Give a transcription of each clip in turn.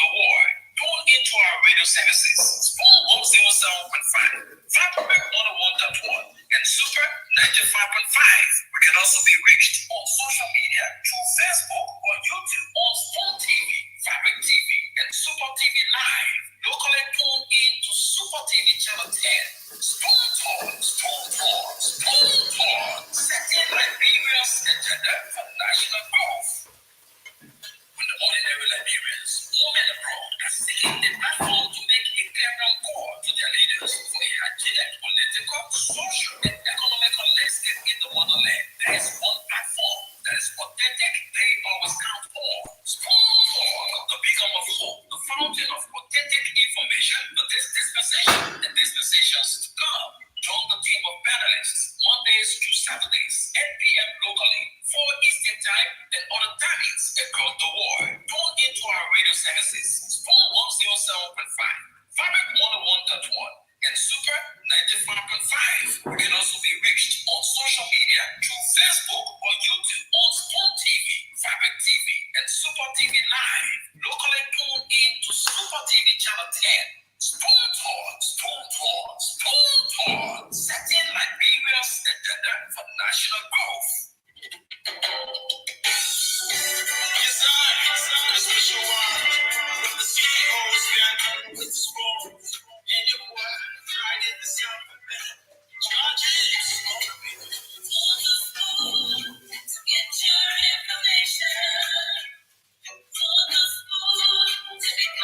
the war. Tune into our radio services. Spoon 107.5, Fabric 101.1, and Super 95.5. We can also be reached on social media through Facebook or YouTube on Spoon TV, Fabric TV, and Super TV Live. Locally tune in to Super TV Channel 10. Spoon Talk, Spoon Talk, Spoon Talk, setting Liberia's agenda for national growth. When the ordinary Liberians, women abroad, are seeking a platform to make a clear call to their leaders for a hygienic political, social, and economical landscape in the motherland, there is one platform that is authentic. They always count on. Spoon Talk, the beacon of hope, the fountain of authentic information for this dispensation and dispensations to come. Join the team of panelists Mondays to Saturdays, 8 p.m. locally, 4 Eastern Time, and other timings across the world. Tune into our radio services, Spoon 107.5, Fabric 101.1, and Super 95.5. We can also be reached on social media through Facebook or YouTube on Spoon TV, Fabric TV, and Super TV Live. Locally tune in to Super TV Channel 10. Spoon Talk, Spoon Talk, Spoon Talk, setting Liberia's agenda for national growth. Yes, a special one from the CEOs with the spoon and your boy Friday the Southern Charges on the beat. To get your information. For the spoon to be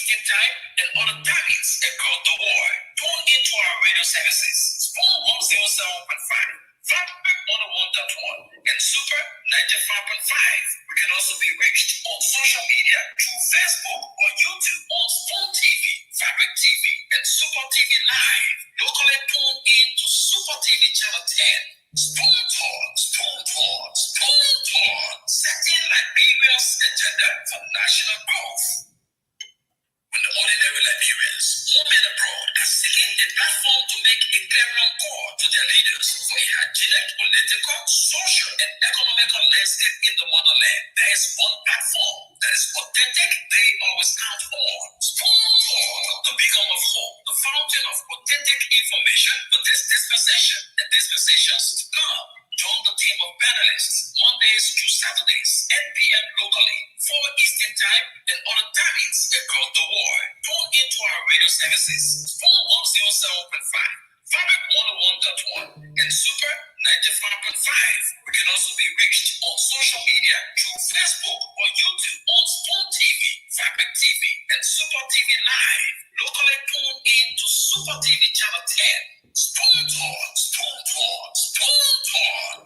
Eastern Time and other timings across the world. Tune into our radio services. Spoon 107.5, Fabric 101.1, and Super 95.5. We can also be reached on social media through Facebook or YouTube on Spoon TV, Fabric TV, and Super TV Live. Locally tune in to Super TV Channel 10. Spoon Talk, setting Liberia's agenda for national growth. When the ordinary Liberians, home and abroad, are seeking a platform to make a clarion call to their leaders for a hygienic political, social, and economical landscape in the motherland, there is one platform that is authentic, they always count on. Spoon Talk, the beacon of hope, the fountain of authentic information for this dispensation and dispensations to come. Join the team of panelists Mondays through Saturdays, 8 p.m. locally, 4 Eastern Time, and other timings across the world. Tune into our radio services, Spoon 107.5, Fabric 101.1, and Super 95.5. We can also be reached on social media through Facebook or YouTube on Spoon TV, Fabric TV, and Super TV Live. Locally tune in to Super TV Channel 10. Spoon Talk,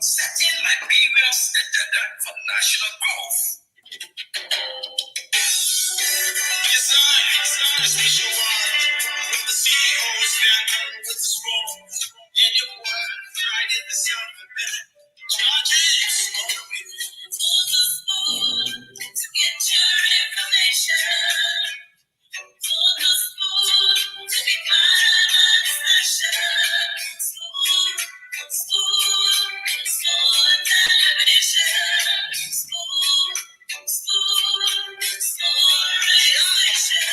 setting Liberia's agenda for national growth. Yes, I special with the CEOs down with the scroll. And your boy, right in the alphabet. Charges to get your information. For the school to be part of our discussion. School television. School regulation.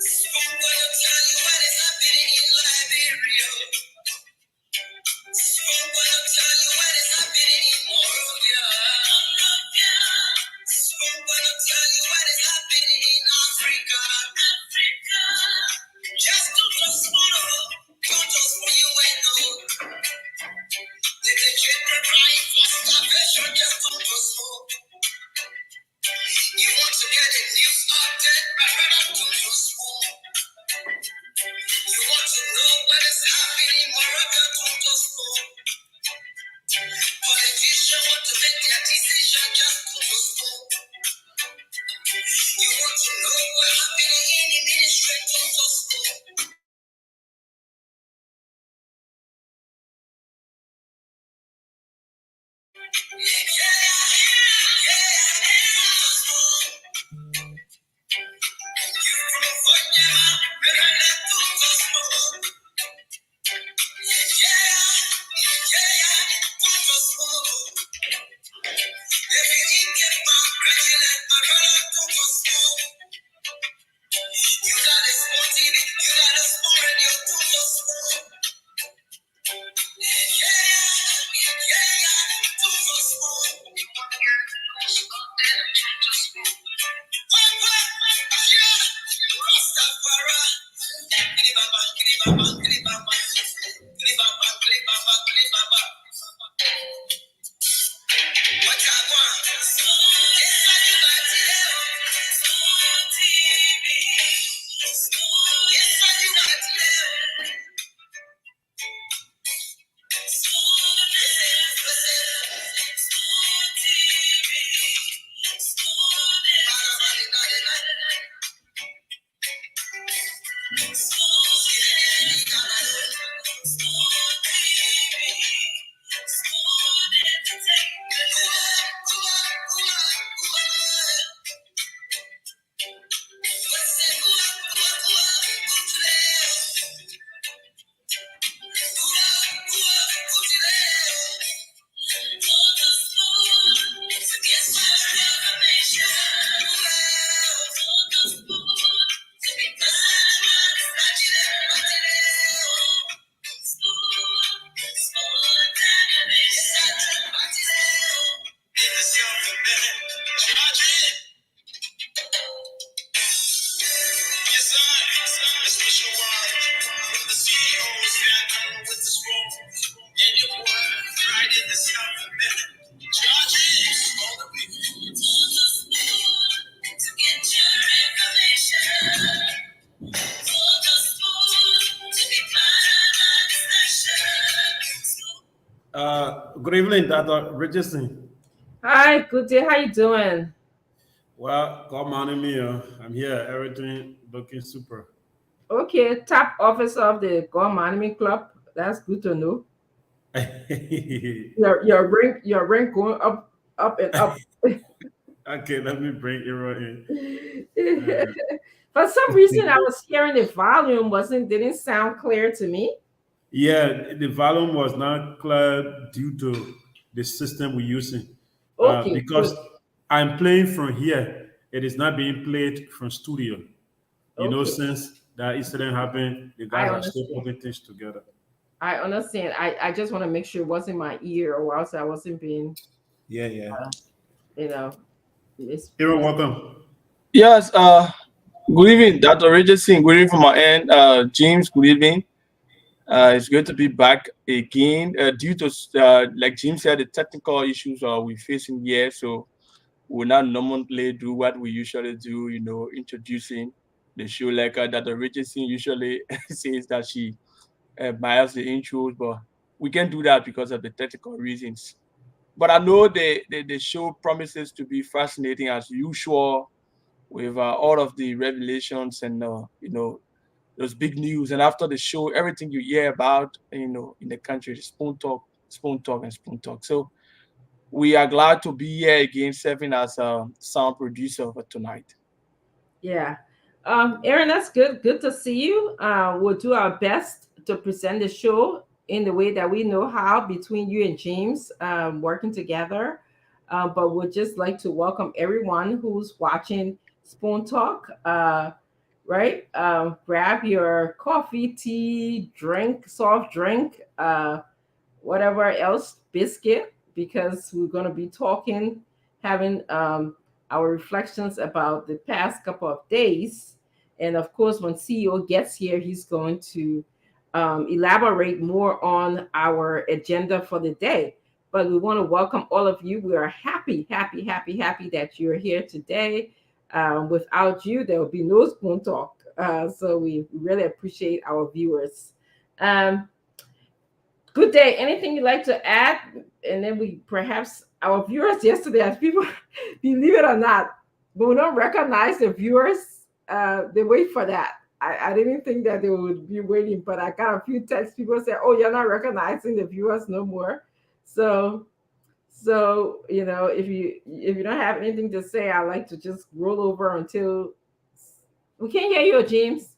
School will tell you what is happening in Liberia. School will tell you what is happening in Monrovia. School will tell you what is happening in Africa. Just to just follow, don't just for you and know. They can keep preparing for starvation, just don't just smoke. You want to get a news update, better don't just smoke. You want to know what is happening in Morocco, don't just smoke. Politicians want to make their decision, just don't just smoke. You want to know what's happening in the ministry, don't just smoke. Good evening, Dr. Richardson. Hi, good day. How you doing? Well, God morning me. I'm here. Everything looking super. Okay, top officer of the Gold Mining Club. That's good to know. Okay, Your rank going up and up. let me bring Iro in. Uh, For some reason, I was hearing the volume didn't sound clear to me. yeah, the volume was not clear due to the system we're using. Okay, Because good. I'm playing from here, it is not being played from studio. Okay, Since that incident happened, the I guys are still understand. putting things together. I understand. I just want to make sure it wasn't my ear, or else I wasn't being, Yeah, yeah. uh, you know, Iro, mis. welcome. Yes, good evening, Dr. Richardson. Good evening from my end. James, good evening. It's good to be back again. Due to, like James said, the technical issues we're facing here, so we'll not normally do what we usually do, introducing the show like Dr. Richardson usually says that she bias the intros, but we can do that because of the technical reasons. But I know the show promises to be fascinating as usual with all of the revelations and those big news. And after the show, everything you hear about in the country, spoon talk, and spoon talk. So we are glad to be here again, serving as a sound producer for tonight. Yeah. Aaron, that's good. Good to see you. We'll do our best to present the show in the way that we know how between you and James working together. But we'd just like to welcome everyone who's watching Spoon Talk. Right? Grab your coffee, tea, drink, soft drink. Whatever else, biscuit, because we're going to be talking, having our reflections about the past couple of days. And of course, when CEO gets here, he's going to elaborate more on our agenda for the day. But we want to welcome all of you. We are happy, happy, happy, happy that you're here today. Without you, there will be no Spoon Talk. So we really appreciate our viewers. Um, Good day. Anything you'd like to add? And then we perhaps our viewers yesterday, as people believe it or not, but we don't recognize the viewers. They wait for that. I didn't think that they would be waiting, but I got a few texts. People say, "Oh, you're not recognizing the viewers no more." So, if you don't have anything to say, I like to just roll over until we can't hear you, James.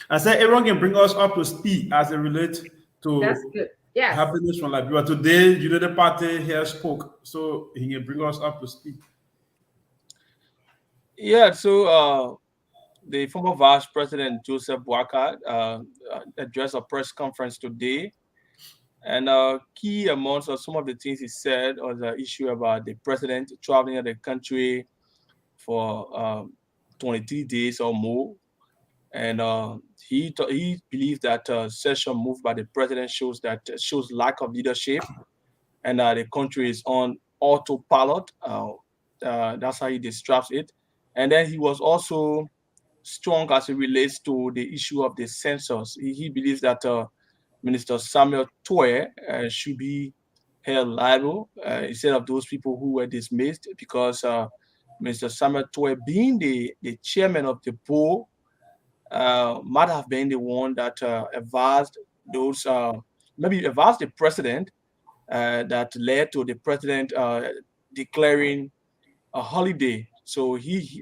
I said everyone can bring us up to speed as it relates That's to good. Yes. happiness from Liberia. Today, the party here spoke, so he can bring us up to speed. Yeah, so the former Vice President Joseph Boakai addressed a press conference today. And key amongst some of the things he said was the issue about the president traveling the country for 23 days or more. And he believed that session moved by the president shows lack of leadership, and the country is on autopilot. That's how he describes it. And then he was also strong as it relates to the issue of the census. He believes that Minister Samuel Toye should be held liable instead of those people who were dismissed because Mr. Samuel Toye, being the chairman of the board, might have been the one that advised those, maybe advised the president that led to the president declaring a holiday. So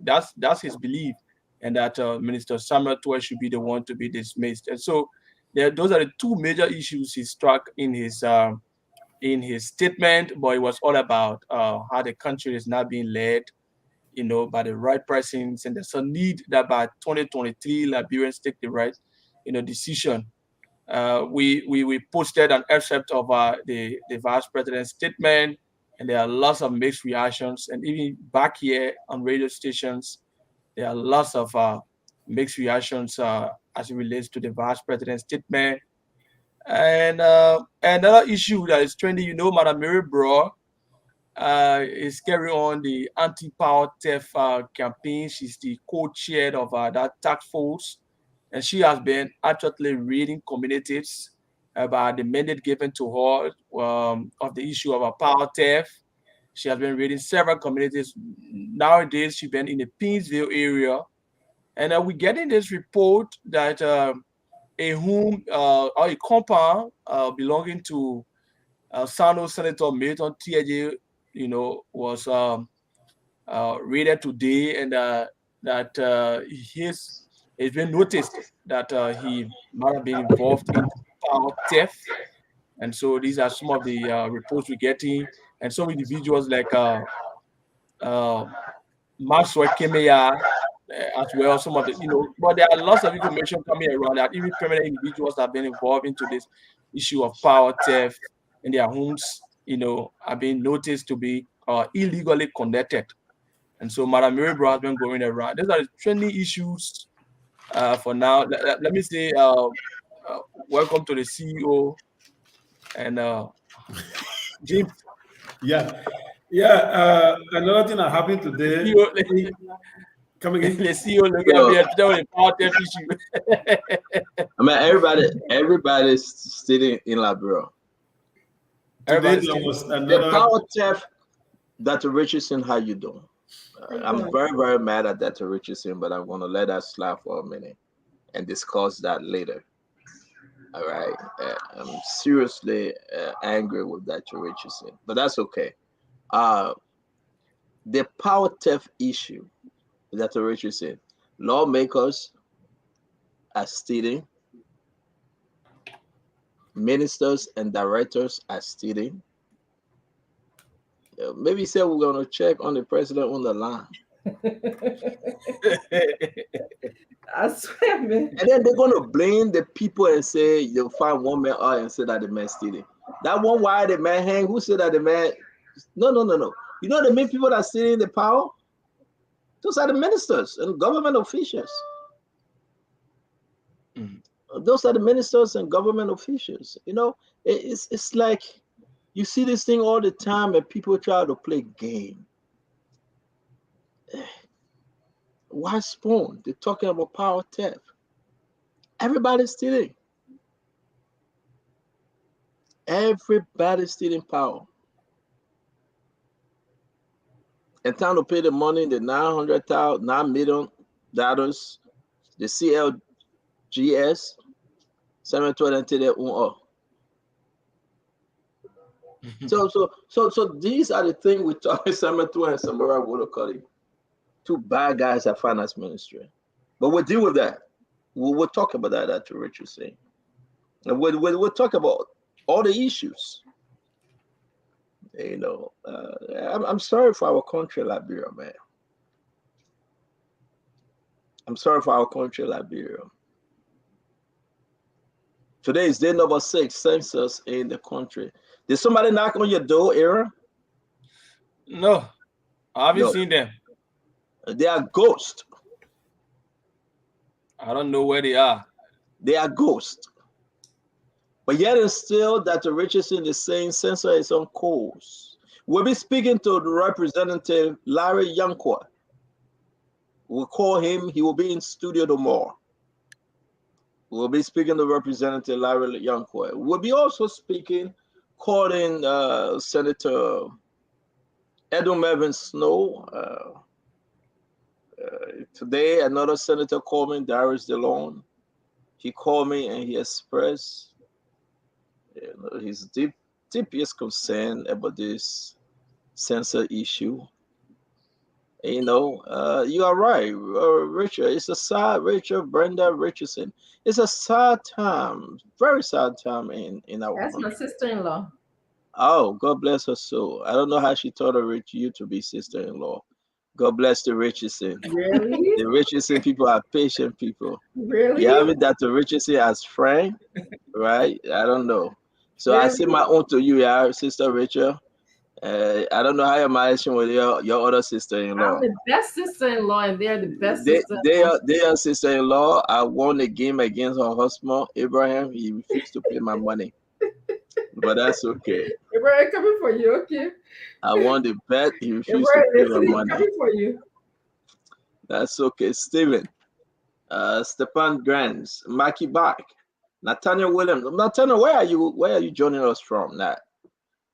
that's his belief, and that Minister Samuel Toye should be the one to be dismissed. And so those are the two major issues he struck in his statement. But it was all about how the country is now being led, by the right persons, and there's a need that by 2023 Liberians take the right, decision. We posted an excerpt of the vice president's statement, and there are lots of mixed reactions. And even back here on radio stations, there are lots of mixed reactions as it relates to the vice president's statement. And another issue that is trending, Madam Mary Bro is carrying on the anti-power theft campaign. She's the co-chair of that task force, and she has been actually reading communities about the mandate given to her of the issue of a power theft. She has been raiding several communities. Nowadays, she's been in the Pinsville area. And we're getting this report that a home or a compound belonging to Sano Senator Milton TJ, was raided today, and that it's been noticed that he might have been involved in power theft. And so these are some of the reports we're getting, and some individuals like uh, Maxwell Kemeya as well. Some of the, but there are lots of information coming around that even permanent individuals have been involved into this issue of power theft in their homes, are being noticed to be illegally connected. And so Madam Mary Brown has been going around. These are the trending issues for now. Let me say welcome to the CEO and James. Yeah. Another thing that happened today. CEO, Come again. the CEO looking at me and tell the power theft issue. I mean, everybody's sitting in Liberia. Today there Everybody's was The another. power theft, Dr. Richardson, how you doing? I'm very, very mad at Dr. Richardson, but I'm going to let that slide for a minute and discuss that later. All right. I'm seriously angry with Dr. Richardson, but that's okay. The power theft issue, Dr. Richardson, lawmakers are stealing, ministers and directors are stealing. Maybe he said we're going to check on the president on the line. I swear, man. And then they're going to blame the people and say they'll find one man out and say that the man stealing. That one why the man hang, who said that the man? No. You know the main people that are stealing the power? Those are the ministers and government officials. Those are the ministers and government officials. It's like you see this thing all the time and people try to play game. Why spoon? They're talking about power theft. Everybody's stealing. Everybody's stealing power. And time to pay the money, the $9 million, the CLGS, 720 until they own So these are the things we talk in 720 and Samara Wodokali. Two bad guys at finance ministry. But we'll deal with that. We'll talk about that, Dr. Richard saying. And we'll talk about all the issues. I'm sorry for our country, Liberia, man. I'm sorry for our country, Liberia. Today is day number 6, census in the country. Did somebody knock on your door, Aaron? No, I haven't seen them. They are ghosts. I don't know where they are. They are ghosts. But yet and still, Dr. Richardson is saying census is on course. We'll be speaking to the representative, Larry Yankwa. We'll call him. He will be in studio tomorrow. We'll be speaking to Representative Larry Yankwa. We'll be also calling Senator Edwin Evans Snow. Today, another senator called me, Darius DeLone. He called me and he expressed his deepest concern about this censor issue. You are right, Richard. It's a sad, Brenda Richardson. It's a sad time, very sad time in our That's country. my sister-in-law. Oh, God bless her soul. I don't know how she taught you to be sister-in-law. God bless the Richardson. Really? The Richardson people are patient people. Really? You have it that the Richardson as friend, right? I don't know. So Really? I say my own to you, yeah, Sister Richard. I don't know how you're managing with your other sister-in-law. I'm the best sister-in-law, and they're the best They sister-in-law. are sister-in-law. I won the game against her husband, Abraham. He refused to pay my money. But that's okay. We're coming for you, okay? I won the bet. He refused to pay my money. Coming for you. That's okay. Steven, Stepan Grants, Maki Bach, Nathaniel Williams. Nathaniel, where are you? Where are you joining us from? Now,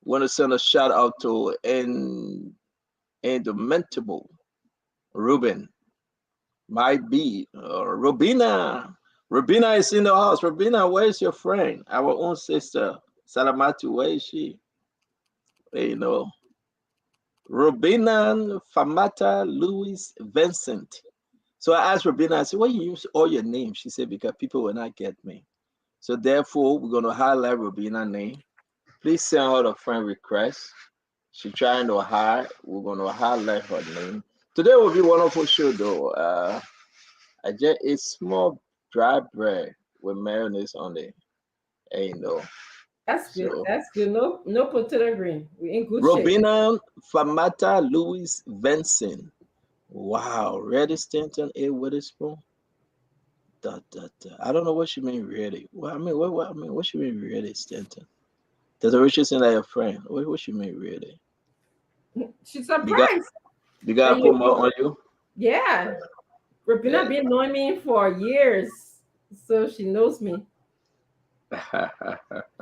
want to send a shout out to Indomitable Ruben. Might be Robina. Robina is in the house. Robina, where is your friend? Our own sister. Salamatu, where is she? You know, Robina Famata Louis Vincent. So I asked Robina, I said, why you use all your names? She said, because people will not get me. So therefore, we're going to highlight Robina's name. Please send her a friend request. She's trying to hide. We're going to highlight her name. Today will be a wonderful show, though. I just ate small dry bread with mayonnaise on it. You know. That's good. So, That's good. No potato green. We in good shape. Robina Famata Louis Vincent. Wow. Ready Stanton A Witherspoon. I don't know what she mean really. Well, I mean, what she mean really, Stanton? There's a Richardson like your friend. What she mean really? She's surprised. You got to put more on you? Yeah. Robina been knowing me for years. So she knows me.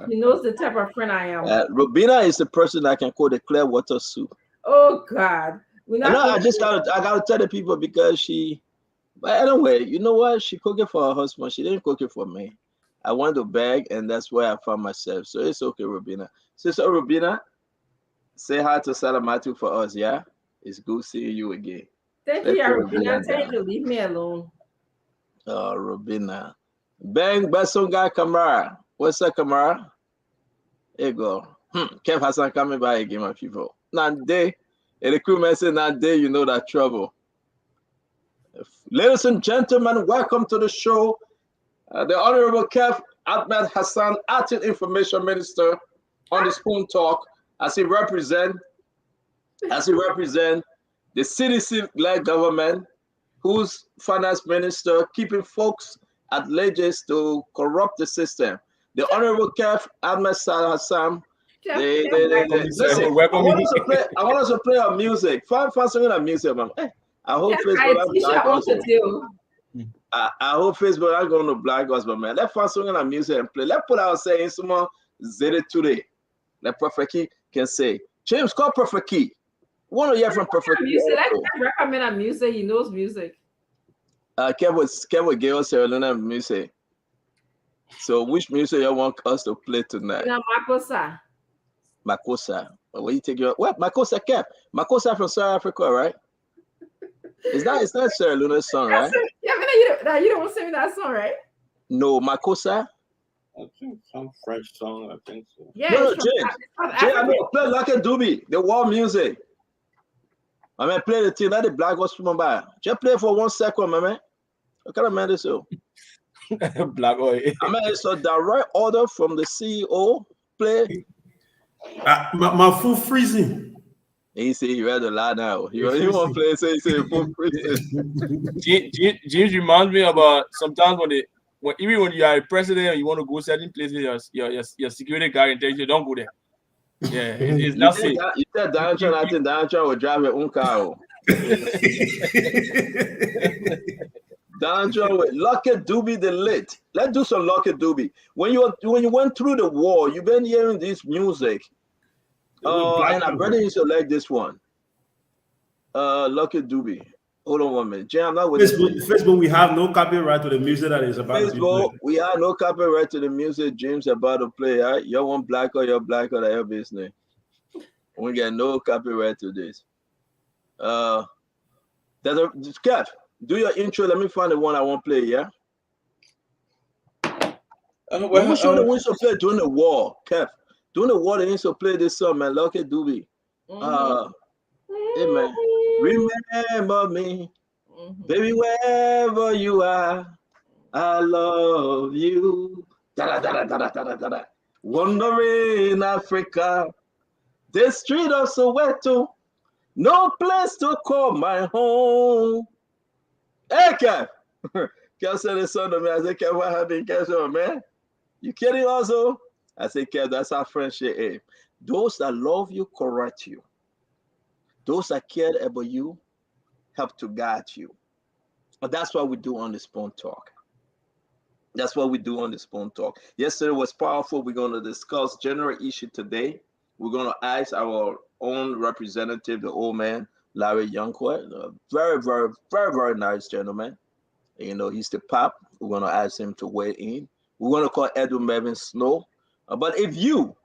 She knows the type of friend I am. Robina is the person that can cook the clear water soup. Oh God. I gotta tell the people because but anyway, you know what? She cooked it for her husband. She didn't cook it for me. I went to beg, and that's where I found myself. So it's okay, Robina. Sister Robina, say hi to Salamatu for us, yeah? It's good seeing you again. Thank you, Robina. Tell you to leave me alone. Oh, Robina. Bang Basonga Kamara. What's up, Kamara? There you go. Kev Hassan coming by again, my people. Nande. And the crewman said, Nande, you know that trouble. Ladies and gentlemen, welcome to the show. The Honorable Kev Ahmed Hassan, Acting Information Minister on the Spoon Talk, as he represent the CDC-led government, whose finance minister keeping folks at ledges to corrupt the system. The Honorable Kev Ahmed Hassan. Listen, I want us to play our music. Find something on music, man. I hope Facebook are going to black us, but man, let's find something on music and play. Let's put out saying some Zede today. Let Perfect Key can say. James, call Perfect Key. Want to hear from Perfect Key? Let's recommend a music. He knows music. Kev gave us Carolina music. So which music you want us to play tonight? Makosa. Makosa. Where you take your Makosa Kev? Makosa from South Africa, right? It's not Sarah Luna's song, right? Yeah, but you don't want to sing that song, right? No, Makosa. I think some French song, I think so. Yeah, no, James, I mean, play Lucky Doobie, the war music. I mean, play the thing, not the black gospel by. Just play for 1 second, my man. What kind of man is so? Black oil. I mean, it's a direct order from the CEO. Play. My full freezing. He said he read a lot now. He want to play, so he said full freezing. James reminds me about sometimes even when you are a president and you want to go certain places, your security guard and tells you don't go there. Yeah, it's not safe. You said Donald Trump would drive your own car. Donald Trump with Lucky Doobie the Lit. Let's do some Lucky Doobie. When you went through the war, you've been hearing this music. And I brother used to like this one. Lucky Doobie. Hold on 1 minute. Jay, I'm not with Facebook, we have no copyright to the music that is about to be played. We have no copyright to the music James about to play. Right? You want black or you're black or your business. We get no copyright to this. Kev, do your intro. Let me find the one I want to play, yeah? We show the ones to play during the war, Kev. During the war, they used to play this song, man. Lucky Doobie. Hey, man. Remember me, baby, wherever you are. I love you. Da-da-da-da-da-da-da-da. Wandering Africa, the street of Soweto, no place to call my home. Hey, Kev. Kev said this song to me. I said, Kev, what happened, Kev? Man, you kidding also? I said, Kev, that's our friendship. Hey, those that love you correct you. Those that care about you help to guide you. But that's what we do on the Spoon Talk. That's what we do on the Spoon Talk. Yesterday was powerful. We're going to discuss general issue today. We're going to ask our own representative, the old man, Larry Youngcourt, a very, very, very, very nice gentleman. You know, he's the pop. We're going to ask him to weigh in. We're going to call Edwin Melvin Snow. But if you,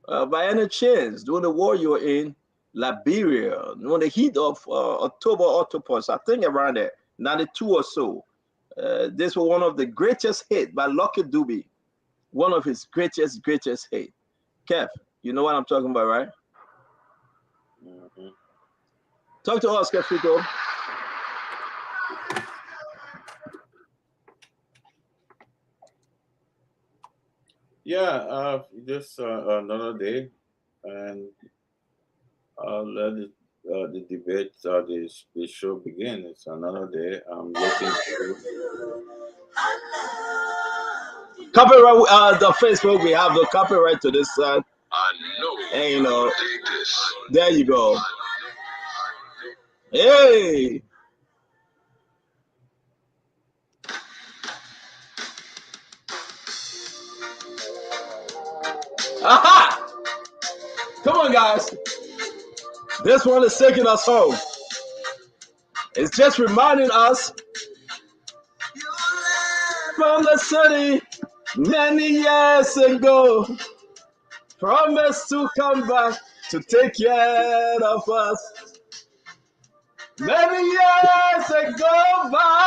by any chance, during the war you're in Liberia, during the heat of October Octopus, I think around there, 92 or so, this was one of the greatest hits by Lucky Dube, one of his greatest hits. Kev, you know what I'm talking about, right? Mm-hmm. Talk to us, Kefito. Yeah, just another day, and let the debate, the show begin. It's another day. I'm looking to. Copyright, the Facebook, we have the copyright to this song. I know And you know, dig this. there you go. Hey! Aha! Come on, guys. This one is taking us home. It's just reminding us from the city many years ago. Promised to come back to take care of us. Many years ago,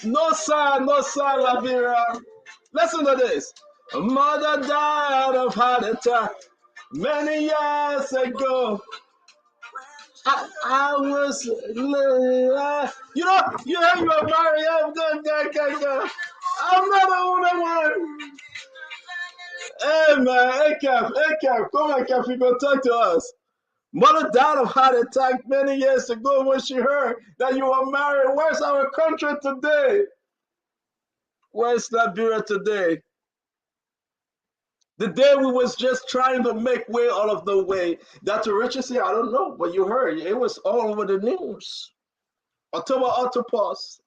no son, Liberia. Listen to this. A mother died of heart attack many years ago. I was, you know, you heard you were married. I'm good. I'm not the only one. Hey, man, hey, Kev, come on, Kev, you go talk to us. Mother died of heart attack many years ago when she heard that you were married. Where's our country today? Where's Liberia today? The day we was just trying to make way out of the way. Dr. Richard said, I don't know, but you heard. It was all over the news. October Octopus.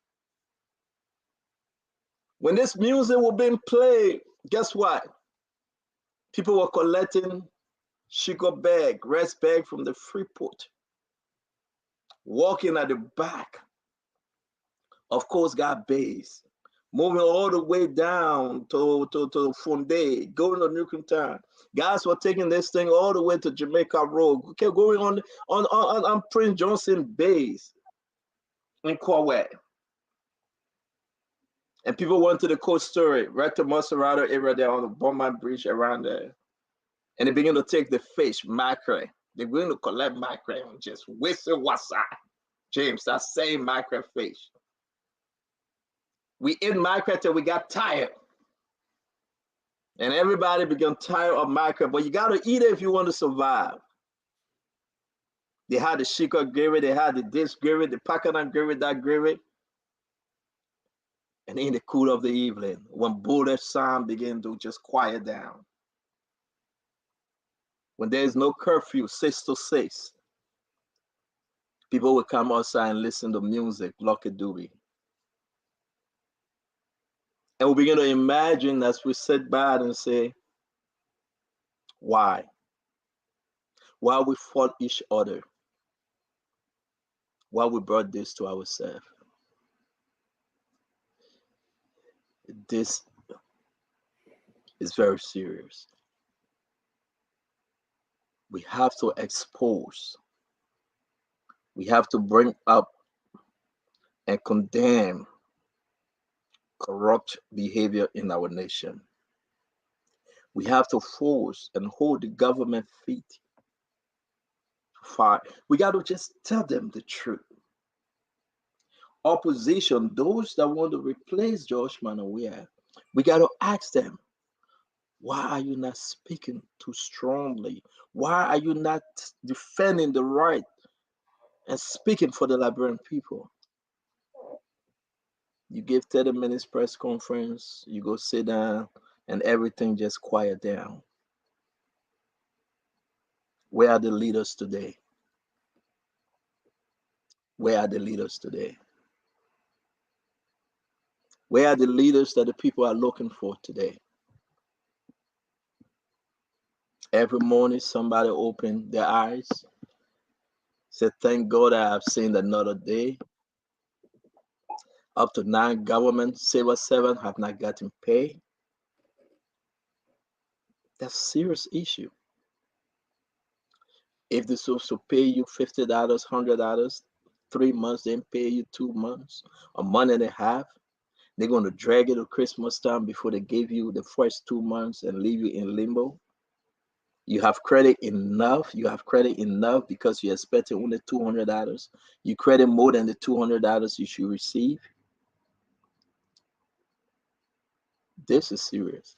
When this music was being played, guess what? People were collecting sugar bag, rest bag from the Freeport, walking at the back of Coast Guard base, moving all the way down to Funde, going to Newtown. Guys were taking this thing all the way to Jamaica Road, okay, going on Prince Johnson base in Corway. And people went to the coast story, right to Monserrado area there on the Beaumont Bridge around there. And they began to take the fish, mackerel. They're going to collect mackerel and just whistle wasa. James, that same mackerel fish. We ate mackerel till we got tired. And everybody began tired of mackerel, but you got to eat it if you want to survive. They had the shika gravy, they had the dish gravy, the pakana gravy, that gravy. And in the cool of the evening, when Buddha sound began to just quiet down, when there is no curfew, 6 to 6, people will come outside and listen to music, Lucky Dube. And we begin to imagine as we sit back and say, why? Why we fought each other? Why we brought this to ourselves? This is very serious. We have to expose. We have to bring up and condemn corrupt behavior in our nation. We have to force and hold the government feet to fire. We got to just tell them the truth. Opposition, those that want to replace George Manawia, we got to ask them, why are you not speaking too strongly? Why are you not defending the right and speaking for the Liberian people? You give 30 minutes press conference, you go sit down, and everything just quiet down. Where are the leaders today? Where are the leaders today? Where are the leaders that the people are looking for today? Every morning, somebody open their eyes, said, thank God I have seen another day. Up to 9 government civil servants have not gotten pay. That's a serious issue. If they're supposed to pay you $50, $100, 3 months, then pay you 2 months, a month and a half, they're going to drag it to Christmas time before they give you the first 2 months and leave you in limbo. You have credit enough. You have credit enough because you're expecting only $200. You credit more than the $200 you should receive. This is serious.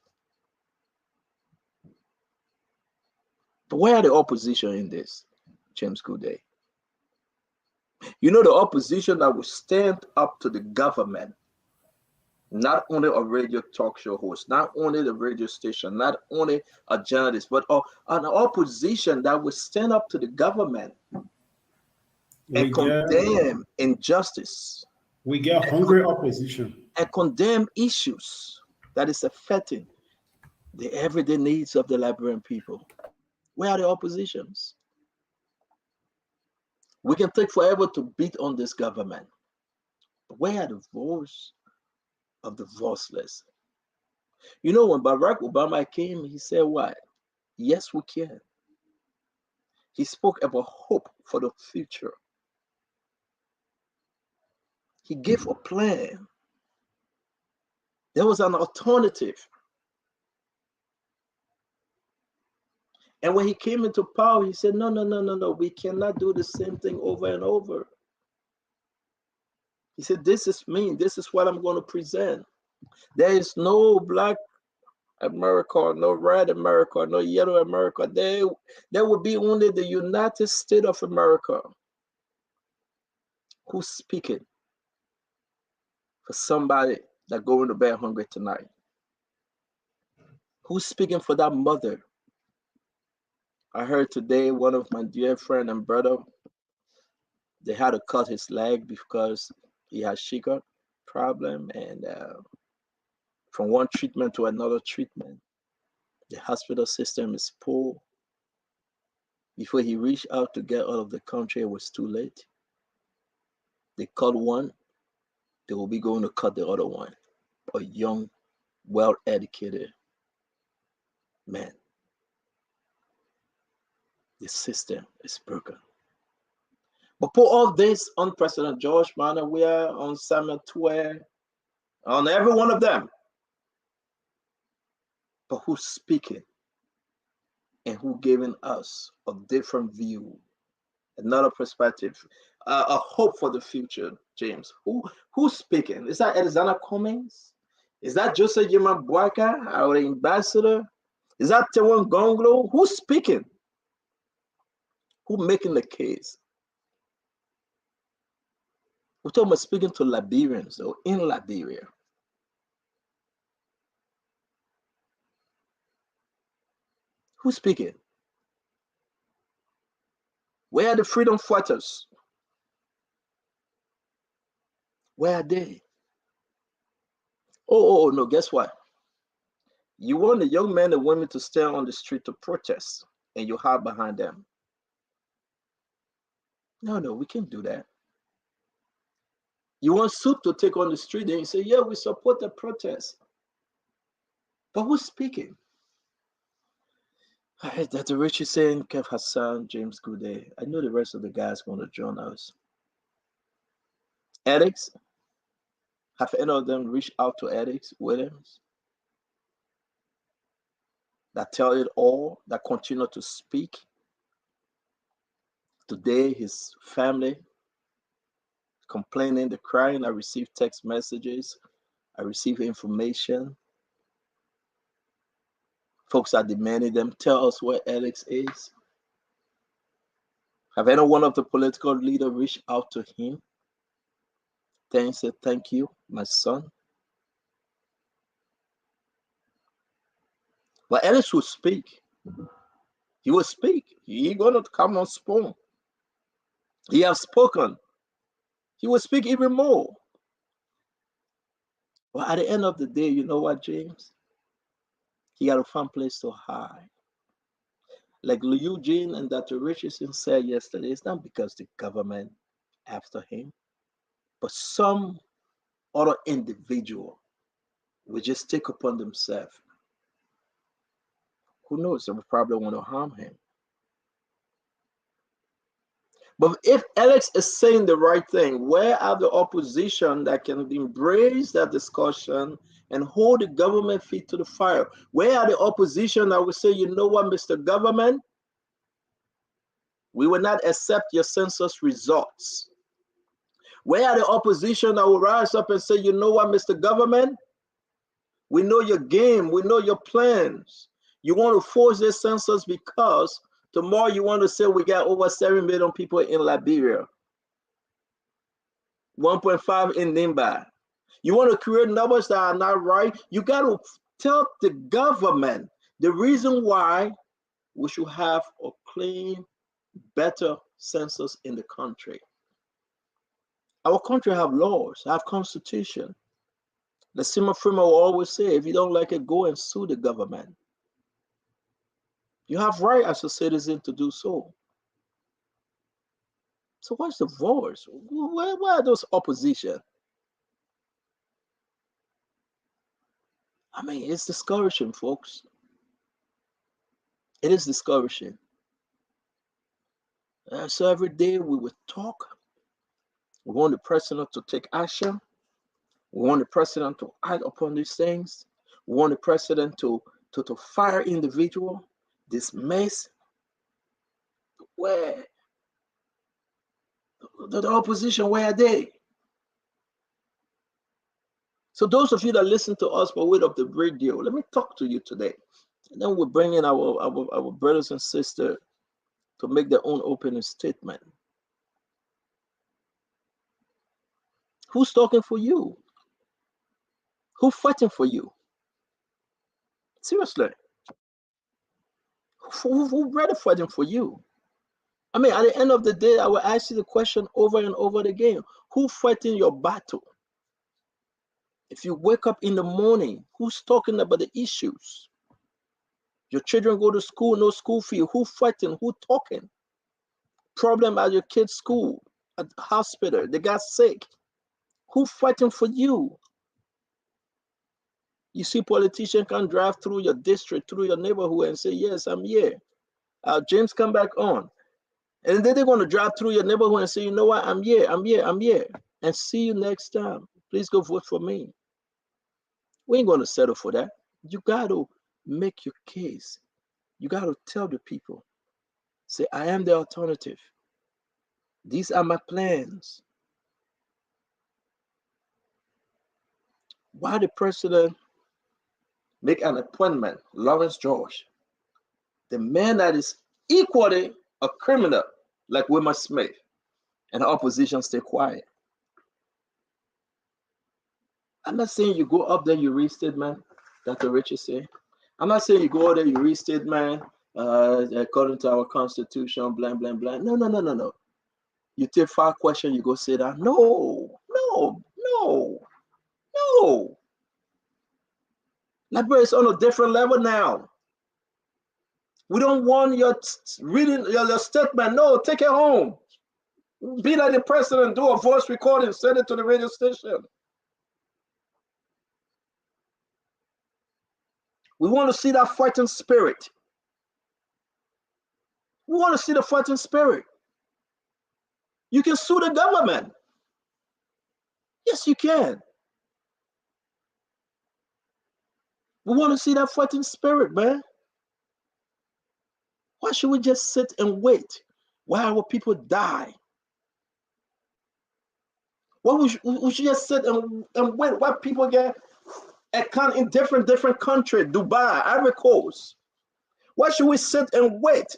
But where are the opposition in this, James Goodday? You know, the opposition that will stand up to the government, not only a radio talk show host, not only the radio station, not only a journalist, but an opposition that will stand up to the government and condemn injustice. We get hungry opposition. And condemn issues that is affecting the everyday needs of the Liberian people. Where are the oppositions? We can take forever to beat on this government. But where are the voice of the voiceless? You know, when Barack Obama came, he said what? Yes, we can. He spoke about hope for the future. He gave a plan. There was an alternative. And when he came into power, he said, no, we cannot do the same thing over and over. He said, this is me. This is what I'm going to present. There is no black America, no red America, no yellow America. There will be only the United States of America. Who's speaking for somebody that going to bed hungry tonight? Who's speaking for that mother? I heard today one of my dear friend and brother, they had to cut his leg because he had sugar problem, and from one treatment to another treatment, the hospital system is poor. Before he reached out to get out of the country, it was too late. They cut one, they will be going to cut the other one. A young, well-educated man. The system is broken. But put all this on President George Manawia, on Samuel Tuer, on every one of them. But who's speaking? And who giving us a different view, another perspective, a hope for the future, James? Who's speaking? Is that Alexander Cummings? Is that Joseph Yeman Boakai, our ambassador? Is that Tewan Gonglo? Who's speaking? Who making the case? We're talking about speaking to Liberians, though, in Liberia. Who's speaking? Where are the freedom fighters? Where are they? Oh, no, guess what? You want the young men and women to stand on the street to protest, and you hide behind them. No, we can't do that. You want Soup to take on the street, and you say, yeah, we support the protest. But who's speaking? I heard Dr. Richie saying, Kev Hassan, James Goodday. I know the rest of the guys going to join us. Alex, have any of them reached out to Alex Williams? That tell it all, that continue to speak? Today, his family complaining, the crying. I received text messages. I received information. Folks are demanding them. Tell us where Alex is. Have any one of the political leaders reached out to him? Then said, thank you, my son. But Alex will speak. He will speak. He going to come on spoon. He has spoken. He will speak even more. But at the end of the day, you know what, James? He got to find a place to hide. Like Eugene and Dr. Richardson said yesterday, it's not because the government after him, but some other individual will just take upon themselves. Who knows? They will probably want to harm him. But if Alex is saying the right thing, where are the opposition that can embrace that discussion and hold the government feet to the fire? Where are the opposition that will say, you know what, Mr. Government, we will not accept your census results? Where are the opposition that will rise up and say, you know what, Mr. Government, we know your game, we know your plans. You want to force this census because tomorrow you want to say we got over 7 million people in Liberia, 1.5 in Nimba. You want to create numbers that are not right? You got to tell the government the reason why we should have a clean, better census in the country. Our country have laws, have constitution. The Sima Frima will always say, if you don't like it, go and sue the government. You have right as a citizen to do so. So what's the voice? Where are those opposition? I mean, it's discouraging, folks. It is discouraging. So every day we would talk. We want the president to take action. We want the president to act upon these things. We want the president to fire individual, dismiss. Where? The opposition, where are they? So those of you that listen to us by way of the radio, let me talk to you today. And then we'll bring in our brothers and sisters to make their own opening statement. Who's talking for you? Who's fighting for you? Seriously. Who really fighting for you? I mean, at the end of the day, I will ask you the question over and over again. Who fighting your battle? If you wake up in the morning, who's talking about the issues? Your children go to school, no school fee. Who fighting? Who talking? Problem at your kid's school, at the hospital, they got sick. Who fighting for you? You see politicians can drive through your district, through your neighborhood and say, yes, I'm here. James, come back on. And then they're going to drive through your neighborhood and say, you know what, I'm here. And see you next time. Please go vote for me. We ain't going to settle for that. You got to make your case. You got to tell the people. Say, I am the alternative. These are my plans. Why the president make an appointment, Lawrence George, the man that is equally a criminal like Wilma Smith, and the opposition stay quiet? I'm not saying you go up there, you read statement, Dr. Richard say. I'm not saying you go out there, you read statement, according to our constitution, blah, blah, blah. No. You take 5 questions, you go sit down. No. Liberia is on a different level now. We don't want your reading your statement. No, take it home. Be like the president, do a voice recording, send it to the radio station. We want to see that fighting spirit. We want to see the fighting spirit. You can sue the government. Yes, you can. We want to see that fighting spirit, man. Why should we just sit and wait while our people die? Why we should just sit and wait while people get account in different countries, Dubai, Ivory Coast? Why should we sit and wait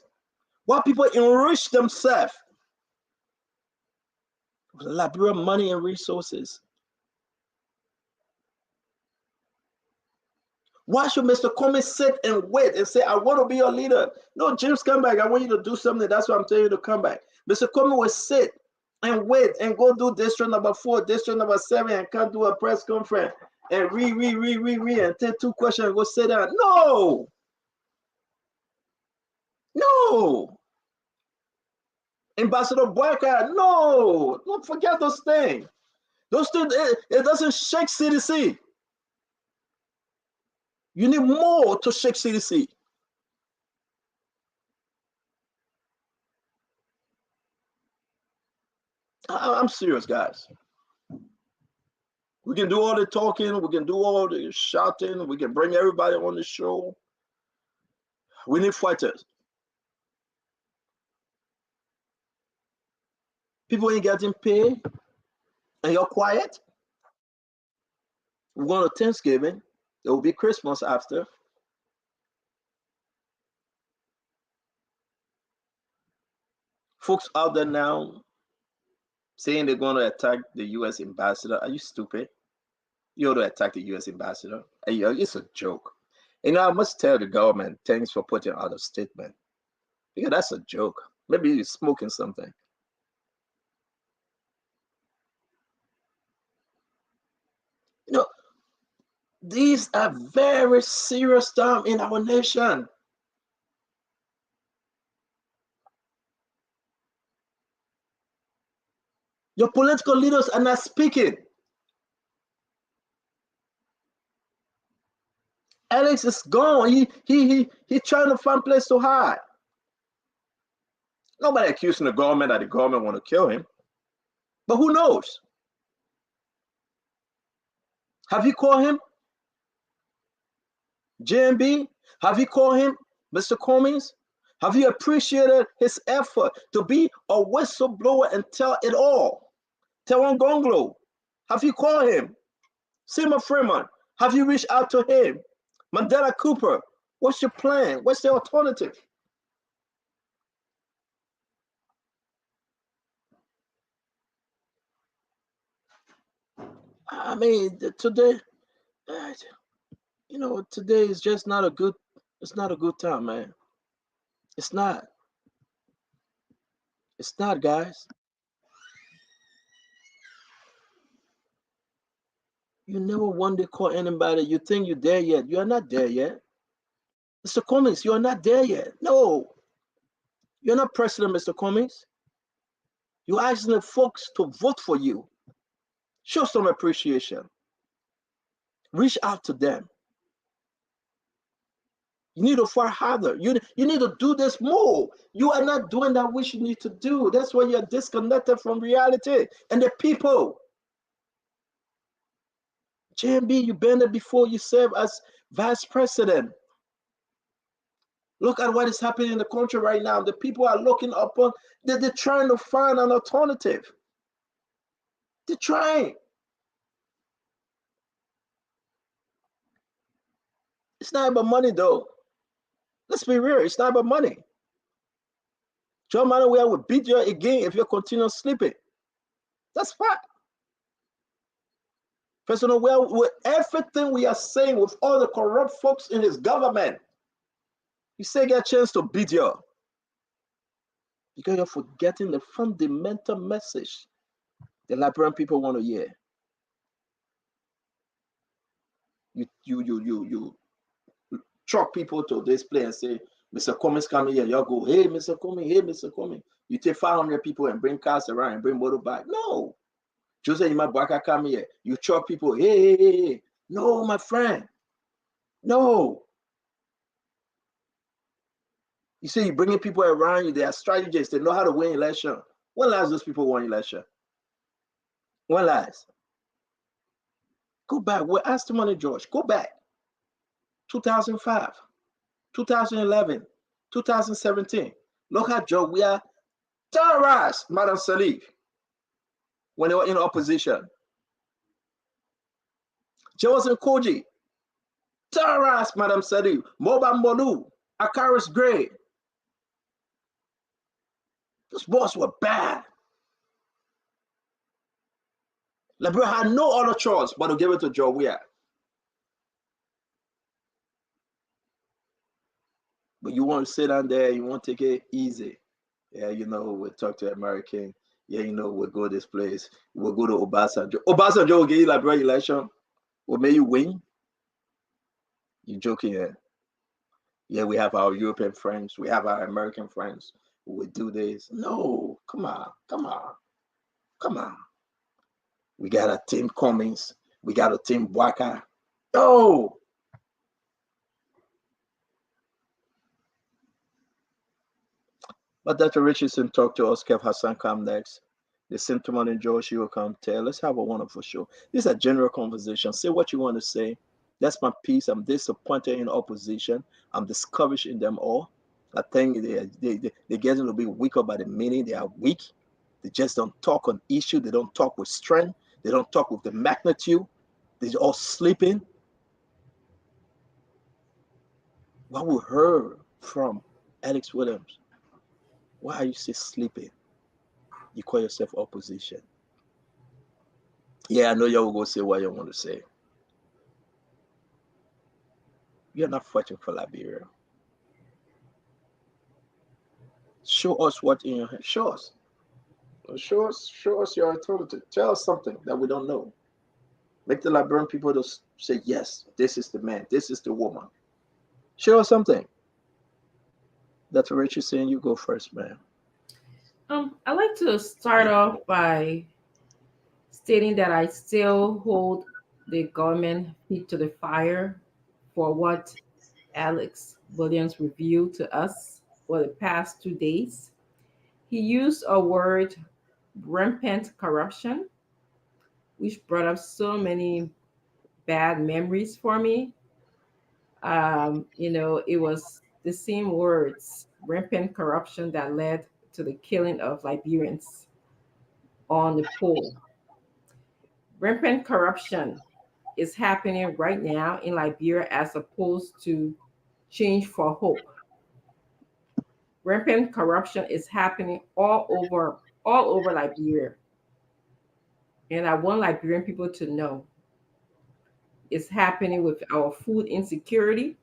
while people enrich themselves with Liberian money and resources? Why should Mr. Cummings sit and wait and say, I want to be your leader? No, James, come back. I want you to do something. That's why I'm telling you to come back. Mr. Cummings will sit and wait and go do district number 4, district number 7, and come do a press conference. and read, and take 2 questions and go sit down. No. No. Ambassador Boakai, no. Don't forget those things. Those things, it doesn't shake CDC. You need more to shake CDC. I'm serious, guys. We can do all the talking, we can do all the shouting, we can bring everybody on the show. We need fighters. People ain't getting paid, and you're quiet. We're going to Thanksgiving. It will be Christmas after. Folks out there now saying they're going to attack the U.S. ambassador. Are you stupid? You ought to attack the U.S. ambassador. It's a joke. I must tell the government, thanks for putting out a statement. Because that's a joke. Maybe he's smoking something. These are very serious times in our nation. Your political leaders are not speaking. Alex is gone. He trying to find a place to hide. Nobody accusing the government that the government want to kill him. But who knows? Have you called him? JMB? Have you called him Mr. Cummings? Have you appreciated his effort to be a whistleblower and tell it all? Tell Gonglo. Have you called him? Seymour Freeman, have you reached out to him? Mandela Cooper, what's your plan? What's the alternative? I mean, today, today is just not a good, it's not a good time, man. It's not. It's not, guys. You never one day call anybody, you think you're there yet. You are not there yet. Mr. Cummings, you are not there yet. No. You're not President, Mr. Cummings. You're asking the folks to vote for you. Show some appreciation. Reach out to them. You need to fight harder. You need to do this more. You are not doing that which you need to do. That's why you're disconnected from reality and the people. JMB, you've been there before. You served as vice president. Look at what is happening in the country right now. The people are looking upon, they're trying to find an alternative. They're trying. It's not about money, though. Let's be real. It's not about money. John Manuel will beat you again if you continue sleeping. That's fact. President Well, with everything we are saying, with all the corrupt folks in his government, you still get a chance to beat you. Because you're forgetting the fundamental message the Liberian people want to hear. You truck people to this place and say, Mr. Cummings come here, y'all go, hey, Mr. Cummings, hey, Mr. Cummings. You take 500 people and bring cars around and bring motorbike. No. Jose Boakai come here. You truck people, hey. No, my friend. No. You see, you're bringing people around you. They are strategists. They know how to win election. When last those people won election? When last? Go back. We're asked the money, George. Go back. 2005, 2011, 2017. Look how Joe, we are terrorized Madam Salif when they were in opposition. Joseph Koji terrorized Madam Salif. Moba Molu, Akaris Gray. Those boys were bad. Liberia had no other choice but to give it to Joe Weah. But you want to sit down there, you want to take it easy. Yeah, we'll talk to American. Yeah, we'll go this place. We'll go to Obasanjo. Obasanjo will give you Liberia election. What made you win? You joking, yeah? Yeah, we have our European friends, we have our American friends who would do this. No, come on, come on, come on. We got a team Cummings, we got a team Boakai. No, but Dr. Richardson talked to us. Kev Hassan come next. The Symptom and George, you will come tell. Let's have a wonderful show. This is a general conversation. Say what you want to say. That's my piece. I'm disappointed in opposition. I'm discouraged in them all. I think they're getting a bit weaker by the minute. They are weak. They just don't talk on issue. They don't talk with strength. They don't talk with the magnitude. They're all sleeping. What we heard from Alex Williams, why are you still sleeping? You call yourself opposition. Yeah, I know y'all will go say what you want to say. You're not fighting for Liberia. Show us what in your head. Show us. Show us your authority. Tell us something that we don't know. Make the Liberian people just say, yes, this is the man, this is the woman. Show us something. Dr. Rachel saying you go first, man. I'd like to start off by stating that I still hold the government feet to the fire for what Alex Williams revealed to us for the past 2 days. He used a word, rampant corruption, which brought up so many bad memories for me. It was the same words, rampant corruption, that led to the killing of Liberians on the pole. Rampant corruption is happening right now in Liberia as opposed to change for hope. Rampant corruption is happening all over Liberia. And I want Liberian people to know it's happening with our food insecurity.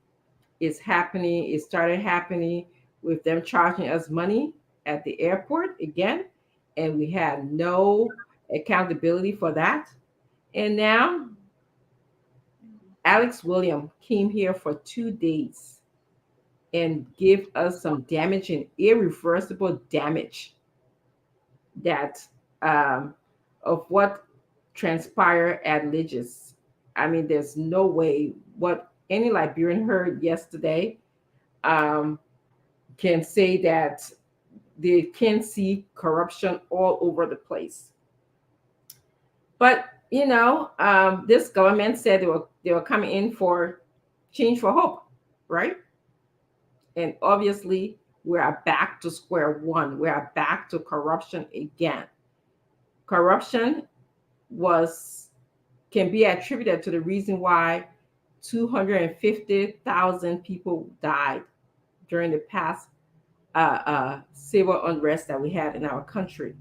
It started happening with them charging us money at the airport again, and we had no accountability for that. And now Alex William came here for 2 days and gave us some damaging, irreversible damage that of what transpired at Legis. I mean, there's no way what any Liberian heard yesterday um, can say that they can see corruption all over the place. But this government said they were coming in for change for hope, right? And obviously, we are back to square one. We are back to corruption again. Corruption was can be attributed to the reason why 250,000 people died during the past civil unrest that we had in our country.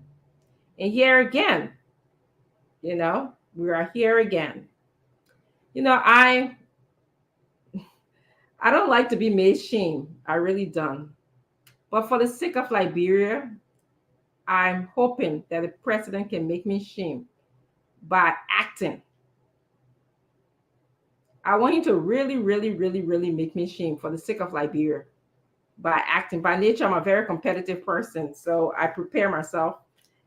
And here again, we are here again. I don't like to be made shame. I really don't. But for the sake of Liberia, I'm hoping that the president can make me shame by acting. I want him to really, really, really, really make me shame for the sake of Liberia by acting. By nature, I'm a very competitive person, so I prepare myself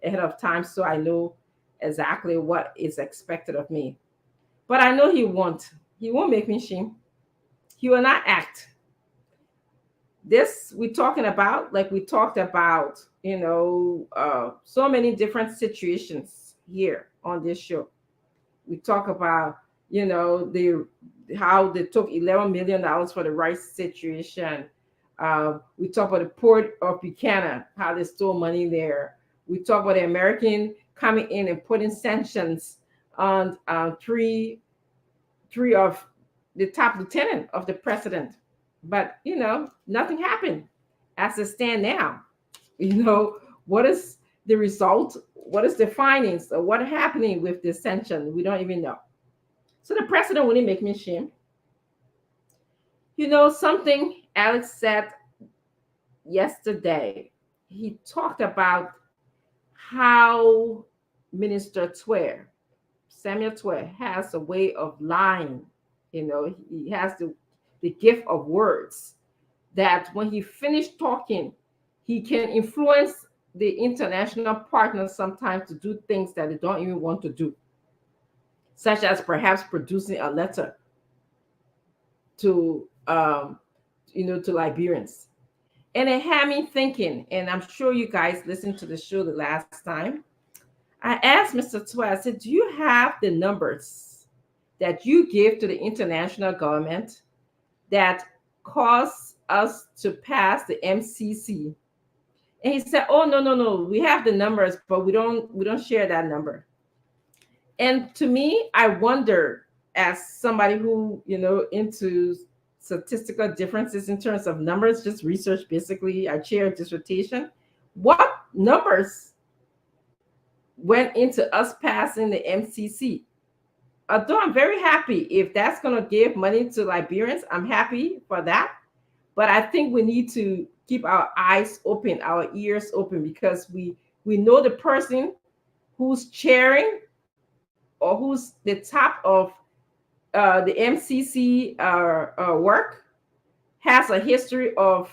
ahead of time so I know exactly what is expected of me. But I know he won't. He won't make me shame. He will not act. This we're talking about, like we talked about, so many different situations here on this show. We talk about, the how they took $11 million for the rice situation. We talk about the port of Buchanan, how they stole money there. We talk about the American coming in and putting sanctions on three of the top lieutenant of the president. But nothing happened as it stand now. What is the result? What is the findings? Or what happening with the sanction? We don't even know. So the president wouldn't make me shame. Something Alex said yesterday. He talked about how Minister Twer Samuel Twe has a way of lying. You know, he has the gift of words that when he finished talking, he can influence the international partners sometimes to do things that they don't even want to do, such as perhaps producing a letter to to Liberians. And it had me thinking, and I'm sure you guys listened to the show the last time. I asked Mr. Twe, I said, do you have the numbers that you give to the international government that cause us to pass the MCC? And he said, oh, no, no, no, we have the numbers, but we don't share that number. And to me, I wonder, as somebody who, into statistical differences in terms of numbers, just research basically, I chair a dissertation, what numbers went into us passing the MCC? Although I'm very happy if that's going to give money to Liberians, I'm happy for that. But I think we need to keep our eyes open, our ears open, because we know the person who's chairing or who's the top of the MCC work has a history of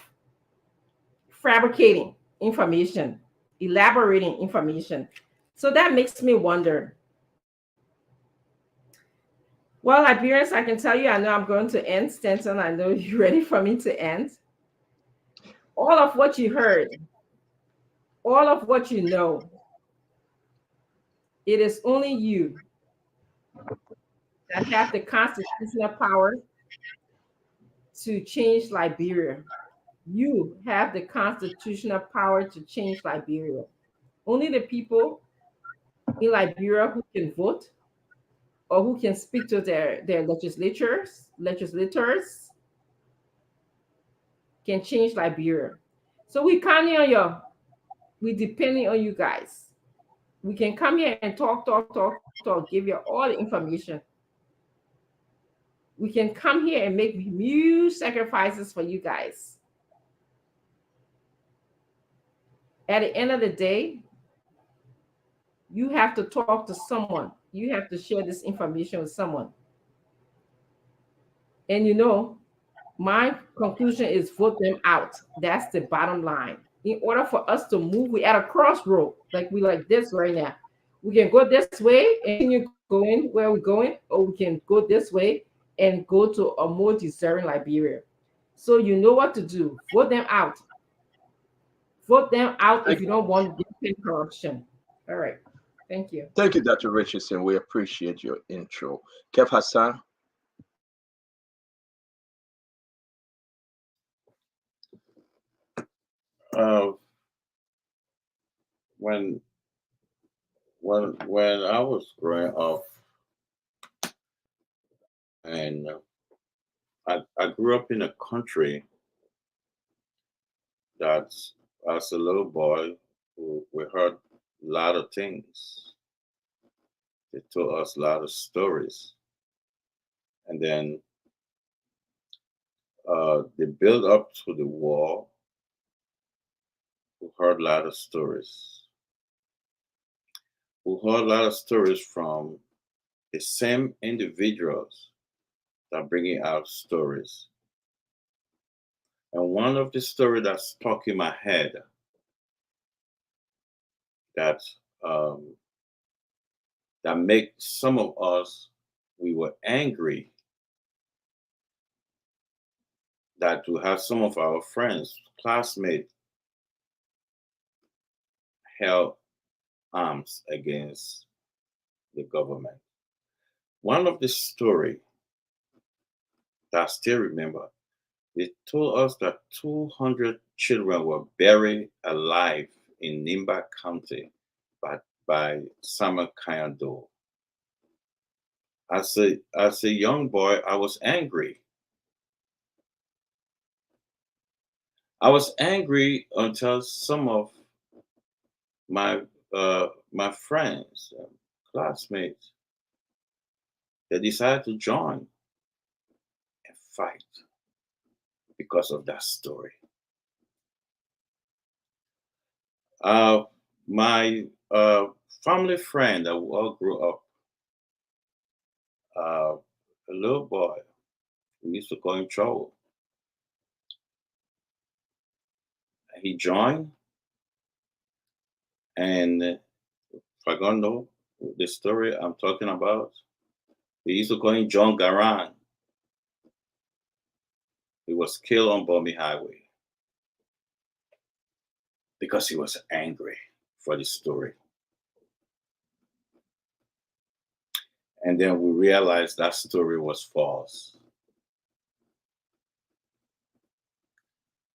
fabricating information, elaborating information. So that makes me wonder. Well, Liberians, I can tell you, I know I'm going to end. Stanton, I know you're ready for me to end. All of what you heard, all of what you know, it is only you that have the constitutional power to change Liberia. You have the constitutional power to change Liberia. Only the people in Liberia who can vote or who can speak to their legislators can change Liberia. So we counting on you. We depending on you guys. We can come here and talk, give you all the information. We can come here and make huge sacrifices for you guys. At the end of the day, you have to talk to someone. You have to share this information with someone. And my conclusion is vote them out. That's the bottom line. In order for us to move, we're at a crossroad, like this right now. We can go this way and continue going where we're going, or we can go this way and go to a more deserving Liberia. So you know what to do. Vote them out. Vote them out if you don't want corruption. All right. Thank you. Thank you, Dr. Richardson. We appreciate your intro. Kev Hassan. When I was growing up, and I grew up in a country that, as a little boy, we heard a lot of things. They told us a lot of stories, and then the build up to the war, we heard a lot of stories. We heard a lot of stories from the same individuals that are bringing out stories. And one of the stories that's stuck in my head that that make some of us, we were angry that to have some of our friends, classmates, held arms against the government. One of the story that I still remember, they told us that 200 children were buried alive in Nimba County by Samuel Kayando. As a young boy, I was angry. I was angry until some of my friends, classmates, they decided to join and fight because of that story. My family friend that we all grew up, a little boy. We used to call him Trouble. He joined, and if I don't know the story I'm talking about, they used to call him John Garan. He was killed on Bombay Highway because he was angry for the story. And then we realized that story was false.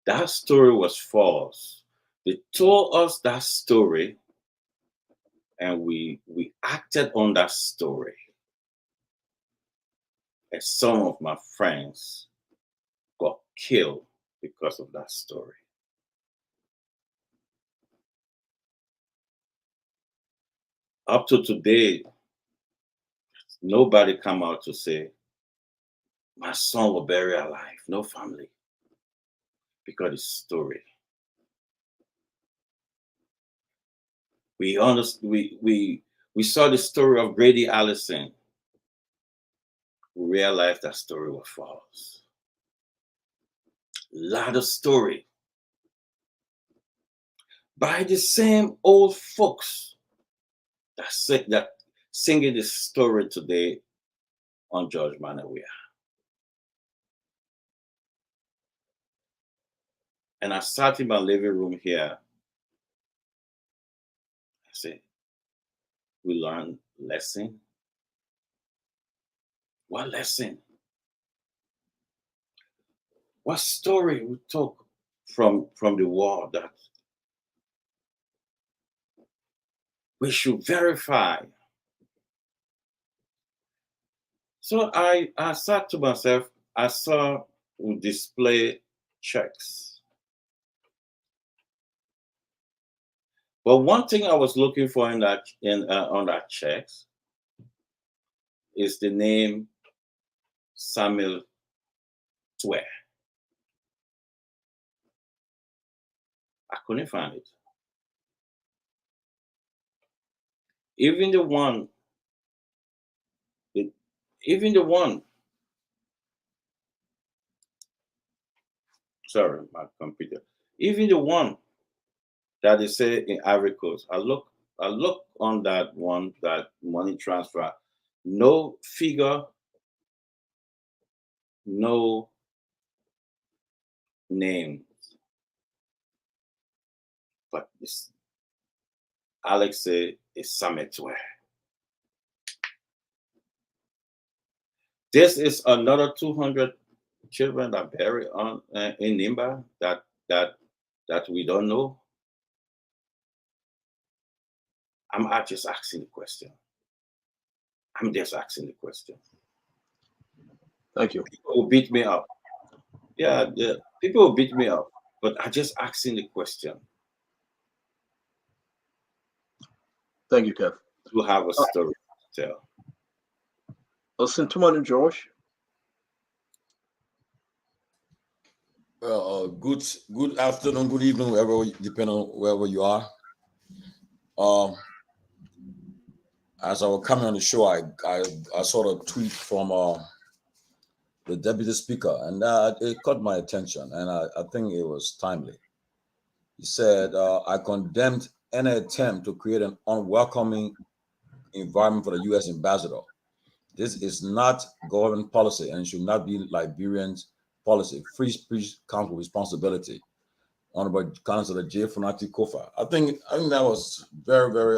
That story was false. They told us that story, and we acted on that story. And some of my friends got killed because of that story. Up to today, nobody come out to say, my son was buried alive, no family, because it's story. We saw the story of Grady Allison. We realized that story was false. Lot of story by the same old folks that singing this story today on George Manawia. And I sat in my living room here. I said, we learned lesson. What lesson? What story we took from the war that we should verify? So I sat to myself, I saw we display checks. But one thing I was looking for on that checks is the name Samuel Twe. I couldn't find it. Even the one, sorry, my computer. Even the one that they say in Ivory Coast, I look on that one, that money transfer, no figure, no name. But this Alex said it's Sametwe. This is another 200 children that buried on in Nimba that we don't know. I'm just asking the question. I'm just asking the question. Thank you. People will beat me up. Yeah, people will beat me up, but I just asking the question. Thank you, Kev. To have a story to tell. Listen to money, George. Well, good afternoon, good evening, depending on wherever you are. As I was coming on the show, I saw a tweet from the deputy speaker, and it caught my attention, and I think it was timely. He said, I condemned any attempt to create an unwelcoming environment for the U.S. ambassador. This is not government policy and should not be Liberian's policy. Free speech comes with responsibility. Honorable Councilor J. Funati Kofa. I think that was very, very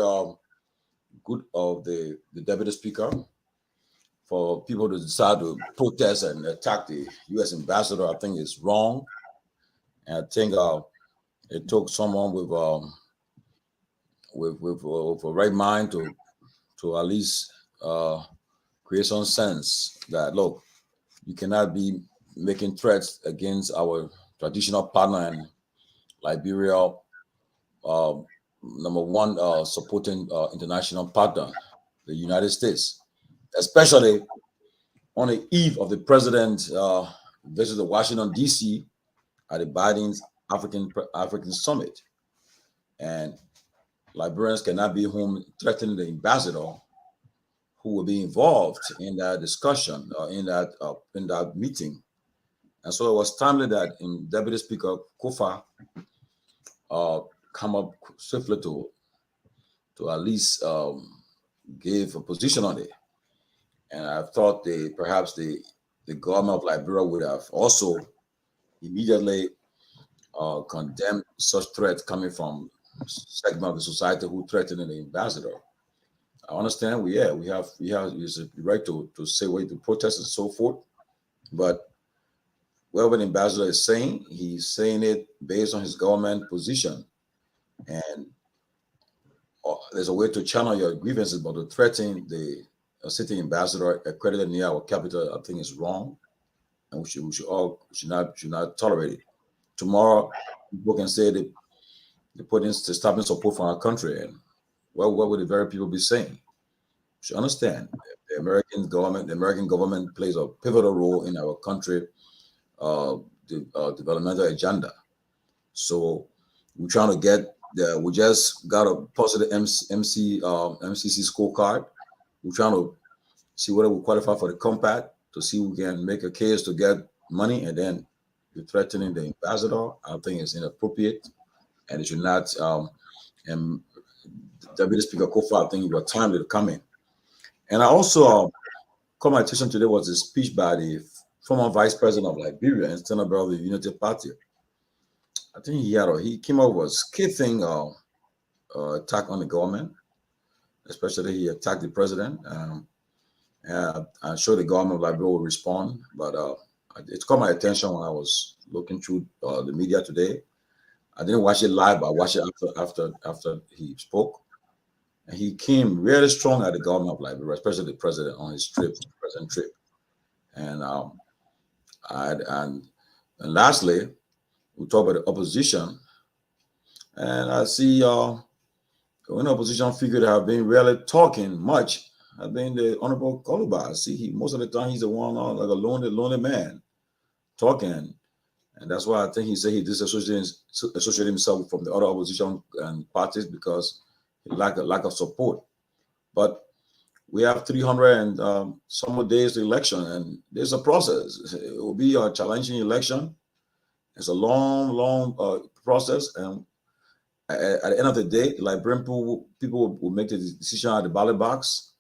good of the deputy speaker for people to decide to protest and attack the U.S. ambassador. I think it's wrong, and I think it took someone with a right mind to at least create some sense that, look, you cannot be making threats against our traditional partner in Liberia, number one, supporting international partner, the United States, especially on the eve of the president visit to Washington, D.C. at the Biden's African summit. And Liberians cannot be home threatening the ambassador who will be involved in that discussion, in that meeting. And so it was timely that Deputy Speaker Kofa come up swiftly to at least give a position on it. And I thought perhaps the government of Liberia would have also immediately condemned such threats coming from segment of the society who threatened the ambassador. I understand we have it's a right to say what to protest and so forth, but whatever the ambassador is saying, he's saying it based on his government position, and there's a way to channel your grievances, but to threaten the sitting ambassador accredited near our capital, I think is wrong, and we should not tolerate it. Tomorrow, people can say they put in stopping support for our country, and what would the very people be saying? You should understand the American government plays a pivotal role in our country developmental agenda. So we're trying to get we just got a positive MCC scorecard. We're trying to see whether we qualify for the compact, to see if we can make a case to get money, and then you're threatening the ambassador. I think it's inappropriate, and it should not. And Deputy Speaker Kofa, I think it was timely to come in. And I also caught my attention today was a speech by the former Vice President of Liberia and Senator of the Unity Party. I think he came up with a scathing attack on the government, especially he attacked the president. I'm sure the government of Liberia will respond, but it caught my attention when I was looking through the media today. I didn't watch it live, but I watched it after he spoke. And he came really strong at the government of Liberia, especially the president on his present trip. And and lastly, we talk about the opposition. And I see when opposition figure have been really talking much, I think the Honorable Koluba, I see most of the time he's the one like a lonely man talking. And that's why I think he said he disassociated himself from the other opposition and parties because he lack of support. But we have 300 and some more days to election, and there's a process. It will be a challenging election. It's a long process, and at the end of the day, Liberian people will make the decision at the ballot box,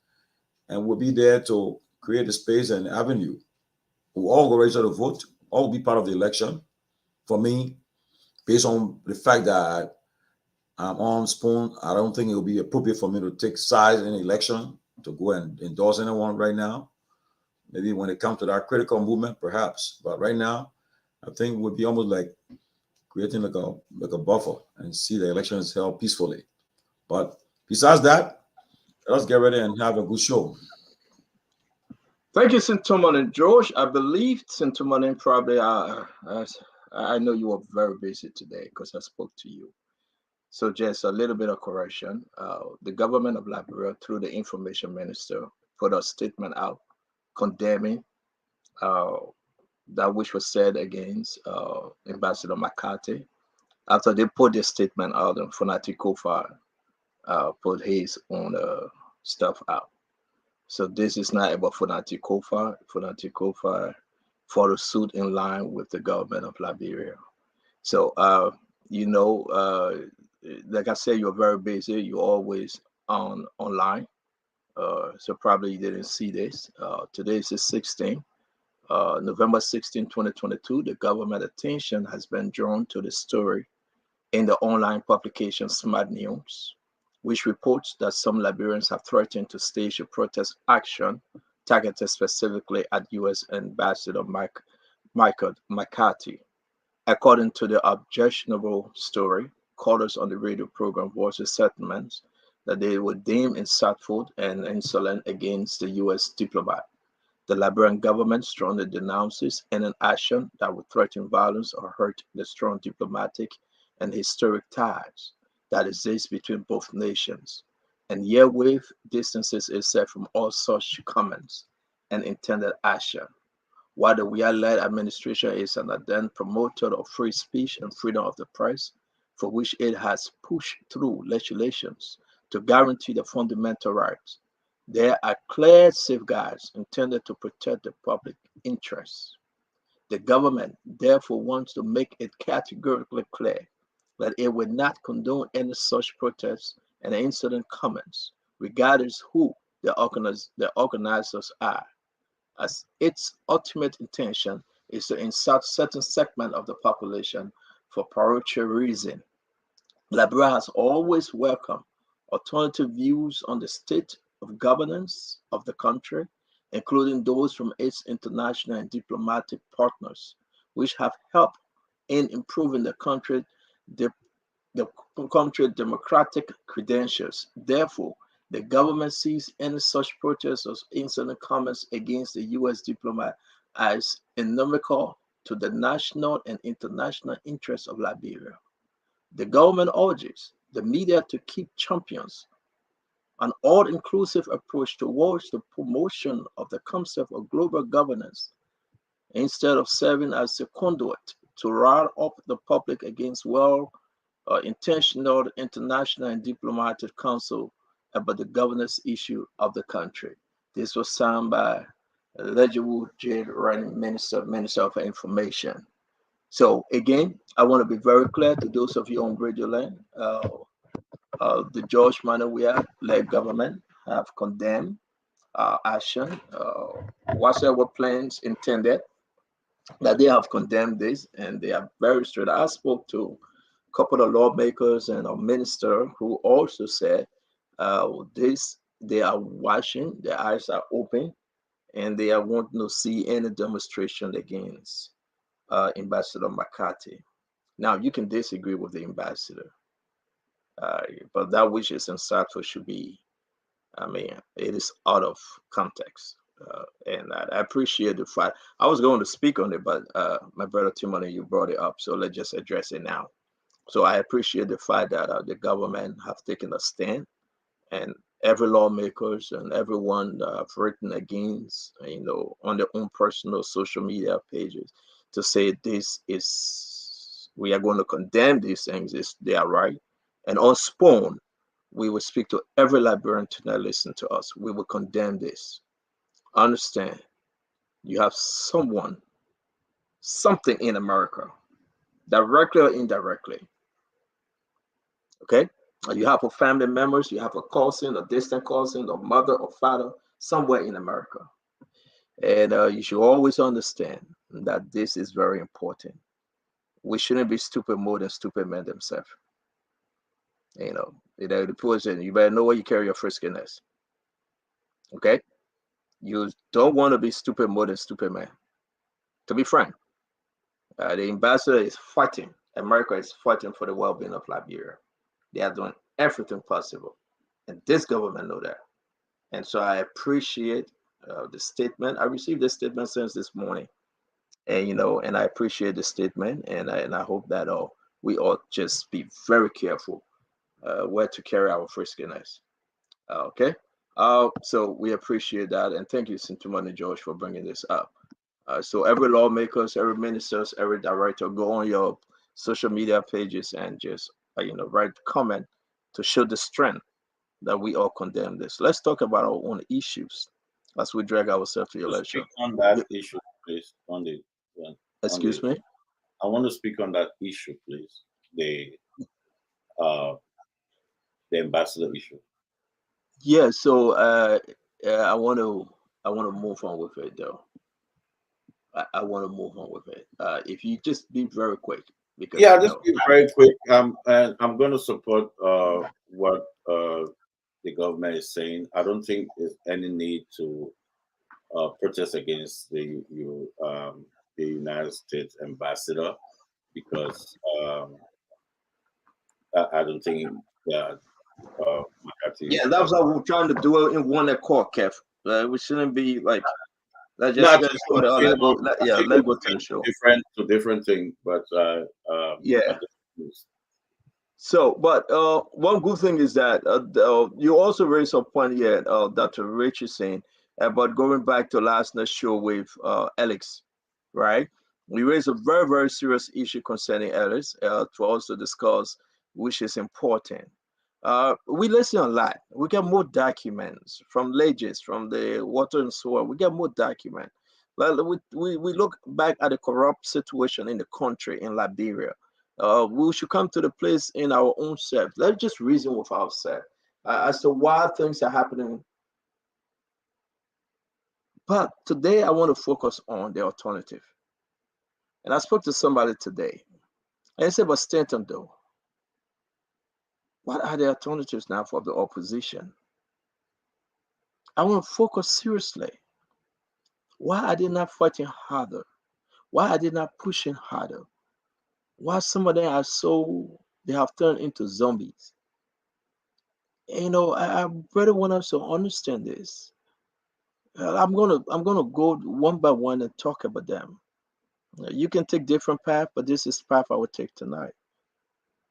and we'll be there to create a space and avenue. We'll all go register to vote. All will be part of the election. For me, based on the fact that I'm on spoon, I don't think it will be appropriate for me to take sides in the election to go and endorse anyone right now. Maybe when it comes to that critical movement, perhaps. But right now, I think it would be almost like creating like a buffer and see the elections held peacefully. But besides that, let's get ready and have a good show. Thank you, Sintoman and George. I believe Sintoman probably I know you were very busy today because I spoke to you. So just a little bit of correction. The government of Liberia, through the information minister, put a statement out condemning that which was said against Ambassador McCarthy. After they put this statement out, and Funati Kofa put his own stuff out. So this is not about Funati Kofa. Funati Kofa followed suit in line with the government of Liberia. So, like I said, you're very busy. You're always online. So probably you didn't see this. Today is the 16th. November 16, 2022, the government attention has been drawn to the story in the online publication Smart News, which reports that some Liberians have threatened to stage a protest action targeted specifically at U.S. Ambassador Michael McCarthy. According to the objectionable story, callers on the radio program voiced sentiments that they were deemed insultful and insolent against the U.S. diplomat. The Liberian government strongly denounces any action that would threaten violence or hurt the strong diplomatic and historic ties that exist between both nations, and herewith distances itself from all such comments and intended action. While the Weah-led administration is an ardent promoter of free speech and freedom of the press, for which it has pushed through legislations to guarantee the fundamental rights, There are clear safeguards intended to protect the public interest. The government therefore wants to make it categorically clear that it will not condone any such protests and incident comments, regardless who the organizers are, as its ultimate intention is to insult certain segment of the population for parochial reason. Liberia has always welcomed alternative views on the state of governance of the country, including those from its international and diplomatic partners, which have helped in improving the, the country's democratic credentials. Therefore, the government sees any such protests or incident comments against the U.S. diplomat as inimical to the national and international interests of Liberia. The government urges the media to keep champions an all-inclusive approach towards the promotion of the concept of global governance instead of serving as a conduit to rile up the public against well-intentional international and diplomatic counsel about the governance issue of the country. This was signed by Legible J. Running Minister of Information. So again, I want to be very clear to those of you on Radio Land. The George Manuel-led government have condemned action, whatever plans intended, that they have condemned this, and they are very straight. I spoke to a couple of lawmakers and a minister who also said this, they are watching, their eyes are open, and they are wanting to see any demonstration against Ambassador McCarthy. Now, you can disagree with the ambassador, but that which is insightful should be, I mean, it is out of context. And I appreciate the fact. I was going to speak on it, but my brother Timothy, you brought it up, so let's just address it now. So I appreciate the fact that the government have taken a stand, and every lawmakers and everyone that have written against, on their own personal social media pages to say this is, we are going to condemn these things, they are right. And on Spawn, we will speak to every Liberian that listen to us. We will condemn this. Understand, you have something in America, directly or indirectly. Okay? You have a family members, you have a cousin, a distant cousin, a mother or father somewhere in America. And you should always understand that this is very important. We shouldn't be stupid more than stupid men themselves. The person, you better know where you carry your friskiness. Okay? You don't want to be stupid more than stupid man. To be frank, the ambassador is fighting. America is fighting for the well-being of Liberia. They are doing everything possible, and this government know that. And so I appreciate the statement. I received this statement since this morning, and I appreciate the statement, and I hope that we all just be very careful where to carry our friskiness. Okay. So we appreciate that, and thank you, Sintumani George, for bringing this up. So every lawmakers, every ministers, every director, go on your social media pages and just write comment to show the strength that we all condemn this. Let's talk about our own issues as we drag ourselves to the election. On that issue, please. Excuse me. I want to speak on that issue, please. The ambassador issue. Yeah. So I want to move on with it, though. I want to move on with it. If you just be very quick, because just be very quick. And I'm going to support what the government is saying. I don't think there's any need to protest against the United States ambassador, because I don't think that McCarthy. Yeah, that's what we're trying to do in one accord, Kev. We shouldn't be like. Let's go to the show. Different thing, but yeah. So, but one good thing is that you also raised a point here, Dr. Rich is saying about going back to last night's show with Alex, right? We raised a very, very serious issue concerning Alex for us to discuss, which is important. We listen a lot. We get more documents from Legis, from the water and sewer. We get more documents. Well, we look back at the corrupt situation in the country in Liberia. We should come to the place in our own self. Let's just reason with ourselves as to why things are happening. But today I want to focus on the alternative. And I spoke to somebody today, and they said, but Stanton, though, what are the alternatives now for the opposition? I want to focus seriously. Why are they not fighting harder? Why are they not pushing harder? Why some of them are so, they have turned into zombies? You know, I really want us to understand this. I'm gonna go one by one and talk about them. You can take different path, but this is the path I will take tonight.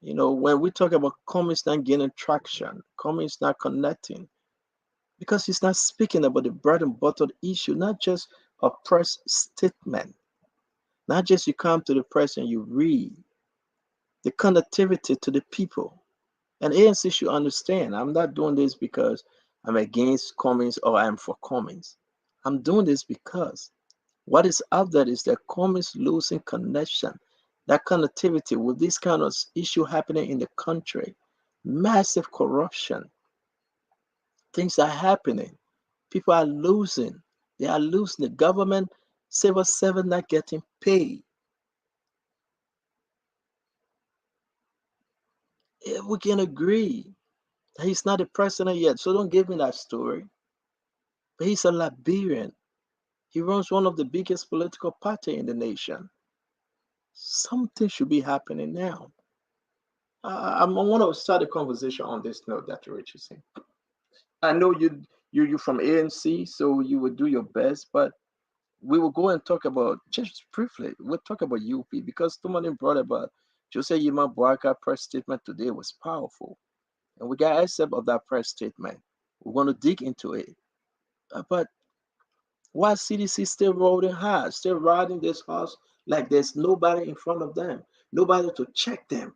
You know, when we talk about Cummings not gaining traction, Cummings not connecting, because he's not speaking about the bread and butter issue, not just a press statement, not just you come to the press and you read, the connectivity to the people. And ANC should understand, I'm not doing this because I'm against Cummings or I'm for Cummings. I'm doing this because what is out there is that Cummings losing connection, that connectivity with this kind of issue happening in the country, massive corruption, things are happening. People are losing. They are losing. The government, civil servant not getting paid. We can agree that he's not the president yet, so don't give me that story. But he's a Liberian. He runs one of the biggest political party in the nation. Something should be happening now. I want to start a conversation on this note, Dr. Richardson. I know you're from ANC, so you will do your best, but we will go and talk about just briefly. We'll talk about UP because somebody brought about Jose Yima Boakai press statement today was powerful, and we got excerpt of that press statement. We're going to dig into it, but why CDC still rolling high, still riding this horse like there's nobody in front of them, nobody to check them?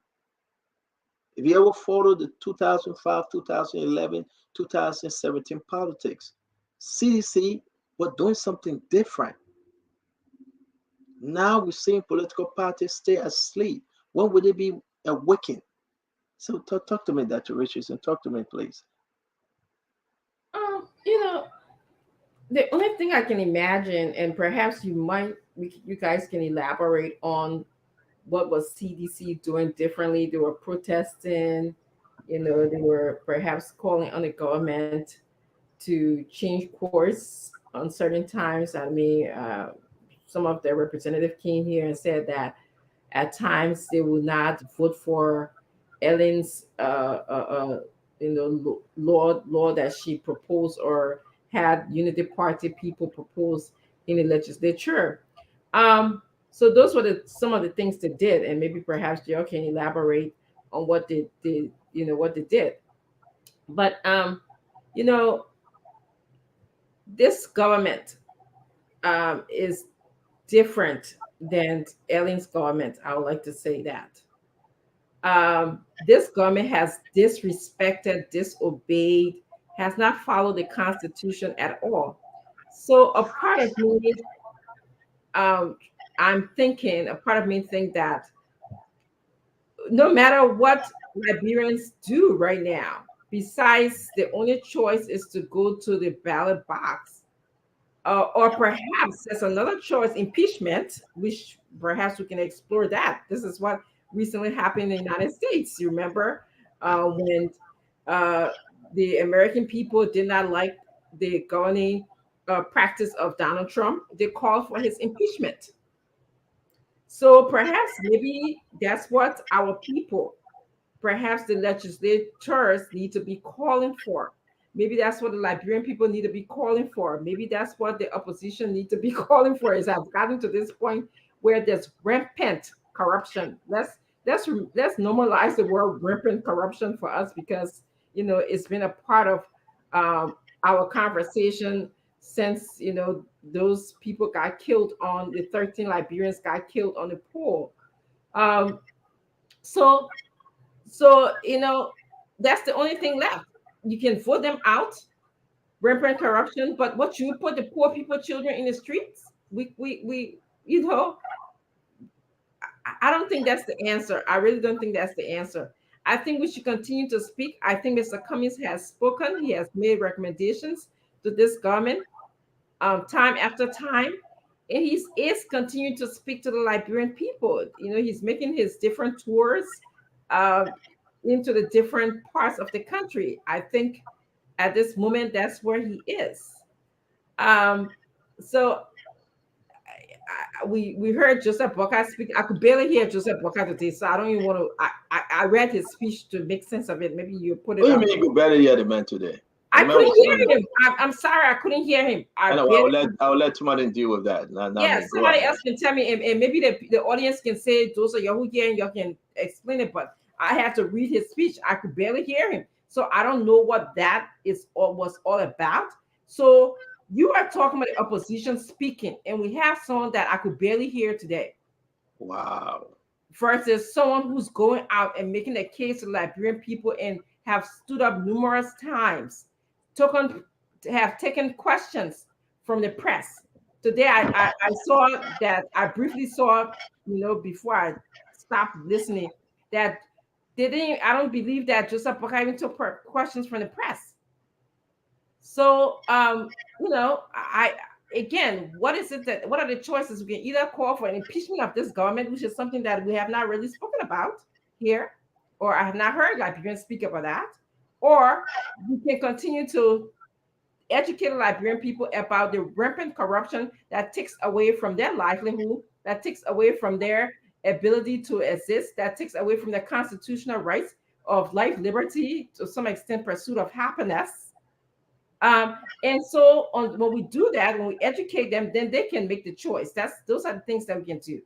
If you ever followed the 2005, 2011, 2017 politics, CDC was doing something different. Now we're seeing political parties stay asleep. When would they be awakened? So talk to me, Dr. Richardson. Talk to me, please. You know, the only thing I can imagine, and perhaps you guys can elaborate on what was CDC doing differently. They were protesting, they were perhaps calling on the government to change course on certain times. I mean, some of their representative came here and said that at times they will not vote for Ellen's law that she proposed or had Unity Party people propose in the legislature. So those were some of the things they did, and maybe perhaps Joe can elaborate on what they did, what they did. But you know, this government is different than Ellen's government. I would like to say that. This government has disrespected, disobeyed, has not followed the Constitution at all. So a part of me, um, a part of me think that no matter what Liberians do right now, besides the only choice is to go to the ballot box, or perhaps there's another choice, impeachment, which perhaps we can explore that. This is what recently happened in the United States. You remember when uh, the American people did not like the governing practice of Donald Trump, they called for his impeachment. So perhaps maybe that's what our people, perhaps the legislators need to be calling for. Maybe that's what the Liberian people need to be calling for. Maybe that's what the opposition need to be calling for. Is I've gotten to this point where there's rampant corruption. Let's normalize the word rampant corruption for us, because it's been a part of our conversation since those people got killed on the 13 Liberians got killed on the pool. Um, so so that's the only thing left. You can vote them out, rampant corruption, but what you put the poor people, children in the streets? We you know, I don't think that's the answer. I really don't think that's the answer. I think we should continue to speak. I think Mr. Cummings has spoken. He has made recommendations to this government time after time, and he is continuing to speak to the Liberian people. You know, he's making his different tours uh, into the different parts of the country. I think at this moment that's where he is. Um, so we heard Joseph Boakai speak. I could barely hear Joseph Boakai today, so I don't even want to. I read his speech to make sense of it. Maybe you put it What do you up. mean you could barely hear the man today? I The man couldn't was hear on. him. I'm sorry, I couldn't hear him. I know. barely. I'll let somebody deal with that. Not Yeah, me. Go somebody ahead. else can tell me, and maybe the audience can say those are y'all who hear and y'all can explain it. But I had to read his speech. I could barely hear him, so I don't know what that is or was all about. So you are talking about the opposition speaking, and we have someone that I could barely hear today, Wow. versus someone who's going out and making a case to Liberian people and have stood up numerous times, taken have taken questions from the press. Today I saw that I briefly saw, before I stopped listening, that they didn't I don't believe that Joseph Boakai even took questions from the press. So, I again, what is it that what are the choices? We can either call for an impeachment of this government, which is something that we have not really spoken about here, or I have not heard Liberians speak about that, or we can continue to educate Liberian people about the rampant corruption that takes away from their livelihood, that takes away from their ability to exist, that takes away from their constitutional rights of life, liberty, to some extent, pursuit of happiness. And so when we do that, when we educate them, then they can make the choice. Those are the things that we can do.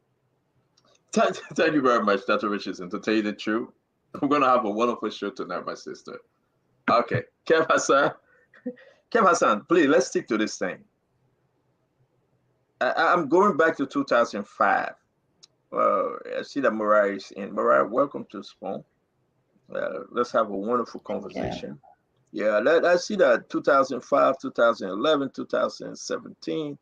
Thank you very much, Dr. Richardson. To tell you the truth, I'm going to have a wonderful show tonight, my sister. Okay. Kev Hassan, please, let's stick to this thing. I'm going back to 2005. I see that Mariah is in. Mariah, welcome to Spoon. Let's have a wonderful conversation. Yeah, I see that 2005, 2011, 2017,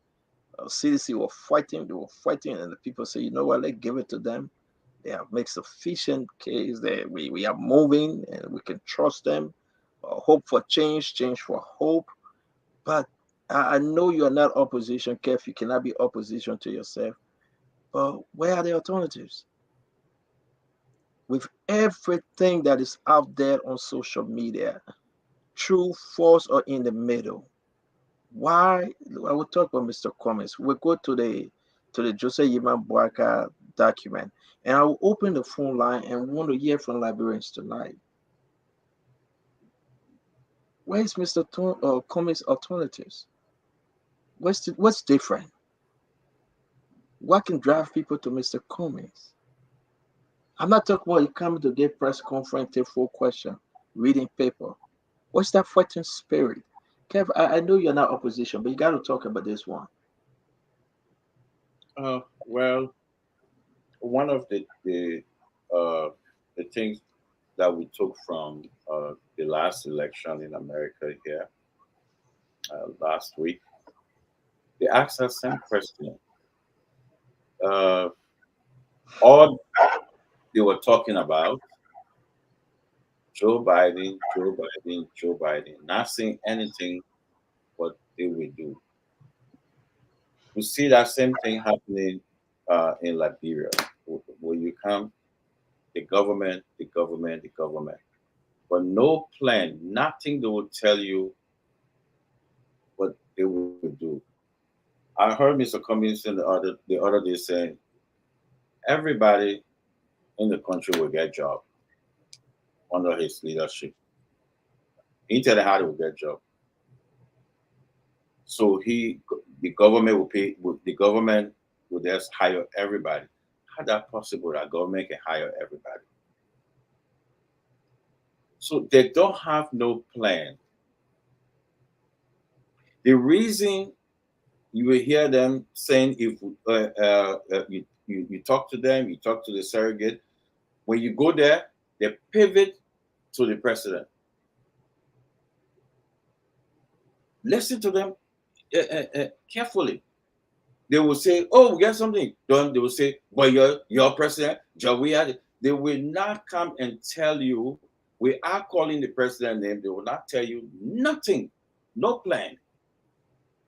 CDC were fighting. They were fighting, and the people say, you know what, let's give it to them. They have made sufficient case. We are moving, and we can trust them. Hope for change, change for hope. But I know you are not opposition, Kev. You cannot be opposition to yourself. But where are the alternatives? With everything that is out there on social media, true, false, or in the middle, why? I will talk about Mr. Cummings. We'll go to the Joseph Yiman Boakai document, and I will open the phone line and want to hear from Liberians tonight. Where is Mr. Cummings' alternatives? What's different? What can drive people to Mr. Cummings? I'm not talking about you coming to get press conference, take full question, reading paper. What's that fighting spirit? Kev, I know you're not opposition, but you got to talk about this one. Well, one of the things that we took from the last election in America here last week, they asked us same question. All they were talking about Joe Biden, Joe Biden, Joe Biden, not saying anything what they will do. We see that same thing happening in Liberia. When you come, the government, the government, the government, but no plan, nothing they will tell you what they will do. I heard Mr. Cummings the other day saying everybody in the country will get job under his leadership. He tell them how they will get job. So the government will pay. The government will just hire everybody. How that possible that government can hire everybody? So they don't have no plan. The reason you will hear them saying if you talk to them, you talk to the surrogate. When you go there, they pivot to the president. Listen to them carefully. They will say, "Oh, we got something done." They will say, "Well, you're president, They will not come and tell you. We are calling the president name. They will not tell you nothing, no plan.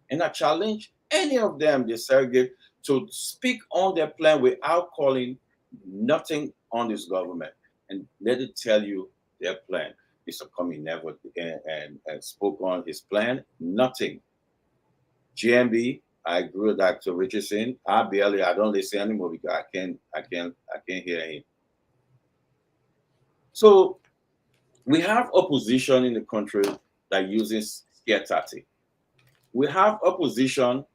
And I challenge any of them, the surrogate, to speak on their plan without calling nothing on this government and let it tell you their plan. Mr. Cummings never and spoke on his plan, nothing. GMB, I agree with Dr. Richardson. I don't listen anymore because I can't hear him. So we have opposition in the country that uses scare tactic. We have opposition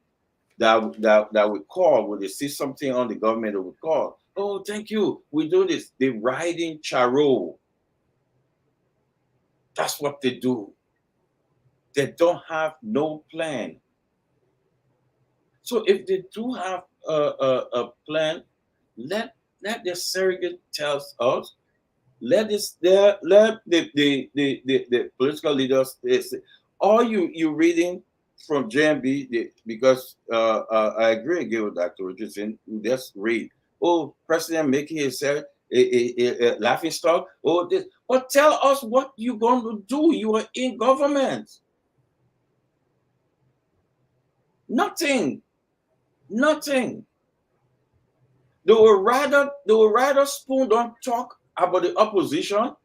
that we call when they see something on the government, they will call, "Oh, thank you, we do this." They riding charo. That's what they do. They don't have no plan. So if they do have a plan, let the surrogate tell us. Let the political leaders. All you reading from JMB, because I agree again with Dr. Richardson. Just read. Oh, president making himself a laughing stock. Oh, this. But tell us what you're going to do. You are in government. Nothing. They will rather spoon don't talk about the opposition.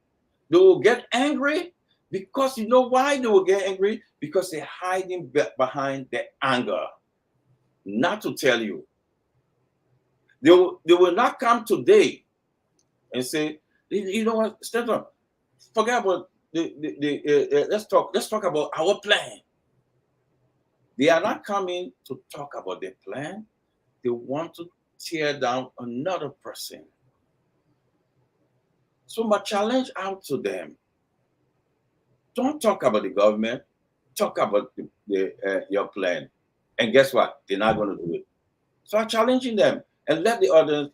They will get angry because you know why they will get angry? Because they're hiding behind their anger. Not to tell you. They will not come today and say, "You know what, Stephen, forget about let's talk about our plan." They are not coming to talk about their plan. They want to tear down another person. So my challenge out to them: don't talk about the government, talk about your plan. And guess what? They're not going to do it. So I'm challenging them and let the others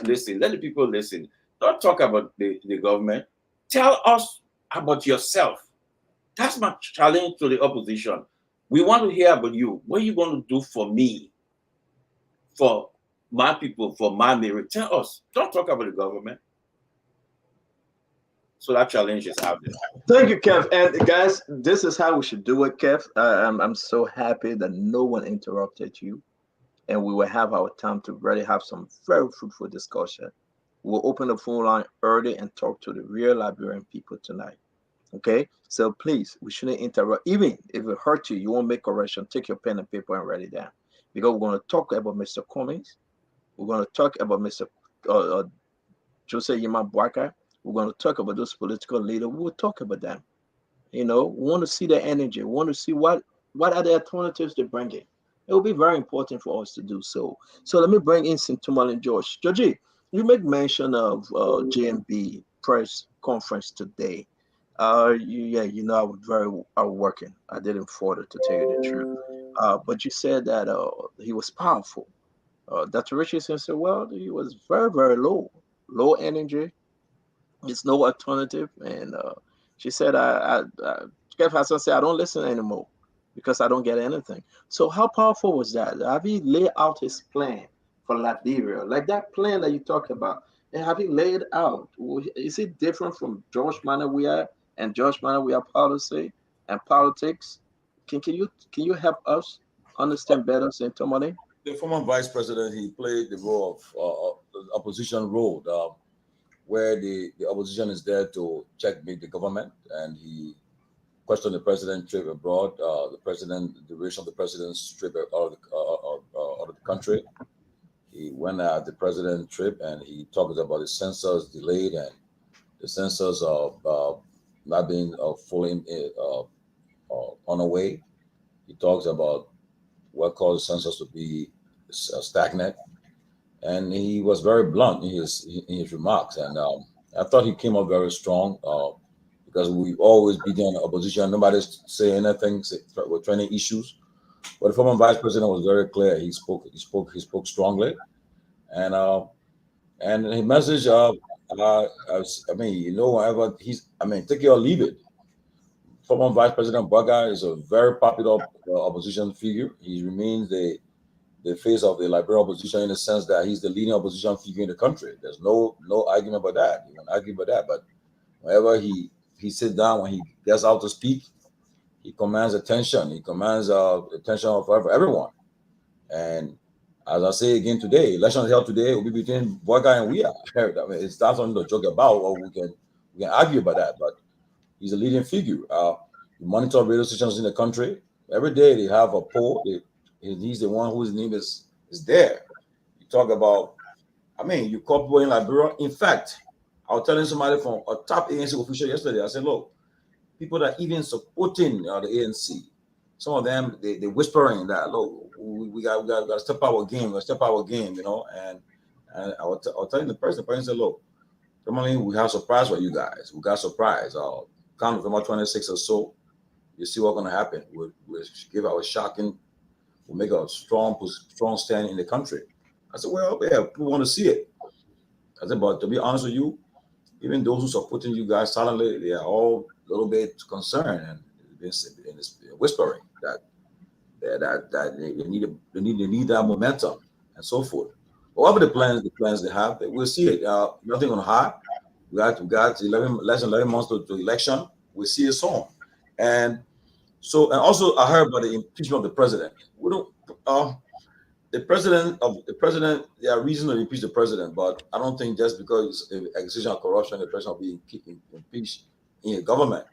listen. Let the people listen. Don't talk about the government. Tell us about yourself. That's my challenge to the opposition. We want to hear about you. What are you going to do for me? For my people, for my merit? Tell us. Don't talk about the government. So that challenge is out there. Thank you, Kev. And guys, this is how we should do it, Kev. I'm so happy that no one interrupted you, and we will have our time to really have some very fruitful discussion. We'll open the phone line early and talk to the real Liberian people tonight. Okay, so please, we shouldn't interrupt. Even if it hurts you, you won't make correction. Take your pen and paper and write it down, because we're going to talk about Mr. Cummings. We're going to talk about Mr. Jose Yima Boakai. We're going to talk about those political leaders. We'll talk about them. We want to see their energy. We want to see what are the alternatives they're bringing. It will be very important for us to do so. So let me bring in Sintumal and George. Georgie, you made mention of JMB press conference today. I was working. I didn't further to tell you the truth. But you said that he was powerful. Dr. Richardson said, well, he was very, very low energy. It's no alternative. And she said, Kev Hassan said, I don't listen anymore because I don't get anything. So how powerful was that? Have he laid out his plan for Liberia? Like that plan that you talked about, and have he laid out? Is it different from George Manawia and George Manawia policy and politics? Can you help us understand better, Saint Tomani? The former vice president, he played the role of the opposition role, where the opposition is there to checkmate the government, and he questioned the president's trip abroad, the duration of the president's trip out of the country. He went at the president's trip and he talked about the census delayed and the census of not being fully on the way. He talks about what caused the census to be stagnant. And he was very blunt in his remarks, and I thought he came up very strong because we always be in the opposition. Nobody's saying anything with training issues, but the former vice president was very clear. He spoke strongly, and his message I mean, you know, whenever take it or leave it. Former Vice President Boakai is a very popular opposition figure. He remains the face of the Liberian opposition in the sense that he's the leading opposition figure in the country. There's no argument about that. You can argue about that, but whenever he sits down, when he gets out to speak, he commands attention. He commands attention of everyone. And as I say again today, election held today will be between Boakai and we are. I mean, it's not something to joke about, or we can argue about that. But he's a leading figure. We monitor radio stations in the country. Every day they have a poll. He's the one whose name is there. You talk about, I mean, you call people in Liberia. In fact, I was telling somebody from a top ANC official yesterday, I said, look, people that even supporting the ANC, some of them, they whispering that, look, we got to step our game, you know. And I was telling the person said, look, normally we have surprise for you guys. We got surprise. Come November 26th or so, you see what's going to happen. We'll give our shocking, we'll make a strong stand in the country. I said, well, yeah, people want to see it. I said, but to be honest with you, even those who are supporting you guys silently, they are all a little bit concerned and whispering that they need that momentum and so forth. Whatever the plans they have, we'll see it. Nothing on high. We got less than 11 months to election. We'll see it soon. And also I heard about the impeachment of the president. We don't. The president, there are reasons to impeach the president, but I don't think just because of accusation of corruption, the president will be impeached in a government.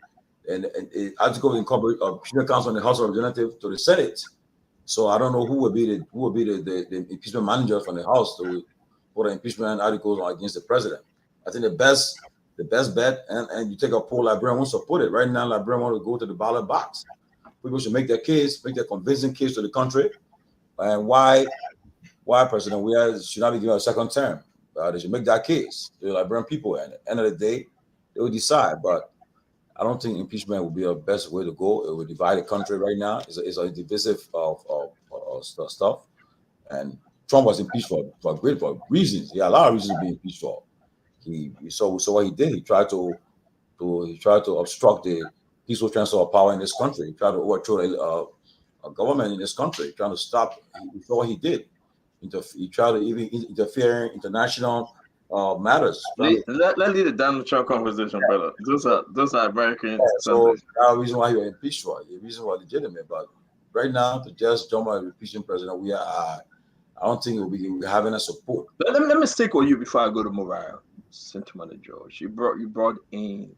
And the article incorporate impeachment comes from the House of Representatives to the Senate. So I don't know who will be the impeachment manager from the House to put an impeachment articles against the president. I think the best bet, and you take a poll, Liberian won't support it. Right now, Liberian want to go to the ballot box. People should make their convincing case to the country. And why President Weah should not be given a second term. They should make that case to the Liberian people. And at the end of the day, they will decide. But I don't think impeachment would be the best way to go. It would divide the country right now. It's a divisive of stuff. And Trump was impeached for great reasons. He had a lot of reasons to be impeached for. He saw what he did. He tried to obstruct the peaceful transfer of power in this country. He tried to overthrow a government in this country, trying to stop. He saw what he did. He tried to even interfere in international matters. Let's leave the Donald Trump conversation, brother. Those are American. So that's the reason why he was impeached for. The reason why legitimate. But right now, to just jump on impeaching president, I don't think we're having a support. Let me stick with you before I go to Mobile. Sentiment George, you brought in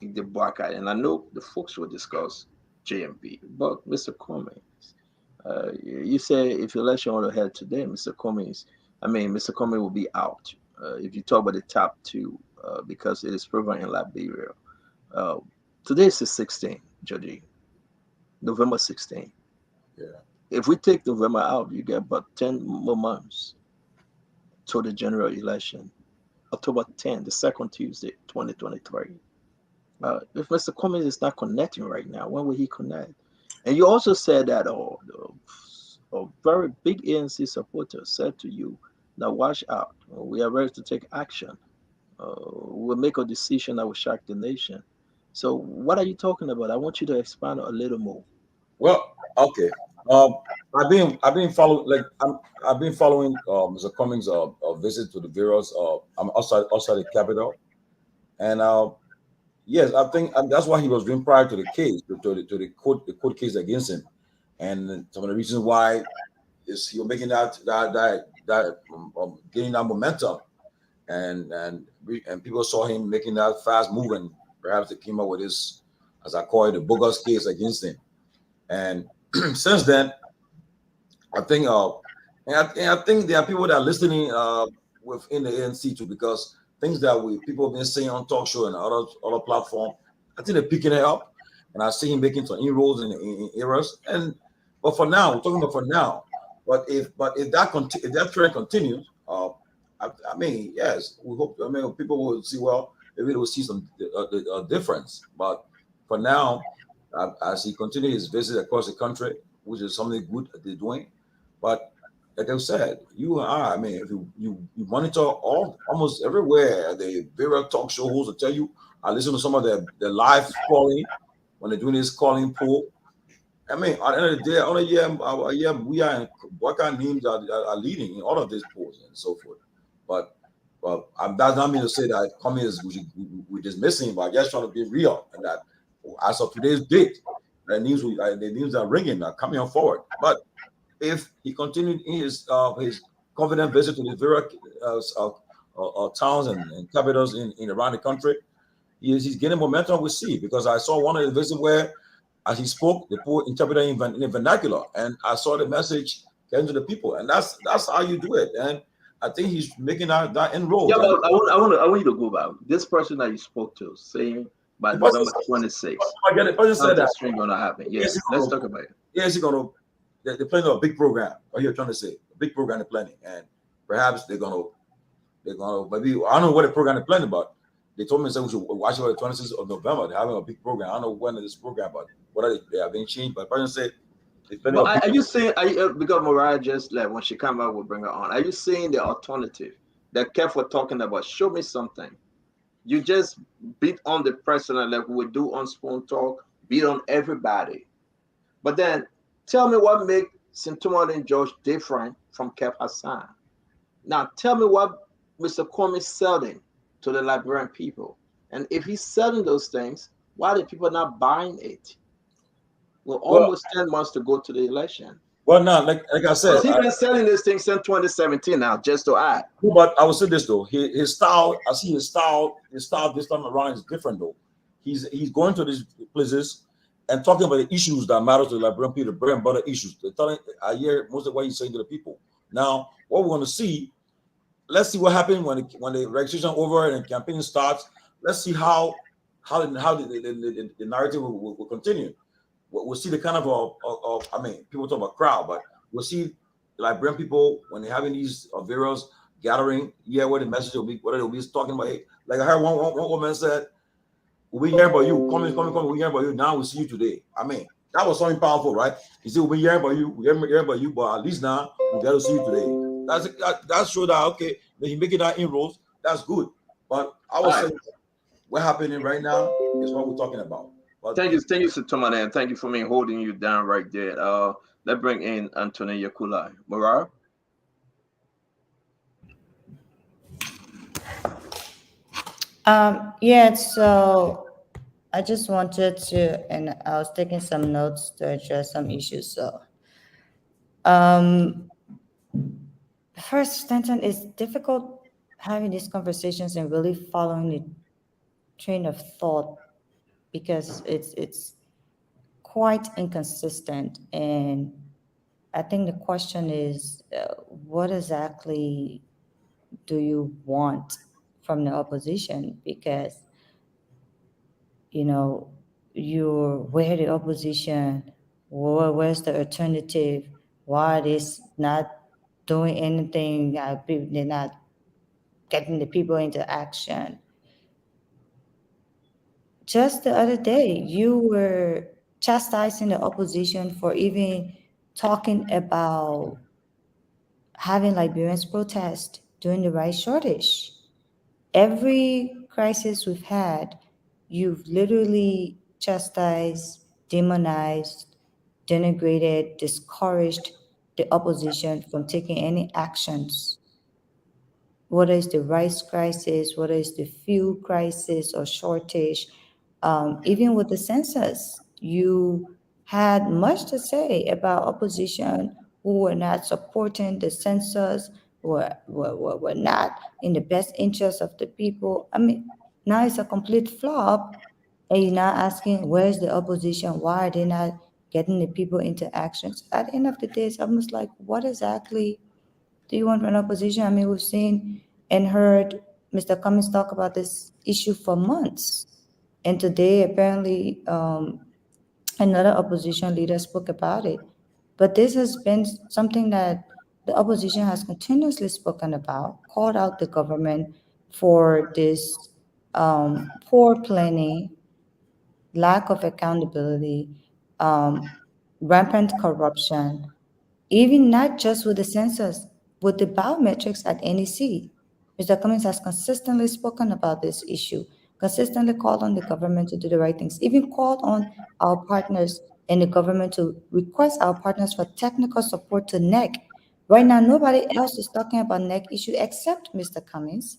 the Boakai, and I know the folks will discuss JMP, but Mr. Cummings, you say if election were to head today, Mr. Cummings will be out. If you talk about the top two, because it is proven in Liberia. Today is the 16th, Jody. November 16th. Yeah. If we take November out, you get about 10 more months to the general election. October 10th, the second Tuesday, 2023. If Mr. Cummings is not connecting right now, when will he connect? And you also said that a very big ANC supporter said to you, now watch out. We are ready to take action. We'll make a decision that will shock the nation. So what are you talking about? I want you to expand a little more. Well, okay. I've been following Mr. Cummings' visit to the various outside the capital, and yes, I think that's why he was doing prior to the case, to the court case against him, and some of the reasons why is he was making that getting that momentum, and people saw him making that fast move, and perhaps they came up with this, as I call it, the bogus case against him, and since then, I think I think there are people that are listening within the ANC too, because things that people have been saying on talk show and other platform, I think they're picking it up, and I see him making some inroads in areas. But for now, we're talking about for now. But if that trend continues, I mean, yes, we hope. I mean, people will see. Well, maybe they will see some difference. But for now, as he continues his visit across the country, which is something good that they're doing, but like I said, you and I mean, if you monitor almost everywhere, the various talk show hosts will tell you. I listen to some of the live calling when they're doing this calling pool. I mean, at the end of the day, only yeah, we are in what kind of names are leading in all of these polls and so forth. But that's not mean to say that communists we're dismissing, but just trying to be real and that as of today's date, the names are ringing, are coming on forward. But if he continued in his confident visit to the various towns and capitals in around the country, he's getting momentum. We see because I saw one of the visits where, as he spoke, the poor interpreted in the vernacular, and I saw the message getting to the people, and that's how you do it. And I think he's making that inroads. Yeah, And but I want you to go back. This person that you spoke to saying by the person, November 26th, again, the person said something that strange gonna happen. Yeah, yes, let's talk about it. yes, he's gonna they're planning a big program. What you're trying to say, a big program they're planning, and perhaps they're gonna maybe I don't know what the program they're planning, but they told me that we should watch it on the 26th of November. They're having a big program. I don't know when is this program, but what are they are being changed. But the person said they're planning But a big. are you saying, because Mariah just left, when she come out, we'll bring her on. Are you saying the alternative that Kev was talking about? Show me something. You just beat on the president like we do on Spoon Talk, beat on everybody. But then tell me what makes Sintuan and George different from Kev Hassan. Now tell me what Mr. Cummings selling to the Liberian people. And if he's selling those things, why are the people not buying it? We're Well, almost 10 months to go to the election. well, now, like I Because said, he's been selling this thing since 2017 now, just to add. but I will say this though, his style, I see his style this time around is different though. He's going to these places and talking about the issues that matter to the Liberian people, the bread and butter issues. They're telling, I hear most of what he's saying to the people. Now, what we're going to see, let's see what happens when the registration over and campaign starts. Let's see how the narrative will continue. We'll see the kind of I mean, people talk about crowd, but we'll see Liberian people when they're having these various gathering. Yeah, what the message will be, what they'll be talking about. Hey, like I heard one woman said, "We hear about you, coming. We hear about you. Now we see you today." I mean, that was something powerful, right? He said, "We hear about you, we hear about you, but at least now we got to see you today." That showed that okay, when he making that inroads, that's good. But I was saying, what's happening right now is what we're talking about. But Thank you, Sir and thank you for me holding you down right there. Let's bring in Anthony Yakula. Mara? Yeah, so I just wanted to, and I was taking some notes to address some issues. So, um, first, Stanton, it's difficult having these conversations and really following the train of thought because it's quite inconsistent. And I think the question is, what exactly do you want from the opposition? Because where the opposition, where's the alternative? Why it is not doing anything? They're not getting the people into action. Just the other day, you were chastising the opposition for even talking about having Liberians protest during the rice shortage. Every crisis we've had, you've literally chastised, demonized, denigrated, discouraged the opposition from taking any actions, whether it's the rice crisis, whether it's the fuel crisis or shortage. Even with the census, you had much to say about opposition who were not supporting the census, were not in the best interest of the people. I mean, now it's a complete flop, and you're now asking, where's the opposition? Why are they not getting the people into actions? At the end of the day, it's almost like, what exactly do you want from opposition? I mean, we've seen and heard Mr. Cummings talk about this issue for months. And today, apparently, another opposition leader spoke about it. But this has been something that the opposition has continuously spoken about, called out the government for this poor planning, lack of accountability, rampant corruption, even not just with the census, with the biometrics at NEC. Mr. Cummings has consistently spoken about this issue, consistently called on the government to do the right things, even called on our partners in the government to request our partners for technical support to NEC. Right now, nobody else is talking about NEC issue except Mr. Cummings.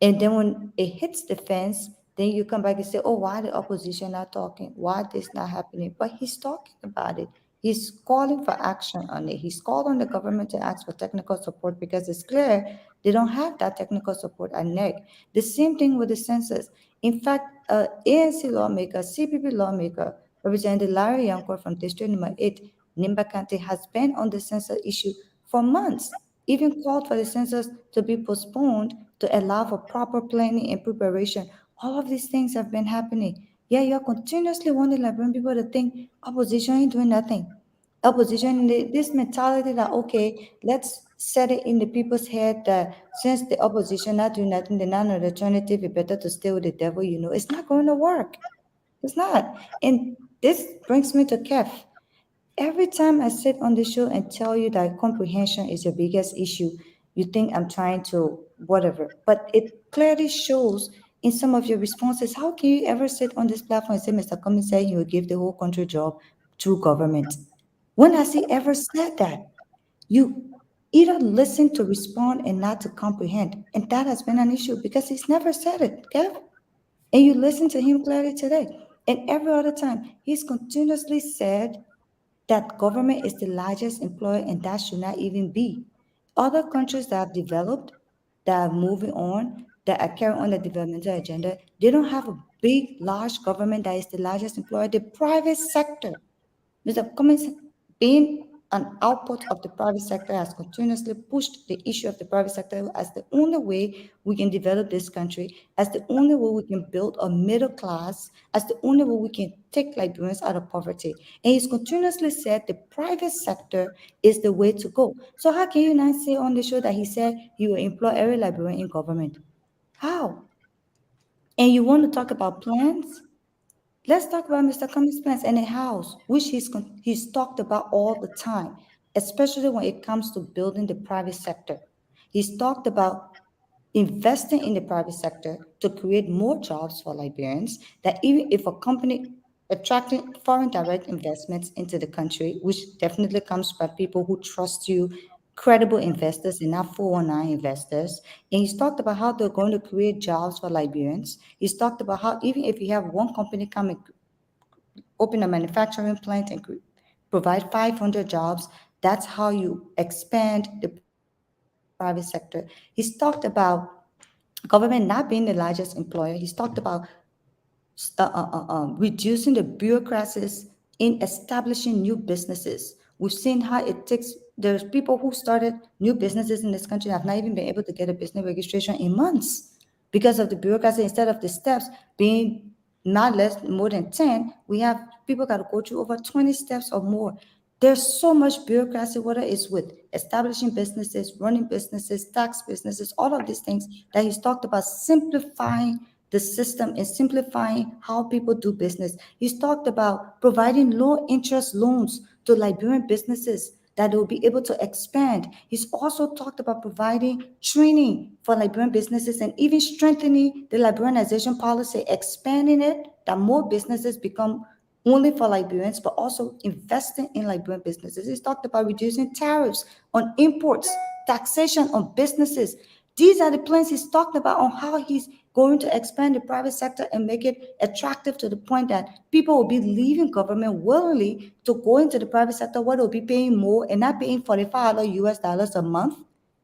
And then when it hits the fence, then you come back and say, oh, why the opposition not talking? Why this not happening? But he's talking about it. He's calling for action on it. He's called on the government to ask for technical support because it's clear they don't have that technical support at NEC. The same thing with the census. In fact, ANC lawmaker, CPP lawmaker, Representative Larry Yanko from District Number 8, Nimba County, has been on the census issue for months, even called for the census to be postponed to allow for proper planning and preparation. All of these things have been happening. Yeah, you're continuously wanting Liberian people to think opposition ain't doing nothing. Opposition, this mentality that, okay, let's set it in the people's head that since the opposition not doing nothing, the non alternative, it's better to stay with the devil, it's not going to work. It's not. And this brings me to Kev. Every time I sit on the show and tell you that comprehension is your biggest issue, you think I'm trying to whatever. But it clearly shows in some of your responses. How can you ever sit on this platform and say, Mr. Cummings said he will give the whole country job through government? When has he ever said that? You either listen to respond and not to comprehend. And that has been an issue because he's never said it, Kev. And you listen to him clearly today. And every other time, he's continuously said that government is the largest employer and that should not even be. Other countries that have developed, that are moving on, that are carrying on the developmental agenda, they don't have a big, large government that is the largest employer. The private sector, Mr. Cummings, being an output of the private sector, has continuously pushed the issue of the private sector as the only way we can develop this country, as the only way we can build a middle class, as the only way we can take Liberians out of poverty. And he's continuously said the private sector is the way to go. So how can you not say on the show that he said he will employ every Liberian in government? How? And you want to talk about plans? Let's talk about Mr. Cummings' plans and a house, which he's talked about all the time, especially when it comes to building the private sector. He's talked about investing in the private sector to create more jobs for Liberians, that even if a company attracting foreign direct investments into the country, which definitely comes by people who trust you, credible investors and not 419 investors. And he's talked about how they're going to create jobs for Liberians. He's talked about how even if you have one company come and open a manufacturing plant and provide 500 jobs, that's how you expand the private sector. He's talked about government not being the largest employer. He's talked about reducing the bureaucracies in establishing new businesses. We've seen how it takes, there's people who started new businesses in this country have not even been able to get a business registration in months because of the bureaucracy. Instead of the steps being not less more than 10, we have people got to go through over 20 steps or more. There's so much bureaucracy, whether it's with establishing businesses, running businesses, tax businesses, all of these things that he's talked about simplifying the system and simplifying how people do business. He's talked about providing low interest loans to Liberian businesses that they will be able to expand. He's also talked about providing training for Liberian businesses and even strengthening the Liberianization policy, expanding it, that more businesses become only for Liberians, but also investing in Liberian businesses. He's talked about reducing tariffs on imports, taxation on businesses. These are the plans he's talked about on how he's going to expand the private sector and make it attractive to the point that people will be leaving government willingly to go into the private sector where they'll be paying more and not paying $45 US a month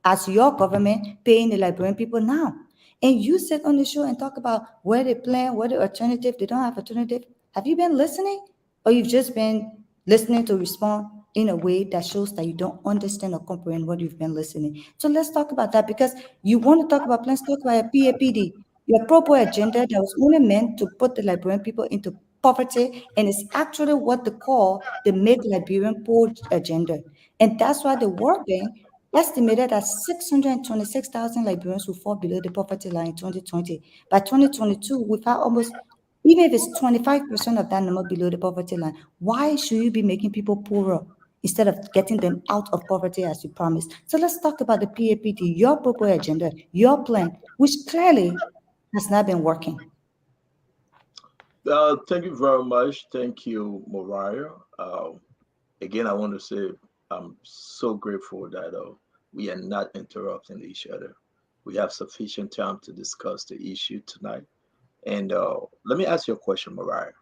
as your government paying the Liberian people now. And you sit on the show and talk about where they plan, where the alternative, they don't have alternative. Have you been listening? Or you've just been listening to respond in a way that shows that you don't understand or comprehend what you've been listening. So let's talk about that because you want to talk about plans, talk about your PAPD, your pro-poor agenda that was only meant to put the Liberian people into poverty, and it's actually what they call the Make Liberian Poor agenda. And that's why the World Bank estimated that 626,000 Liberians will fall below the poverty line in 2020. By 2022, we've had almost, even if it's 25% of that number below the poverty line, why should you be making people poorer? instead of getting them out of poverty as you promised. So let's talk about the PAPD, your proposed agenda, your plan, which clearly has not been working. Thank you very much. Thank you, Mariah. Again, I want to say I'm so grateful that we are not interrupting each other. We have sufficient time to discuss the issue tonight. And let me ask you a question, Mariah,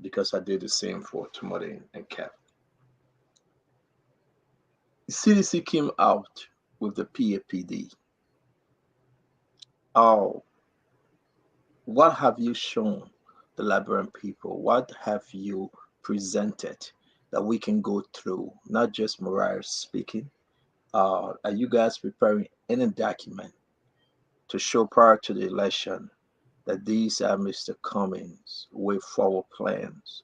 because I did the same for Timothy and Cap. CDC came out with the PAPD. Oh, what have you shown the Liberian people? What have you presented that we can go through? Not just Mariah speaking. Are you guys preparing any document to show prior to the election that these are Mr. Cummings' way forward plans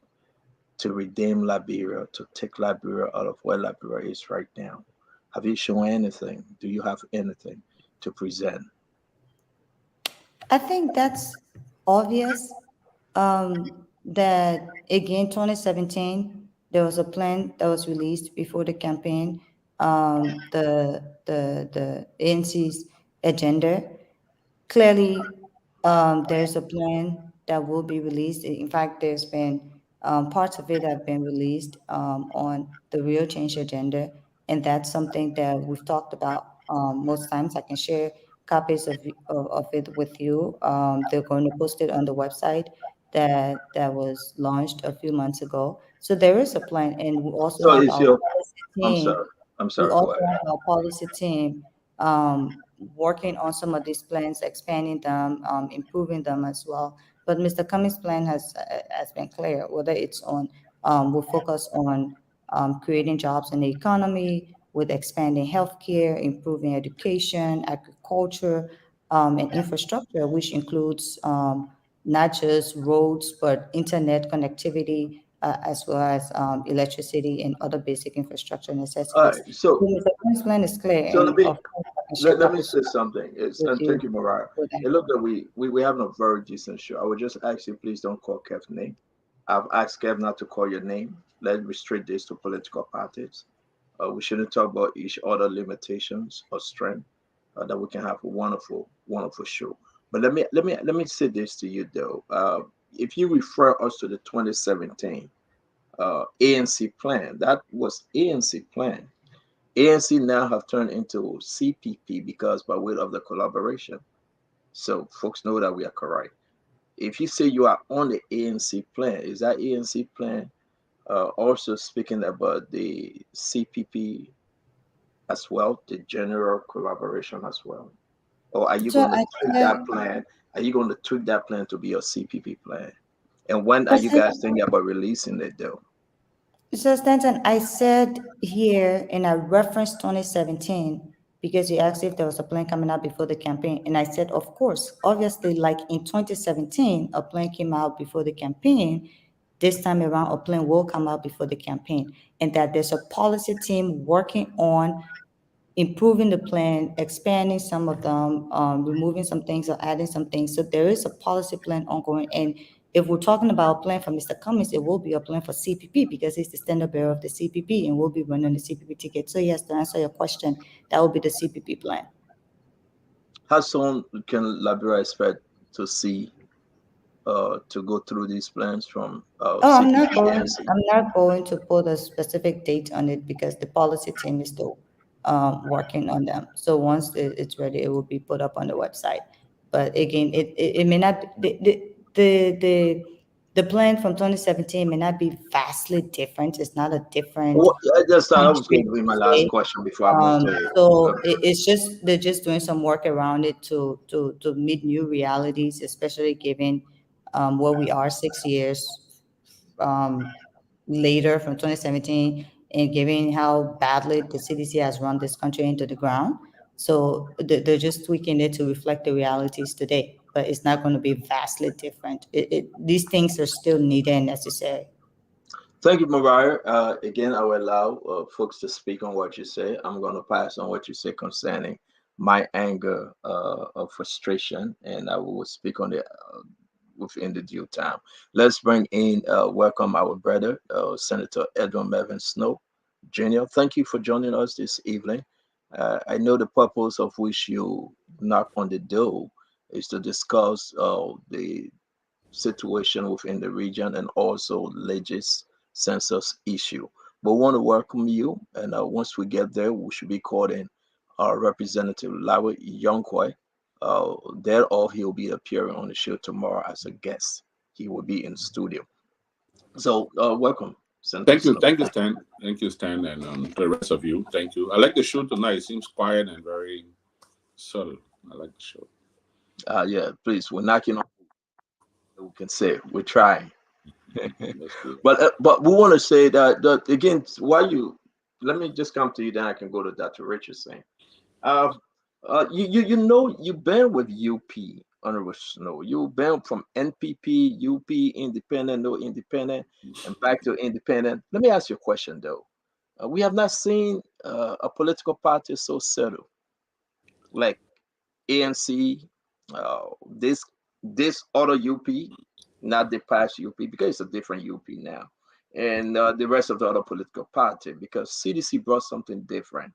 to redeem Liberia, to take Liberia out of where Liberia is right now? Have you shown anything? Do you have anything to present? I think that's obvious. That again, 2017, there was a plan that was released before the campaign. The ANC's agenda. Clearly, there's a plan that will be released. In fact, there's been parts of it have been released on the Real Change agenda, and that's something that we've talked about most times. I can share copies of it with you. They're going to post it on the website that was launched a few months ago. So there is a plan, and we also So have is our your, policy I'm team. sorry, I'm We sorry, go also ahead. have our policy team working on some of these plans, expanding them, improving them as well. But Mr. Cummings' plan has been clear, whether it's on we'll focus on creating jobs in the economy, with expanding healthcare, improving education, agriculture, and infrastructure, which includes not just roads but internet connectivity, as well as electricity and other basic infrastructure All necessities. right, So Mr. Cummings' plan is clear, so let and me of course, I can share let me copies say something. It's, with and thank you you, Mariah. for that. It looked that we having a very decent show. I would just ask you, please don't call Kev's name. I've asked Kev not to call your name. Let's restrict this to political parties. We shouldn't talk about each other limitations or strength. That we can have a wonderful, wonderful show. But let me say this to you though. If you refer us to the 2017 ANC plan, that was ANC plan. ANC now have turned into CPP because by way of the collaboration. So folks know that we are correct. If you say you are on the ANC plan, is that ANC plan also speaking about the CPP as well, the general collaboration as well? Or are you So going to I tweak said, that plan? Are you going to tweak that plan to be your CPP plan? And when are you President, guys thinking about releasing it though? so Stanton, I said here, and I referenced 2017 because you asked if there was a plan coming out before the campaign, and I said, of course, obviously, like in 2017, a plan came out before the campaign. This time around, a plan will come out before the campaign, and that there's a policy team working on improving the plan, expanding some of them, removing some things or adding some things. So there is a policy plan ongoing. And if we're talking about a plan for Mr. Cummings, it will be a plan for CPP because he's the standard bearer of the CPP and will be running the CPP ticket. So yes, to answer your question, that will be the CPP plan. How soon can Liberia expect to see to go through these plans from Oh, CPP ANC? I'm not going to put a specific date on it because the policy team is still working on them. So once it's ready, it will be put up on the website. But again, it may not the plan from 2017 may not be vastly different. It's not a different Well, I just thought that was country going to be per my last se. question before I move to So it's just they're just doing some work around it to meet new realities, especially given where we are 6 years um, later from 2017, and given how badly the CDC has run this country into the ground. So they're just tweaking it to reflect the realities today, but it's not going to be vastly different. These things are still needed and necessary. Thank you, Mariah. Again, I will allow folks to speak on what you say. I'm going to pass on what you say concerning my anger of frustration, and I will speak on the within the due time. Let's bring in, welcome our brother, Senator Edwin Mervyn Snow Jr. Thank you for joining us this evening. I know the purpose of which you knock on the door is to discuss the situation within the region and also latest census issue. But we want to welcome you, and once we get there, we should be calling our Representative Lawa Yonkwe. Thereof, he'll be appearing on the show tomorrow as a guest. He will be in studio. So, welcome, Senator Snow. Thank you, Stan. Thank you, Stan, and the rest of you. Thank you. I like the show tonight. It seems quiet and very subtle. I like the show. Yeah, please, we're knocking on. We can say we're trying. That's good. But we want to say that again, while you, let me just come to you, then I can go to Dr. Richardson. You know, you've been with UP, Honorable Snow. You've been from NPP, UP, independent, no independent, and back to independent. Let me ask you a question though. We have not seen a political party so settled like ANC, this other UP, not the past UP, because it's a different UP now, and the rest of the other political party, because CDC brought something different.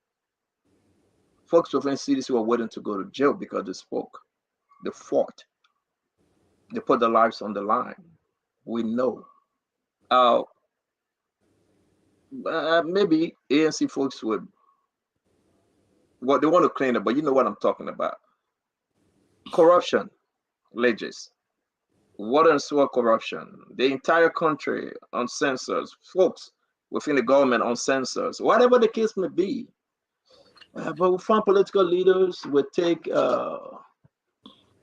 Folks within CDC were willing to go to jail because they spoke, they fought, they put their lives on the line. We know. Maybe ANC folks would, well, they want to claim it, but you know what I'm talking about. Corruption, legis, water and sewer corruption, the entire country on census, folks within the government on census, whatever the case may be. But we find political leaders would take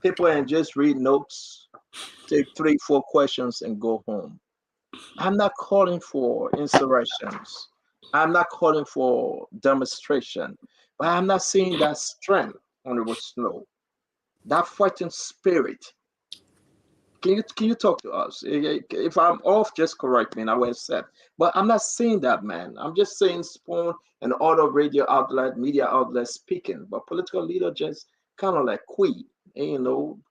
paper and just read notes, take 3-4 questions and go home. I'm not calling for insurrections. I'm not calling for demonstration, but I'm not seeing that strength on the snow, that fighting spirit. Can you talk to us? If I'm off, just correct me and I will accept. But I'm not saying that, man. I'm just saying Spoon and other radio outlet, media outlets speaking, but political leader just kind of like quiet,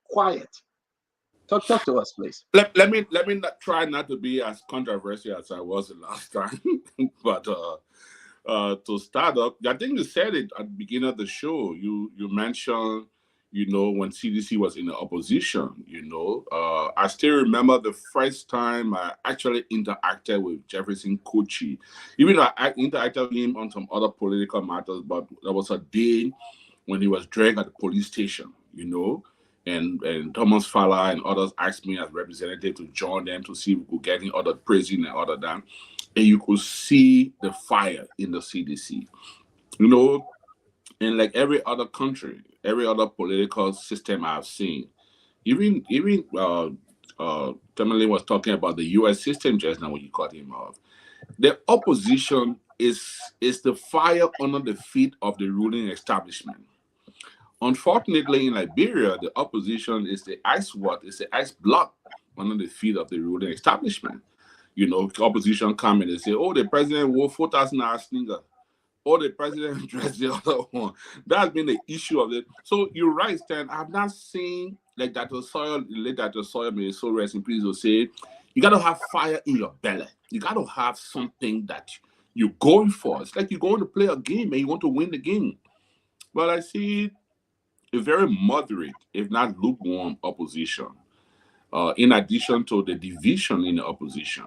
quiet. Talk to us, please. Let me not try not to be as controversial as I was the last time, but to start up, I think you said it at the beginning of the show. You mentioned, when CDC was in the opposition. I still remember the first time I actually interacted with Jefferson Kochi. Even though I interacted with him on some other political matters, but there was a day when he was dragged at the police station. And Thomas Fowler and others asked me as representative to join them to see if we could get in other prison and other than. And you could see the fire in the CDC. And like every other country, every other political system I've seen, even Tamerlane was talking about the U.S. system just now when you cut him off. The opposition is the fire under the feet of the ruling establishment. Unfortunately, in Liberia, the opposition is the ice block under the feet of the ruling establishment. Opposition come and they say, "Oh, the president wore 4,000 slinger. Oh, the president dressed the other one." That's been the issue of it. So you're right, Stan. I've not seen like Dr. Sawyer, late Dr. Sawyer, may so rest in peace, will say, you got to have fire in your belly. You got to have something that you're going for. It's like you're going to play a game and you want to win the game. But I see a very moderate, if not lukewarm, opposition. In addition to the division in the opposition,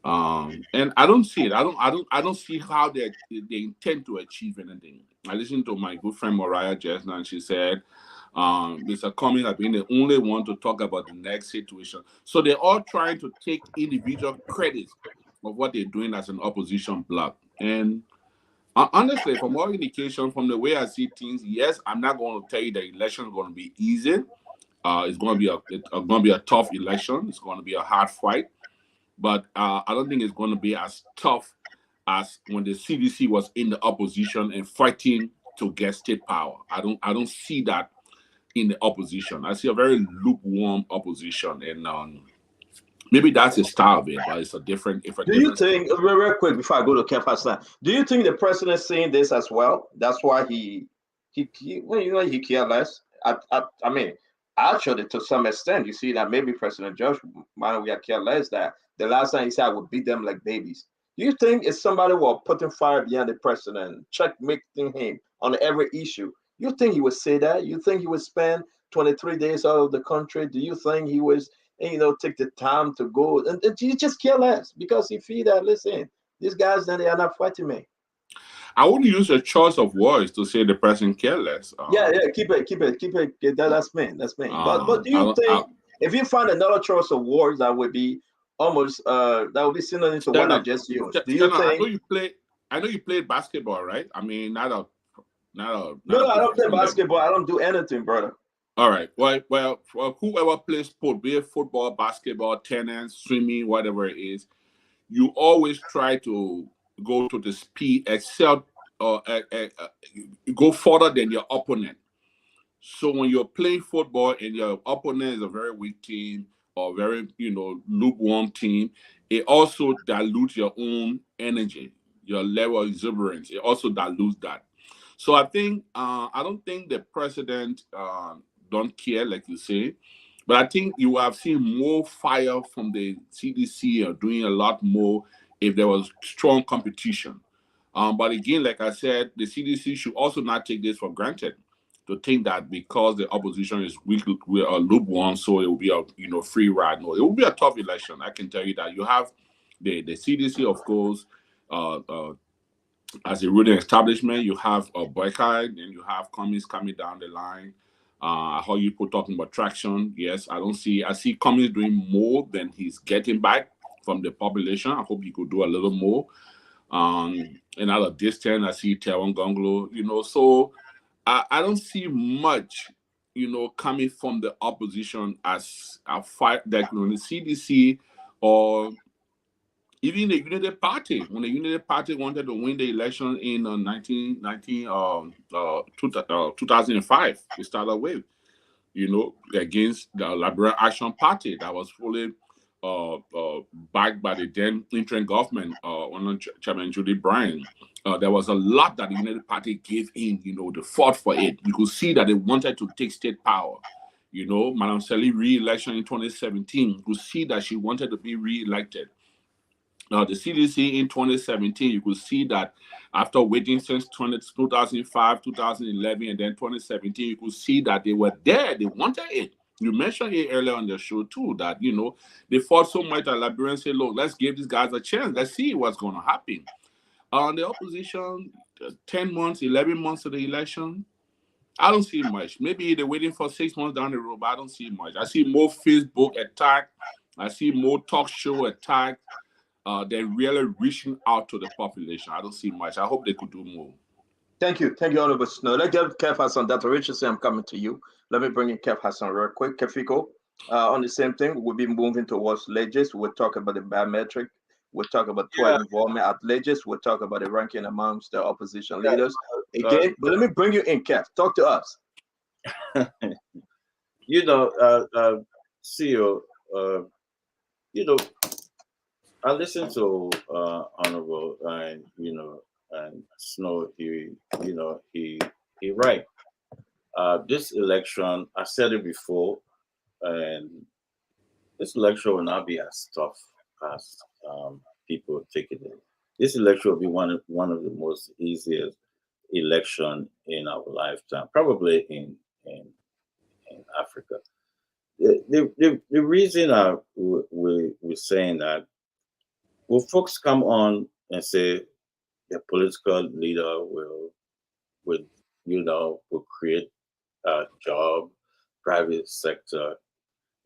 and I don't see it. I don't see how they intend to achieve anything. I listened to my good friend Mariah just now, and she said, Mr. Cummings has been the only one to talk about the next situation. So they're all trying to take individual credit of what they're doing as an opposition bloc. And honestly, from all indication, from the way I see things, yes, I'm not going to tell you the election is going to be easy. It's going to be a tough election. It's going to be a hard fight, but I don't think it's going to be as tough as when the CDC was in the opposition and fighting to get state power. I don't see that in the opposition. I see a very lukewarm opposition, and maybe that's the style of it, but it's a different. Do you think, real quick before I go to Ken Faslan, do you think the president is seeing this as well? That's why he cared less. I mean, Actually, to some extent, you see that maybe President Josh might we care less that the last time he said I would beat them like babies. Do you think if somebody were putting fire behind the president, checkmating him on every issue, you think he would say that? You think he would spend 23 days out of the country? Do you think he was, take the time to go? And you just care less because he feel that, listen, these guys, then they are not fighting me. I wouldn't use a choice of words to say the person careless. Yeah, keep it. That's me. That's me. But do you think if you find another choice of words that would be almost that would be similar to what I just used? Do you think? I know you played basketball, right? I mean, No, I don't play basketball. I don't do anything, brother. All right. Well, for whoever plays sport, be it football, basketball, tennis, swimming, whatever it is, you always try to go to the speed, excel, or go further than your opponent. So when you're playing football and your opponent is a very weak team or very, lukewarm team, it also dilutes your own energy, your level of exuberance. It also dilutes that. So I think I don't think the president don't care, like you say, but I think you have seen more fire from the CDC or doing a lot more if there was strong competition. But again, like I said, the CDC should also not take this for granted. To think that because the opposition is weak or lukewarm, so it will be a free ride. No, it will be a tough election. I can tell you that. You have the CDC, of course, as a ruling establishment. You have Boakai, and you have Cummings coming down the line. How you put talking about traction? Yes, I see Cummings doing more than he's getting back from the population. I hope he could do a little more. Another distance, I see Teron Gonglo. So I don't see much, coming from the opposition as a fight that the CDC or even the United Party. When the United Party wanted to win the election in 2005, they started with, against the Liberian Action Party that was fully backed by the then interim government under Chairman Judy Bryan. There was a lot that the United Party gave in, the fought for it. You could see that they wanted to take state power. Madam Sally re-election in 2017, you could see that she wanted to be re-elected. Now, the CDC in 2017, you could see that after waiting since 2005, 2011, and then 2017, you could see that they were there. They wanted it. You mentioned it earlier on the show, too, that, they fought so much that Liberians said, look, let's give these guys a chance. Let's see what's going to happen. The opposition, 10 months, 11 months of the election, I don't see much. Maybe they're waiting for 6 months down the road, but I don't see much. I see more Facebook attack. I see more talk show attack. They're really reaching out to the population. I don't see much. I hope they could do more. Thank you, Honorable Snow. Let's get Kev Hassan. Dr. Richardson, I'm coming to you. Let me bring in Kev Hassan real quick. Kefiko, on the same thing, we'll be moving towards Legis. We'll talk about the biometric. We'll talk about involvement at Legis. We'll talk about the ranking amongst the opposition leaders. Again, but let me bring you in, Kev. Talk to us. CEO, I listened to Honorable and Snow. He right. This election, I said it before, and this election will not be as tough as people take it in. This election will be one of the most easiest election in our lifetime, probably in Africa. The reason we're saying that, will folks come on and say the political leader will create a job, private sector?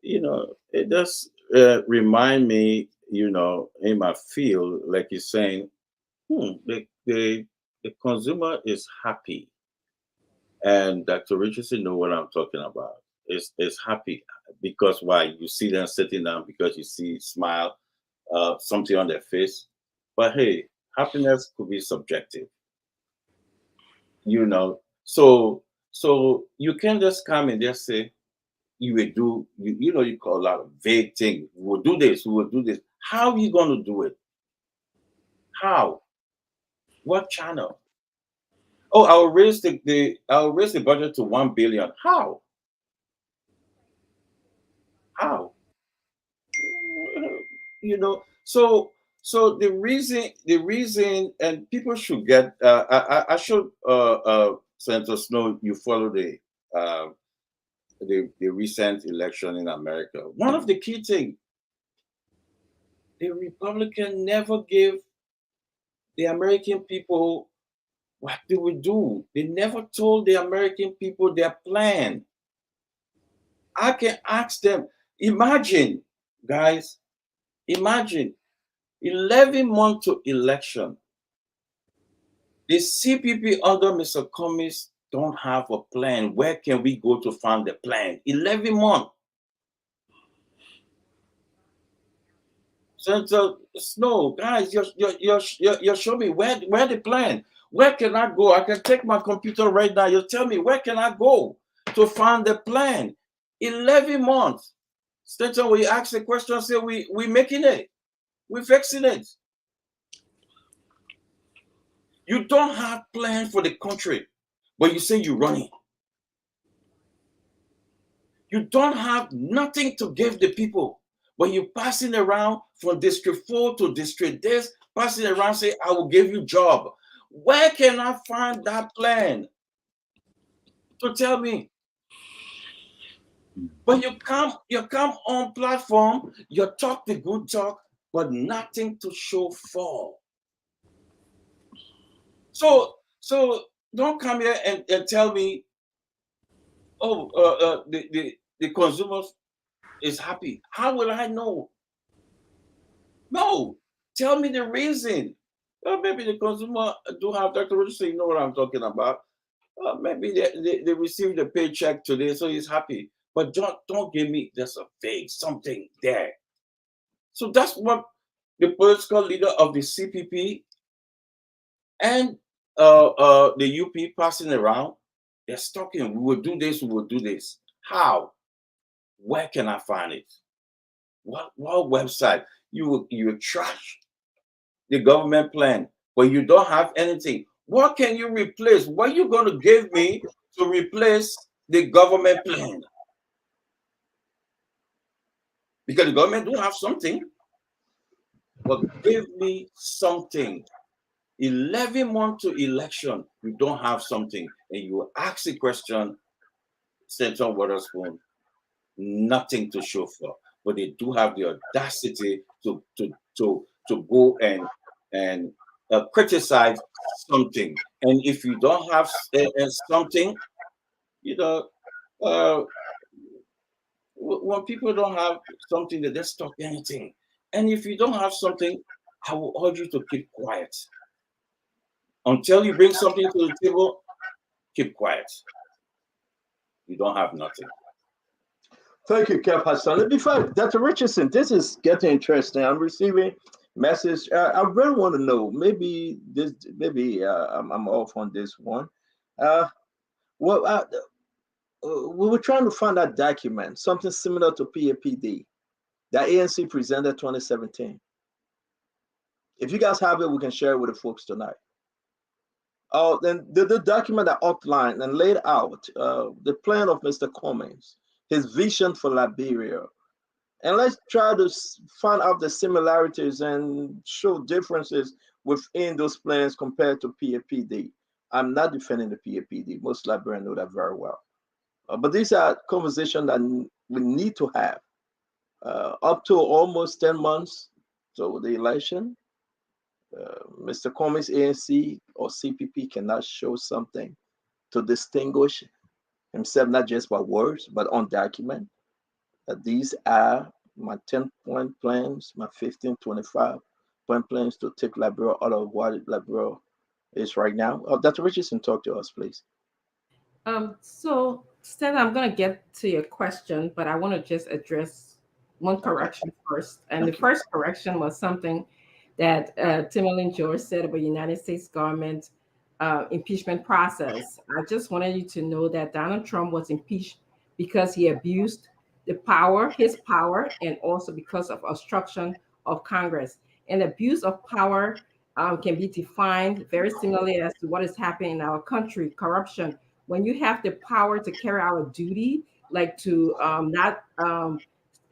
It does remind me, in my field, like you're saying, the consumer is happy. And Dr. Richardson know what I'm talking about. Is happy because why? You see them sitting down, because you see smile, something on their face. But hey, happiness could be subjective. So you can't just come and just say you will do. You call a lot of vague things. We will do this. We will do this. How are you going to do it? How? What channel? Oh, I'll raise the budget to 1 billion. How? How? You know, so the reason, and people should get. I should Senator Snow, you follow uh, the recent election in America. One of the key things, the Republican never gave the American people what they would do. They never told the American people their plan. I can ask them, imagine, guys, imagine 11 months to election. The CPP under Mr. Cummings don't have a plan. Where can we go to find the plan? 11 months. So Snow, guys, you show me where the plan. Where can I go? I can take my computer right now. You tell me where can I go to find the plan? 11 months. Stanton, we ask the question, say we making it, we fixing it. You don't have plan for the country, but you say you're running. You don't have nothing to give the people, but you're passing around from district 4 to district this, passing around, say, I will give you job. Where can I find that plan? To tell me. But you come on platform, you talk the good talk, but nothing to show for. So don't come here and tell me, oh, the consumers is happy. How will I know? No, tell me the reason. Well, maybe the consumer do have Dr. Richardson, you know what I'm talking about. Maybe they received a paycheck today, so he's happy. But don't give me just a vague something there. So that's what the political leader of the CPP and the UP passing around, they're talking, we will do this, we will do this. How? Where can I find it? What website? You trash the government plan, but you don't have anything. What can you replace? What are you going to give me to replace the government plan? Because the government do have something, but give me something. 11 months to election, you don't have something, and you ask the question, Senator Waterspoon, nothing to show for, but they do have the audacity to go and criticize something. And if you don't have something, you know, when people don't have something, they just talk anything. And if you don't have something, I will urge you to keep quiet. Until you bring something to the table, keep quiet. You don't have nothing. Thank you, Kev Hassan. Before Dr. Richardson, this is getting interesting. I'm receiving message. I really want to know. Maybe I'm off on this one. We were trying to find that document, something similar to PAPD that ANC presented 2017. If you guys have it, we can share it with the folks tonight. Oh, then the document that outlined and laid out the plan of Mr. Cummings, his vision for Liberia. And let's try to find out the similarities and show differences within those plans compared to PAPD. I'm not defending the PAPD. Most Liberians know that very well. But these are conversations that we need to have. Up to almost 10 months to the election, Mr. Cummings, ANC or CPP cannot show something to distinguish himself, not just by words, but on document. These are my 10-point plans, my 15, 25-point plans to take Liberia out of what Liberia is right now. Dr. Richardson, talk to us, please. So, Stella, I'm going to get to your question, but I want to just address one correction first. And the first correction was something that Timberland George said about United States government impeachment process. I just wanted you to know that Donald Trump was impeached because he abused his power, and also because of obstruction of Congress. And abuse of power can be defined very similarly as to what is happening in our country, corruption. When you have the power to carry out a duty, like to not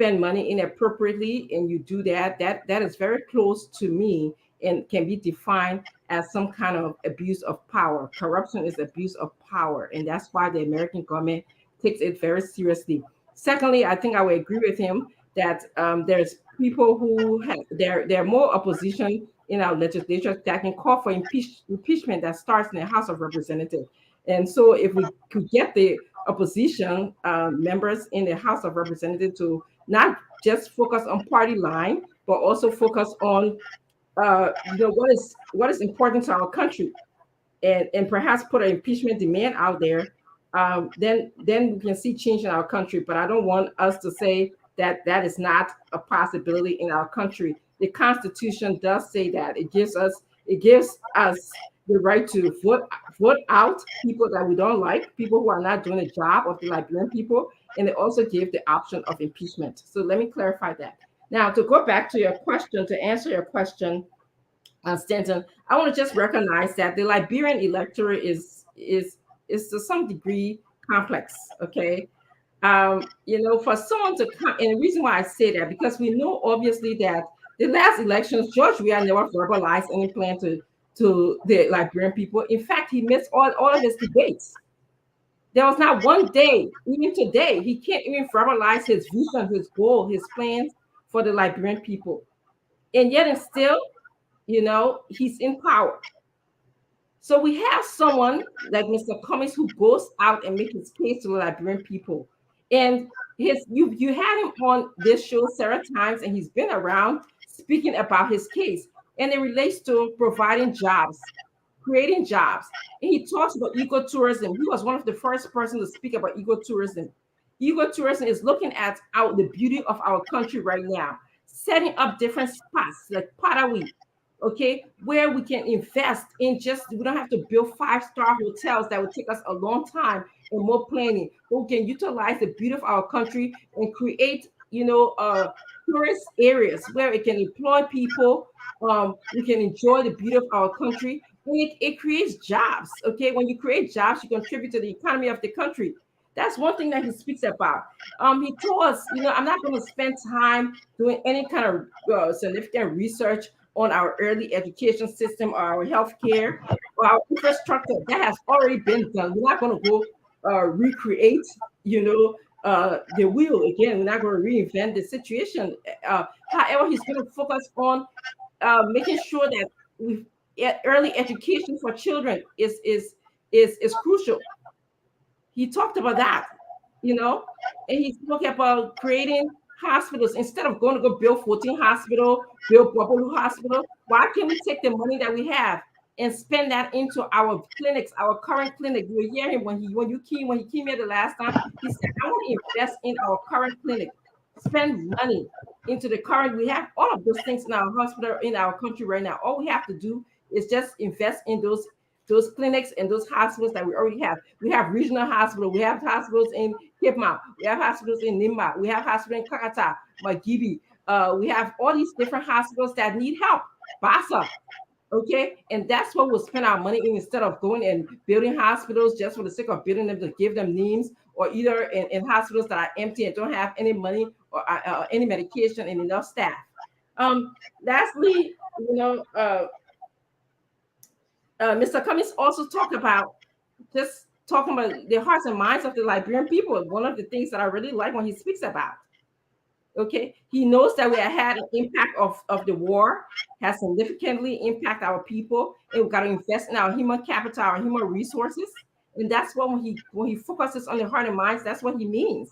spend money inappropriately and you do that, that is very close to me and can be defined as some kind of abuse of power. Corruption is abuse of power, and that's why the American government takes it very seriously. Secondly, I think I would agree with him that there's people who have there are more opposition in our legislature that can call for impeachment that starts in the House of Representatives. And so if we could get the opposition members in the House of Representatives to not just focus on party line, but also focus on what is important to our country, and perhaps put an impeachment demand out there, then we can see change in our country. But I don't want us to say that that is not a possibility in our country. The Constitution does say that it gives us the right to vote out people that we don't like, people who are not doing the job of the Liberian people, and they also give the option of impeachment. So let me clarify that. Now, to go back to your question, to answer your question, Stanton, I want to just recognize that the Liberian electorate is to some degree complex. Okay, for someone to come, and the reason why I say that, because we know obviously that the last elections, George Weah never verbalized any plan to the Liberian people. In fact, he missed all of his debates. There was not one day, even today, he can't even verbalize his vision, his goal, his plans for the Liberian people. And yet, and still, he's in power. So we have someone like Mr. Cummings who goes out and makes his case to the Liberian people. And you had him on this show several times, and he's been around speaking about his case. And it relates to providing jobs, creating jobs. And he talks about ecotourism. He was one of the first persons to speak about ecotourism. Ecotourism is looking at the beauty of our country right now, setting up different spots like Padawi, okay, where we can invest in we don't have to build 5-star hotels that would take us a long time and more planning, but we can utilize the beauty of our country and create, tourist areas where it can employ people. We can enjoy the beauty of our country. And it creates jobs, okay? When you create jobs, you contribute to the economy of the country. That's one thing that he speaks about. He told us, I'm not going to spend time doing any kind of significant research on our early education system or our healthcare or our infrastructure. That has already been done. We're not going to go recreate, the wheel again. We're not going to reinvent the situation. However, he's going to focus on making sure that early education for children is crucial. He talked about that, and he spoke about creating hospitals. Instead of going to go build 14 hospital, build Bubble Hospital, why can't we take the money that we have and spend that into our clinics, our current clinic? You were hearing when he came here the last time, he said, I want to invest in our current clinic, spend money into the current. We have all of those things in our hospital, in our country right now. All we have to do is just invest in those clinics and those hospitals that we already have. We have regional hospitals. We have hospitals in Cape Mount. We have hospitals in Nimba. We have hospitals in Kakata, Magibi. We have all these different hospitals that need help. Basa. Okay. And that's what we'll spend our money in, instead of going and building hospitals just for the sake of building them to give them names, or either in hospitals that are empty and don't have any money or any medication and enough staff. Lastly, Mr. Cummings also talked about the hearts and minds of the Liberian people. One of the things that I really like when he speaks about. Okay, he knows that we have had an impact of the war, has significantly impacted our people, and we've got to invest in our human capital, our human resources. And that's what when he focuses on the heart and minds, that's what he means.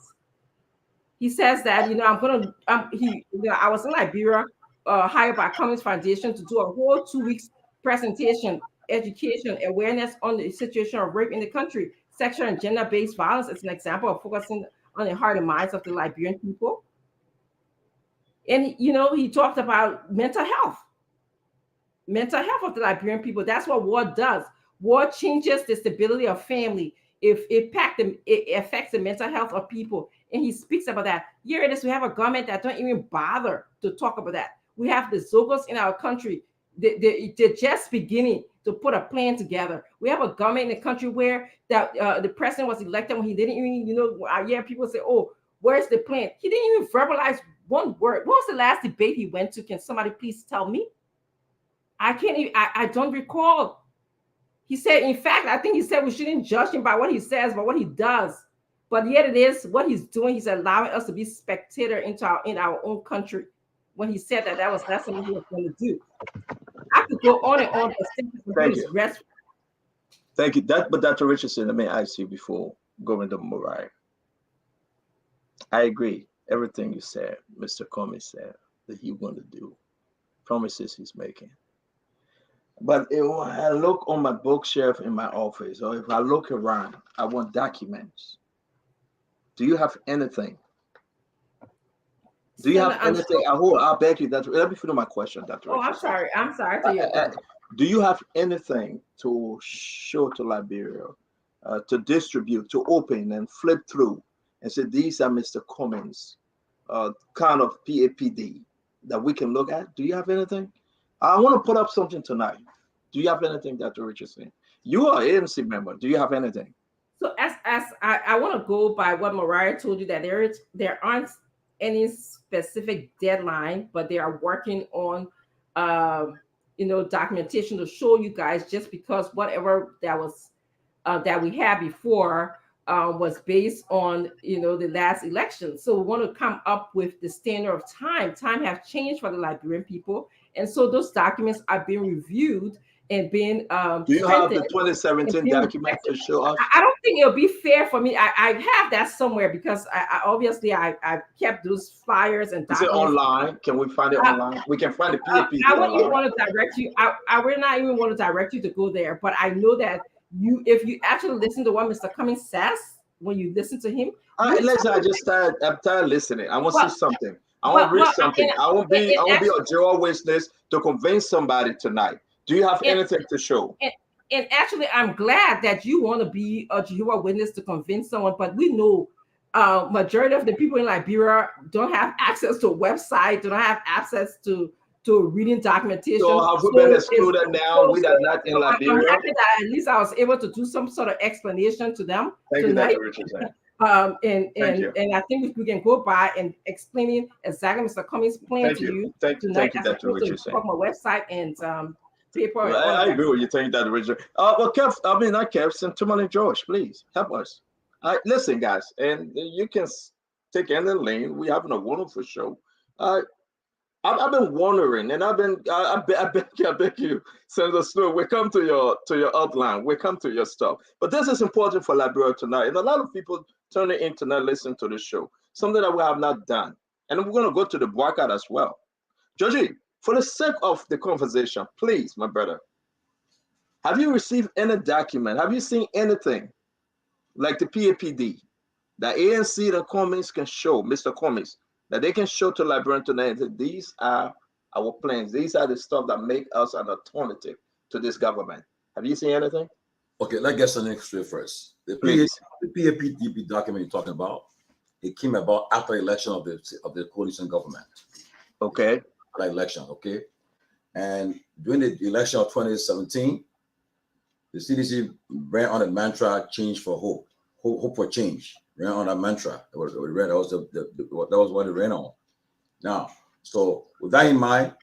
He says that, I was in Liberia, hired by Cummings Foundation to do a whole 2 weeks presentation, education, awareness on the situation of rape in the country. Sexual and gender-based violence is an example of focusing on the heart and minds of the Liberian people. And, he talked about mental health of the Liberian people. That's what war does. War changes the stability of family. It affects the mental health of people. And he speaks about that. Here it is. We have a government that don't even bother to talk about that. We have the Zogos in our country. They're just beginning to put a plan together. We have a government in the country where the president was elected when he didn't even, I hear people say, oh, Where's the plan? He didn't even verbalize one word. What was the last debate he went to? Can somebody please tell me? I can't even, I don't recall. He said, in fact, I think he said we shouldn't judge him by what he says, but what he does. But yet it is what he's doing. He's allowing us to be spectator in our own country. When he said that's something he was going to do. I could go on and on. Thank you. Thank you. But Dr. Richardson, let me ask you before going to Mariah. I agree. Everything you said, Mr. Cummings said that he want to do, promises he's making. But if I look on my bookshelf in my office, or if I look around, I want documents. Do you have anything? Do you have anything? I'll beg you that. Let me finish my question, Dr. Richardson. I'm sorry. Do you have anything to show to Liberia, to distribute, to open and flip through and say, these are Mr. Cummings, kind of PAPD that we can look at? Do you have anything? I want to put up something tonight. Do you have anything, Dr. Richardson? You are an ANC member. Do you have anything? So as I want to go by what Mariah told you, that there aren't any specific deadline, but they are working on documentation to show you guys, just because whatever that was that we had before was based on the last election. So we want to come up with the standard of time. Time have changed for the Liberian people, and so those documents are being reviewed and being do you have the 2017 document to show us? I don't think it'll be fair for me. I have that somewhere, because I obviously kept those flyers and documents. Is it online? Can we find it online? We can find the PAP. I wouldn't even want to direct you. I would not even want to direct you to go there. But I know that if you actually listen to what Mr. Cummings says, when you listen to him, I'm tired listening. I want to see something. I want to read something. I won't be a Jehovah's Witness to convince somebody tonight. Do you have anything to show? And actually, I'm glad that you want to be a Jehovah's Witness to convince someone, but we know majority of the people in Liberia don't have access to a website, don't have access to reading documentation. So have we been excluded now? We are not in Liberia. I'm happy that at least I was able to do some sort of explanation to them tonight. Thank you, Dr. Richardson. And I think if we can go by and explaining exactly Mr. Cummings' plan to you tonight, as opposed to from a website and paper. I agree with you. Thank you, Dr. Richardson. Well, Kev, not Kev, Timon and George, please help us. Listen, guys, and you can take any lane. We're having a wonderful show. I've been wondering, and I beg you, Senator Snow, we come to your outline, we come to your stuff. But this is important for Liberia tonight, and a lot of people turning in tonight listen to the show, something that we have not done. And we're going to go to the Boakai as well. Georgie, for the sake of the conversation, please, my brother, have you received any document? Have you seen anything like the PAPD that ANC and Cummings can show, Mr. Cummings, that they can show to Liberian tonight that these are our plans. These are the stuff that make us an alternative to this government. Have you seen anything? Okay, let's get something straight first. The PAPDB document you're talking about, it came about after election of the coalition government. Okay. After election, okay. And during the election of 2017, the CDC ran on a mantra, change for hope, hope for change. Ran on that mantra. That was what it ran on. Now, so with that in mind,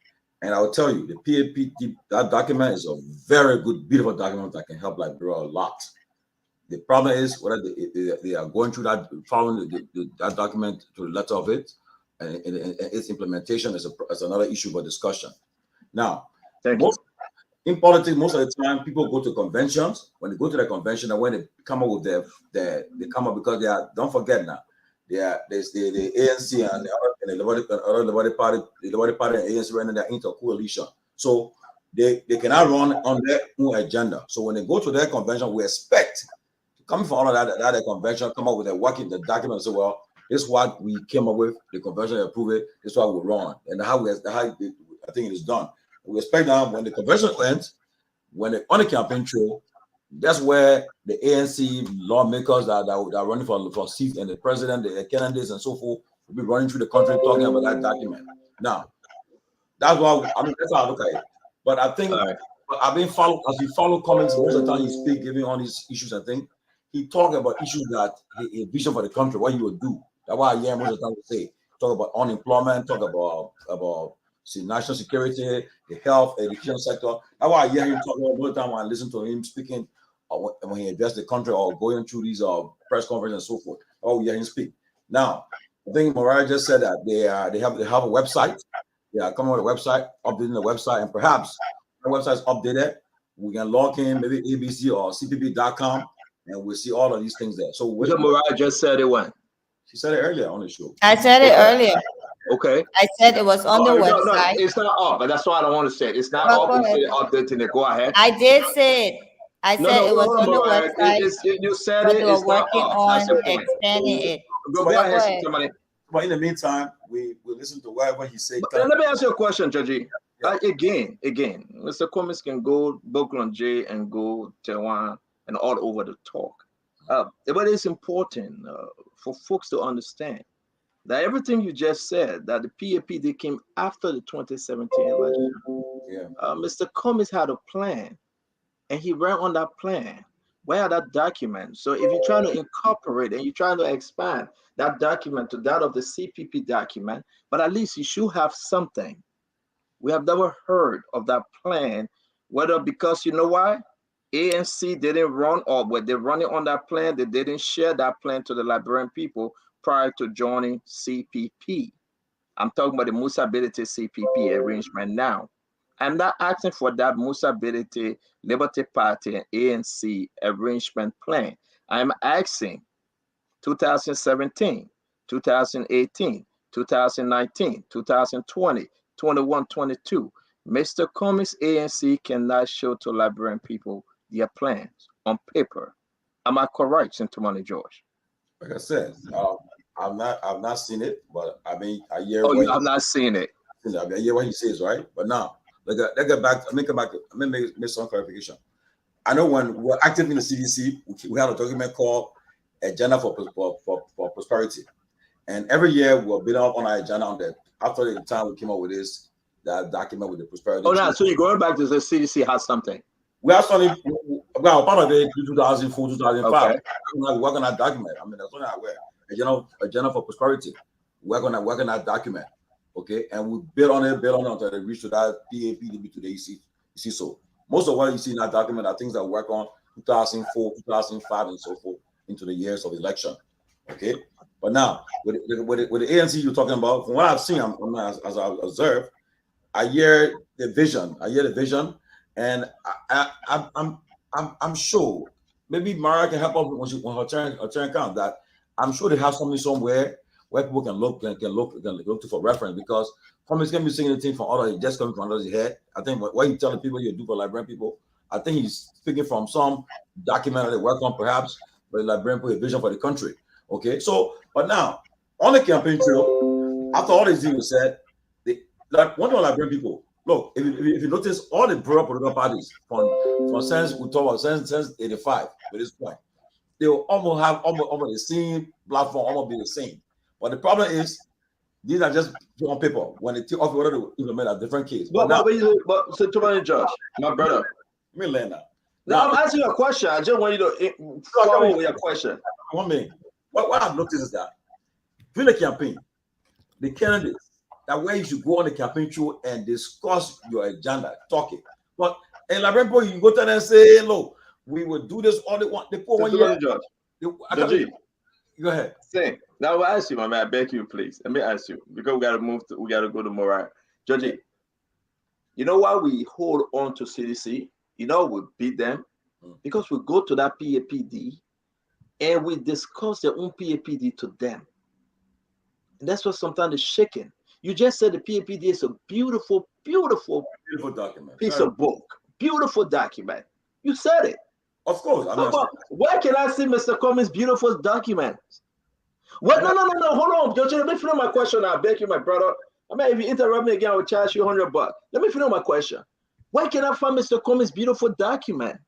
and I will tell you, the PAPD, that document is a very good, beautiful document that can help Liberia a lot. The problem is whether they are going through that, following that document to the letter of it, and its implementation is another issue for discussion. Now, in politics, most of the time, people go to conventions. When they go to the convention, and when they come up with they come up because they are. Don't forget now, there's the ANC and the Liberty Party. The Liberty Party and ANC running their inter-coalition, so they cannot run on their own agenda. So when they go to their convention, we expect coming from all of that convention, come up with the document and say, well, this is what we came up with. The convention approved it. This is what we run, and how I think it is done. We expect that when the convention ends, when they're on the campaign trail, that's where the ANC lawmakers that are running for seats and the president, the candidates, and so forth will be running through the country talking about that document. Now, that's why that's how I look at it. But I think I've been as you follow Cummings most of the time he speak, giving on these issues. I think he talked about issues that a vision for the country, what he would do. That's why I hear most of the time we say talk about unemployment, talk about national security, the health, education sector. That's why I hear him talk all the time when I listen to him speaking when he addressed the country or going through these press conferences and so forth. Oh, we hear him speak. Now, I think Mariah just said that they have a website. They are coming with a website, updating the website, and perhaps the website is updated. We can log in maybe ABC or CPP.com, and we'll see all of these things there. So Mariah just said it when? She said it earlier on the show. I said it earlier. Okay. I said it was on the website. No, it's not up, but that's why I don't want to say it. It's not up. You say updating it. Go ahead. I did say it. I said it was on the website. You said but it. they were It's not working up. on That's the point. expanding it. Go ahead, somebody. But in the meantime, we listen to whatever he said. Let me ask you a question, Judgy. Yeah. Again, Mr. Cummings can go Brooklyn J and go Taiwan and all over the talk. But it's important for folks to understand that everything you just said, that the PAPD came after the 2017 election. Yeah. Mr. Cummings had a plan, and he ran on that plan. Where are that document? So if you're trying to incorporate and you're trying to expand that document to that of the CPP document, but at least you should have something. We have never heard of that plan, whether because you know why? ANC didn't run, or when they're running on that plan, they didn't share that plan to the Liberian people prior to joining CPP. I'm talking about the Musability CPP arrangement now. I'm not asking for that Musability Liberty Party and ANC arrangement plan. I'm asking 2017, 2018, 2019, 2020, 21, 22. Mr. Cummings ANC cannot show to Liberian people their plans on paper. Am I correct, Sintomani George? Like I said, I've not seen it, but I mean, I hear. Oh, you have not seen it. I hear what he says, right? But now, let's get back. Let me make some clarification. I know when we're active in the CDC, we have a document called Agenda for Prosperity, and every year we're building up on our agenda on that. After the time we came up with that document with the prosperity. Oh, no, so you're going back to the CDC has something. We are starting. We are part of it 2004, 2005. Okay. We work on that document. I mean, that's what I wear. Agenda for Prosperity. Work on that document. Okay, and we build on it until they reach to that PAPDB to the EC. So most of what you see in that document are things that work on 2004, 2005, and so forth into the years of election. Okay, but now with the ANC you're talking about, from what I've seen, as I observed, I hear the vision, and I'm sure maybe Mariah can help us when her turn comes. That I'm sure they have something somewhere where people can look to for reference, because Cummings can be saying anything from other, just coming from under his head. I think what you telling people you do for Liberian people, I think he's speaking from some document that they work on, perhaps, but Liberian people a vision for the country. Okay, so but now on the campaign trail, after all these things said, like one of Liberian people, look, if you notice all the political parties from since we talk about since 85 to this point, they will almost have almost the same platform, almost be the same. But the problem is, these are just on paper. When they take off order to implement a different case. But so Tommy Josh, my brother. Let me learn now. Now I'm asking you a question. I just want you to follow with your question. One minute. What I've noticed is that during the campaign, the candidates, that way you should go on the campaign trail and discuss your agenda, talk it. But in Liberian, you go to them and say, look, we will do this all they want. They put 1 year. Judge. Go ahead. Say. Now I'll ask you, my man. I beg you, please. Let me ask you, because we gotta go to Mariah. Judge, you know why we hold on to CDC? You know we beat them? Because we go to that PAPD and we discuss their own PAPD to them. And that's what sometimes is shaking. You just said the PAPD is a beautiful document. Piece of book. Beautiful document. You said it. Of course. Where can I see Mr. Cummings' beautiful document? What? No. Hold on. Don't you let me finish my question. I beg you, my brother. I mean, if you interrupt me again, I will charge you $100. Let me finish my question. Where can I find Mr. Cummings' beautiful document?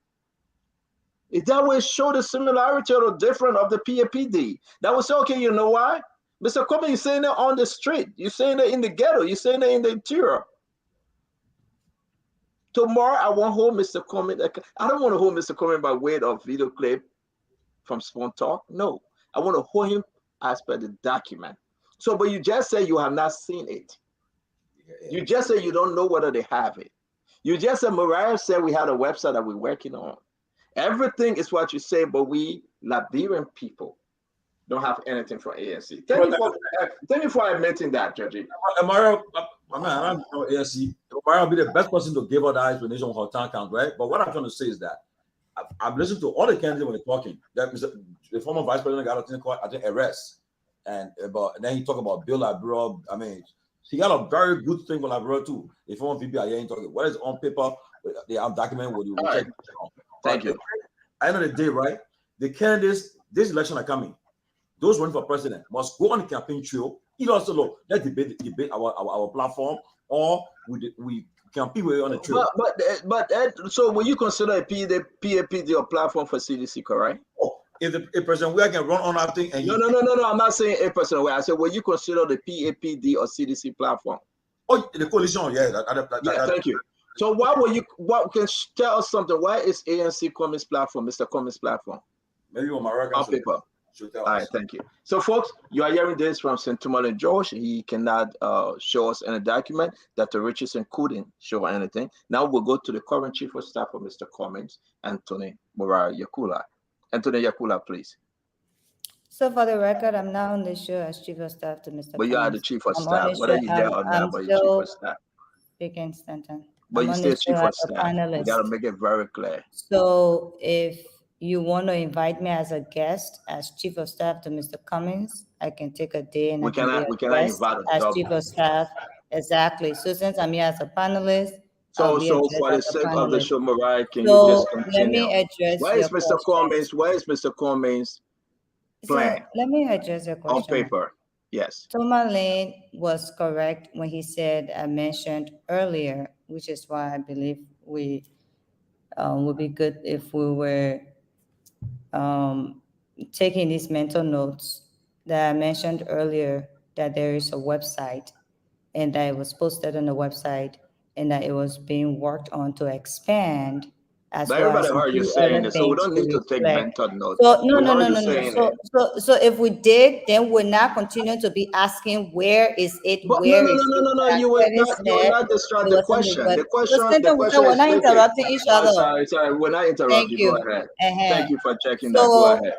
Is that way show the similarity or the difference of the PAPD? That will say, okay, you know why? Mr. Cummings, you're saying it on the street. You're saying it in the ghetto. You're saying it in the interior. Tomorrow, I won't hold Mr. Cummings. I don't want to hold Mr. Cummings by way of video clip from Spawn Talk. No, I want to hold him as per the document. So, but you just say you have not seen it. You just say you don't know whether they have it. You just said Mariah said we had a website that we're working on. Everything is what you say, but we Liberian people don't have anything from ANC. Thank you for admitting that, Judge. Mario, I don't know ASC. Mario will be the best person to give us that explanation on her town count, right? But what I'm trying to say is that I've listened to all the candidates when they're talking. That the former vice president got I think arrest, and then he talked about Bill Labro. I mean, he got a very good thing for Labro too. The former VP are talking. What is on paper? They have document with you. Right. Thank you. At the end of the day, right? The candidates this election are coming. Those running for president must go on the campaign trail. Either also look, let's debate our platform, or we compete with on the trail. But so will you consider a PAPD or platform for CDC, correct? Oh, if a person where can run on that thing and no, I'm not saying a person where I said will you consider the PAPD or CDC platform? Oh, the coalition, yeah. Thank you. So what can tell us something? Why is ANC Cummings platform, Mr. Cummings platform? Maybe on my paper. All right, thank you. So, folks, you are hearing this from St. Tumalin George. He cannot show us any document. Dr. Richardson couldn't show anything. Now we'll go to the current chief of staff of Mr. Cummings, Anthony Murray Yakula. Anthony Yakula, please. So, for the record, I'm not on the show as chief of staff to Mr. But you are the chief of staff. Whether you're there or not, but you're chief of staff. Speaking Stanton. But you're still chief of staff. You got to make it very clear. So, if you want to invite me as a guest, as chief of staff to Mr. Cummings, I can take a day and we cannot invite as chief of staff. Exactly. So since I'm here as a panelist, so for the sake of the show, Mariah, can you just continue? Let me address Where is Mr. Cummings? Where is Mr. Cummings' plan? So let me address your question. On paper, yes. Tomalin was correct when he said I mentioned earlier, which is why I believe we would be good if we were taking these mental notes that I mentioned earlier, that there is a website and that it was posted on the website and that it was being worked on to expand as but well everybody as heard you saying this, so we don't need to take mental notes. So no. So if we did, then we're not continuing to be asking where is it? But where no, is it? you will not distract the question. The question we're is not interrupting each other. Sorry, we're not interrupting. Thank you. Go ahead. Thank you for checking that. Go ahead.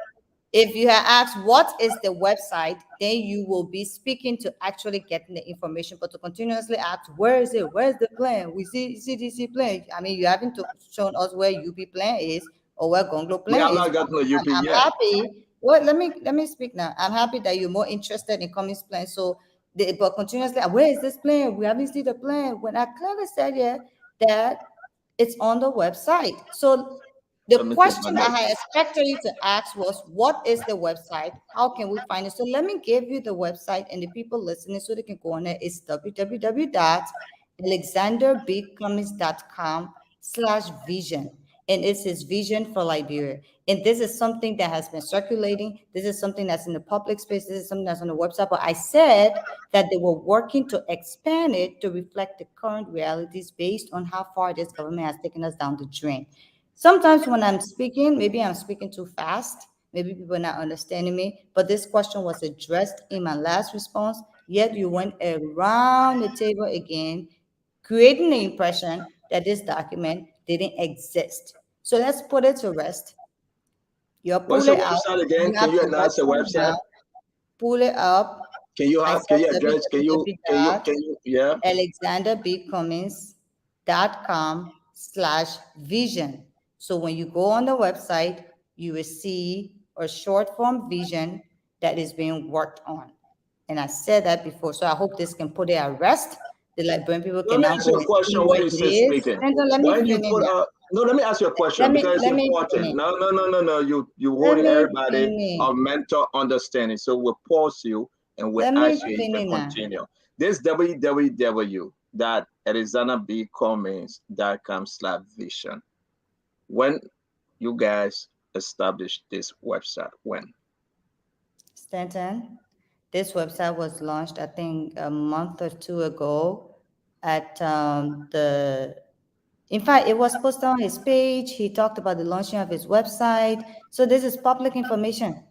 If you have asked what is the website, then you will be speaking to actually getting the information. But to continuously ask, where is it? Where's the plan? We see CDC plan. I mean, you haven't shown us where UP plan is or where Gonglo plan is. We have not gotten the UP I'm yet. happy. Well, let me speak now. I'm happy that you're more interested in Cummings plan. So, but continuously, where is this plan? We haven't seen the plan. When I clearly said that it's on the website. So the question I had expected you to ask was, what is the website? How can we find it? So let me give you the website, and the people listening so they can go on there. It's www.alexanderbcummings.com/vision. And it's his vision for Liberia. And this is something that has been circulating. This is something that's in the public space. This is something that's on the website. But I said that they were working to expand it to reflect the current realities based on how far this government has taken us down the drain. Sometimes when I'm speaking, maybe I'm speaking too fast. Maybe people are not understanding me. But this question was addressed in my last response. Yet you went around the table again, creating the impression that this document didn't exist. So let's put it to rest. What's the website again? Can you announce the website? Pull it up. Can you address? Yeah. AlexanderBcummings.com/vision. So when you go on the website, you will see a short form vision that is being worked on. And I said that before, so I hope this can put it at rest. The Liberian people can now go and see what it is. No, let me ask you a question because it's important. No. You holding everybody of mental understanding. So we'll pause you and we'll ask you to continue. This www.alexanderbcummings.com/vision. When you guys established this website? When? Stanton, this website was launched, I think, a month or two ago at in fact, it was posted on his page. He talked about the launching of his website. So this is public information.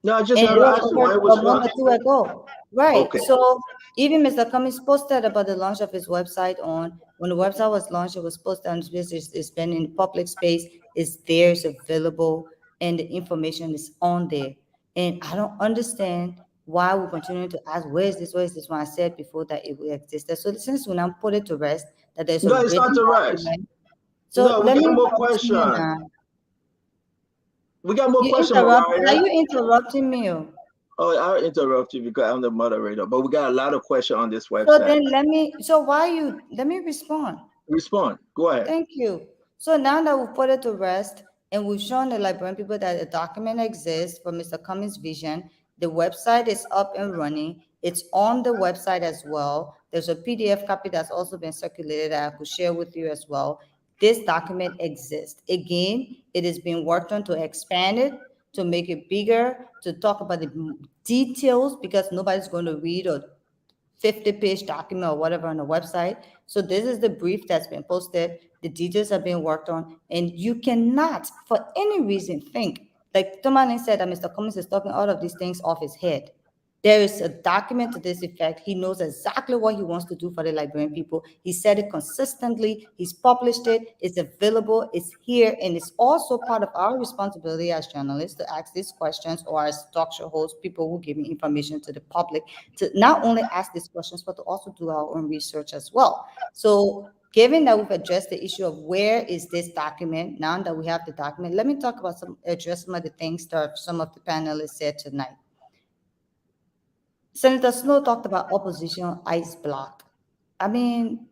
No, I just And have it to was ask you over why it a was month fun. or two ago. Right. Okay. So even Mr. Cummings posted about the launch of his website on when the website was launched, it was posted on this. It's been in public space, it's there, it's available, and the information is on there. And I don't understand why we continue to ask, where is this one? I said before that it existed. So since we now put it to rest, that there's a No, it's not written the rest. document. So No, we let me got more continue questions. now. We got more You questions, interrupt. Are Mariah. you interrupting me? Oh, I'll interrupt you because I'm the moderator. But we got a lot of questions on this So website. then let me respond. Respond. Go ahead. Thank you. So now that we've put it to rest and we've shown the Liberian people that a document exists for Mr. Cummings' vision, the website is up and running. It's on the website as well. There's a PDF copy that's also been circulated that I could share with you as well. This document exists. Again, it is being worked on to expand it, to make it bigger, to talk about the details because nobody's going to read or 50-page document or whatever on the website. So this is the brief that's been posted. The details are being worked on, and you cannot, for any reason, think like Tomanin said that Mr. Cummings is talking all of these things off his head. There is a document to this effect. He knows exactly what he wants to do for the Liberian people. He said it consistently. He's published it. It's available. It's here. And it's also part of our responsibility as journalists to ask these questions, or as talk show hosts, people who give information to the public, to not only ask these questions, but to also do our own research as well. So given that we've addressed the issue of where is this document, now that we have the document, let me talk about address some of the things that some of the panelists said tonight. Senator Snow talked about opposition ice block. I mean,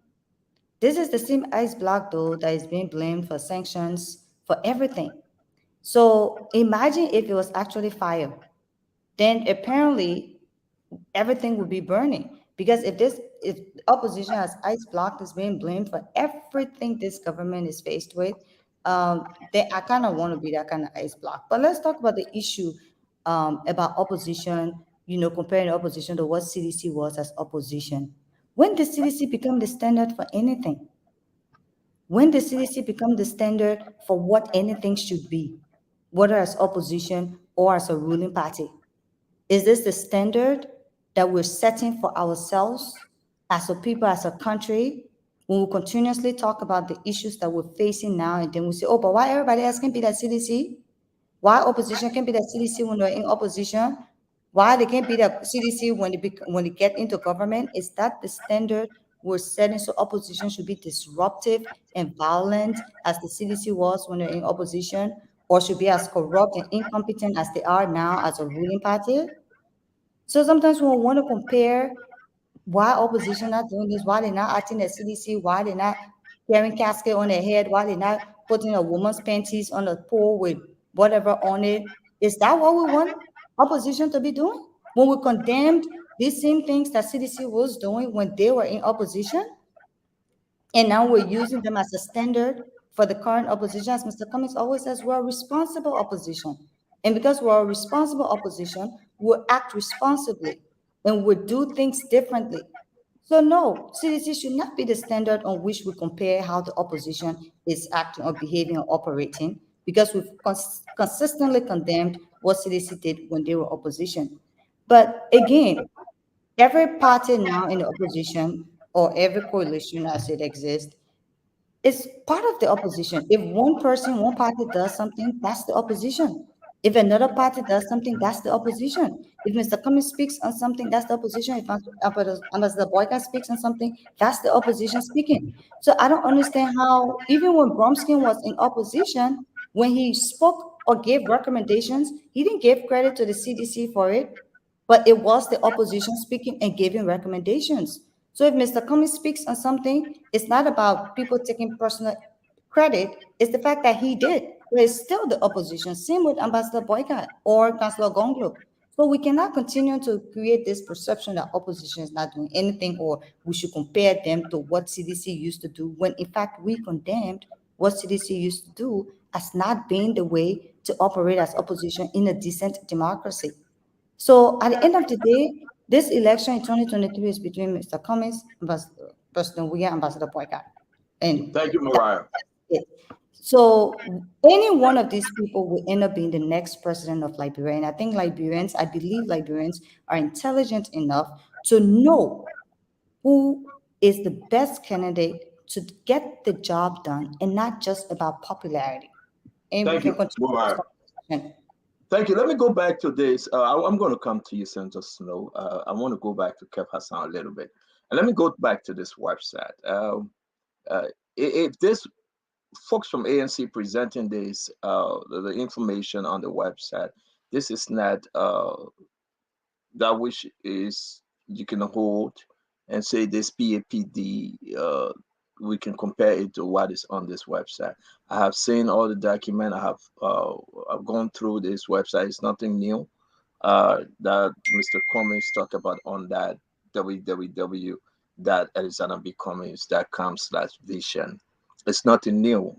this is the same ice block, though, that is being blamed for sanctions, for everything. So imagine if it was actually fire. Then apparently everything would be burning. Because if opposition as ice block is being blamed for everything this government is faced with, then I kind of want to be that kind of ice block. But let's talk about the issue about opposition, comparing opposition to what CDC was as opposition. When did CDC become the standard for anything? When did CDC become the standard for what anything should be, whether as opposition or as a ruling party? Is this the standard that we're setting for ourselves as a people, as a country, when we continuously talk about the issues that we're facing now, and then we say, oh, but why everybody else can be that CDC? Why opposition can be that CDC when they're in opposition? Why they can't be that CDC when they get into government? Is that the standard we're setting? So opposition should be disruptive and violent as the CDC was when they're in opposition, or should be as corrupt and incompetent as they are now as a ruling party? So sometimes we want to compare why opposition not doing this, why they're not acting as CDC, why they're not carrying casket on their head, why they're not putting a woman's panties on the pole with whatever on it. Is that what we want opposition to be doing? When we condemned these same things that CDC was doing when they were in opposition, and now we're using them as a standard for the current opposition. As Mr. Cummings always says, we're a responsible opposition. And because we're a responsible opposition, we'll act responsibly and we'll do things differently. So no, CDC should not be the standard on which we compare how the opposition is acting or behaving or operating, because we've consistently condemned what CDC did when they were opposition. But again, every party now in the opposition, or every coalition as it exists, is part of the opposition. If one person, one party does something, that's the opposition. If another party does something, that's the opposition. If Mr. Cummings speaks on something, that's the opposition. If Ambassador Boakai speaks on something, that's the opposition speaking. So I don't understand how, even when Bromskin was in opposition, when he spoke or gave recommendations, he didn't give credit to the CDC for it, but it was the opposition speaking and giving recommendations. So if Mr. Cummings speaks on something, it's not about people taking personal credit, it's the fact that he did. But it's still the opposition. Same with Ambassador Boycott or Councillor Gonglo. So we cannot continue to create this perception that opposition is not doing anything, or we should compare them to what CDC used to do, when in fact we condemned what CDC used to do as not being the way to operate as opposition in a decent democracy. So at the end of the day, this election in 2023 is between Mr. Cummings, President William, Ambassador Boycott. And Thank you, Mariah. it. So any one of these people will end up being the next president of Liberia. And I believe Liberians are intelligent enough to know who is the best candidate to get the job done and not just about popularity. And we Thank can you. continue All this right. conversation. Thank you. Let me go back to this. I'm going to come to you, Senator Snow. I want to go back to Kev Hassan a little bit. And let me go back to this website. Uh, if this folks from ANC presenting this, the information on the website, this is not that which is you can hold and say this PAPD, we can compare it to what is on this website. I have seen all the document. I've gone through this website. It's nothing new. That Mr. Cummings talked about on that www.alexanderbcummings.com/vision. It's nothing new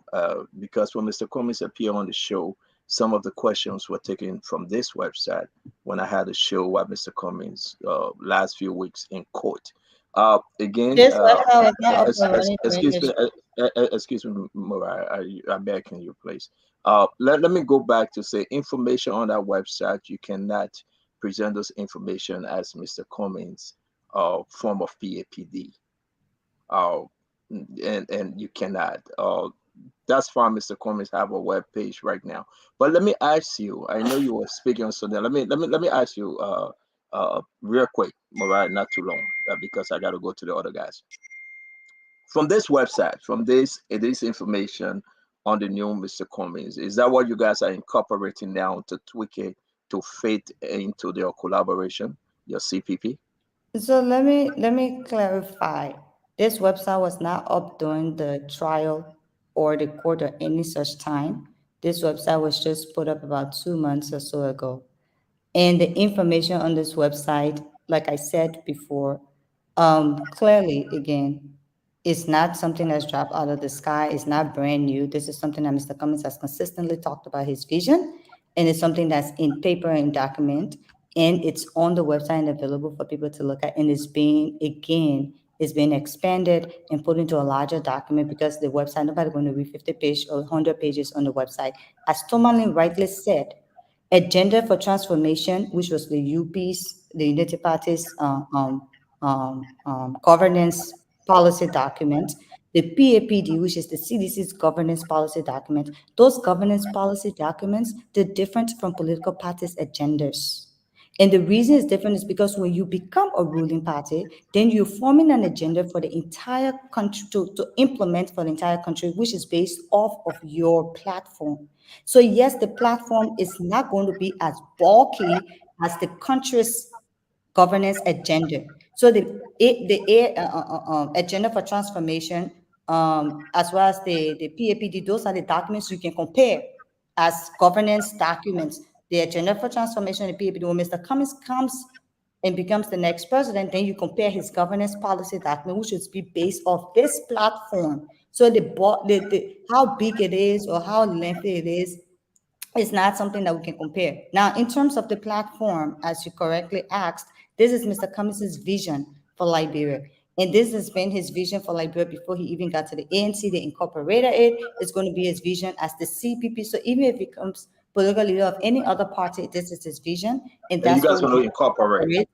because when Mr. Cummings appeared on the show, some of the questions were taken from this website when I had a show with Mr. Cummings last few weeks in court. Again, This website was not up and running during excuse the me, excuse me, Mariah, I beg in you, please. Let me go back to say information on that website. You cannot present those information as Mr. Cummings form of PAPD. Uh, and you cannot. That's fine. Mr. Cummings have a web page right now. But let me ask you. I know you were speaking on something. Let me ask you real quick, all right, not too long, because I got to go to the other guys. From this website, from this information on the new Mr. Cummings, is that what you guys are incorporating now to tweak it to fit into their collaboration, your CPP? So let me clarify. This website was not up during the trial or the court at any such time. This website was just put up about 2 months or so ago. And the information on this website, like I said before, clearly again, it's not something that's dropped out of the sky. It's not brand new. This is something that Mr. Cummings has consistently talked about his vision, and it's something that's in paper and document, and it's on the website and available for people to look at. And it's being expanded and put into a larger document because the website, nobody's going to read 50 pages or 100 pages on the website. As Tomalin rightly said, Agenda for Transformation, which was the UP's, the Unity Party's governance policy document, the PAPD, which is the CDC's governance policy document. Those governance policy documents, they're different from political parties' agendas. And the reason it's different is because when you become a ruling party, then you're forming an agenda for the entire country to implement for the entire country, which is based off of your platform. So yes, the platform is not going to be as bulky as the country's governance agenda. So the agenda for transformation, as well as the PAPD, those are the documents you can compare as governance documents. The agenda for transformation, the PAPD, when Mr. Cummings comes and becomes the next president, then you compare his governance policy document, which should be based off this platform. So the how big it is or how lengthy it is not something that we can compare. Now, in terms of the platform, as you correctly asked, this is Mr. Cummings' vision for Liberia. And this has been his vision for Liberia before he even got to the ANC. They incorporated it. It's going to be his vision as the CPP. So even if he becomes political leader of any other party, this is his vision. And And you that's guys what going to we incorporate. incorporate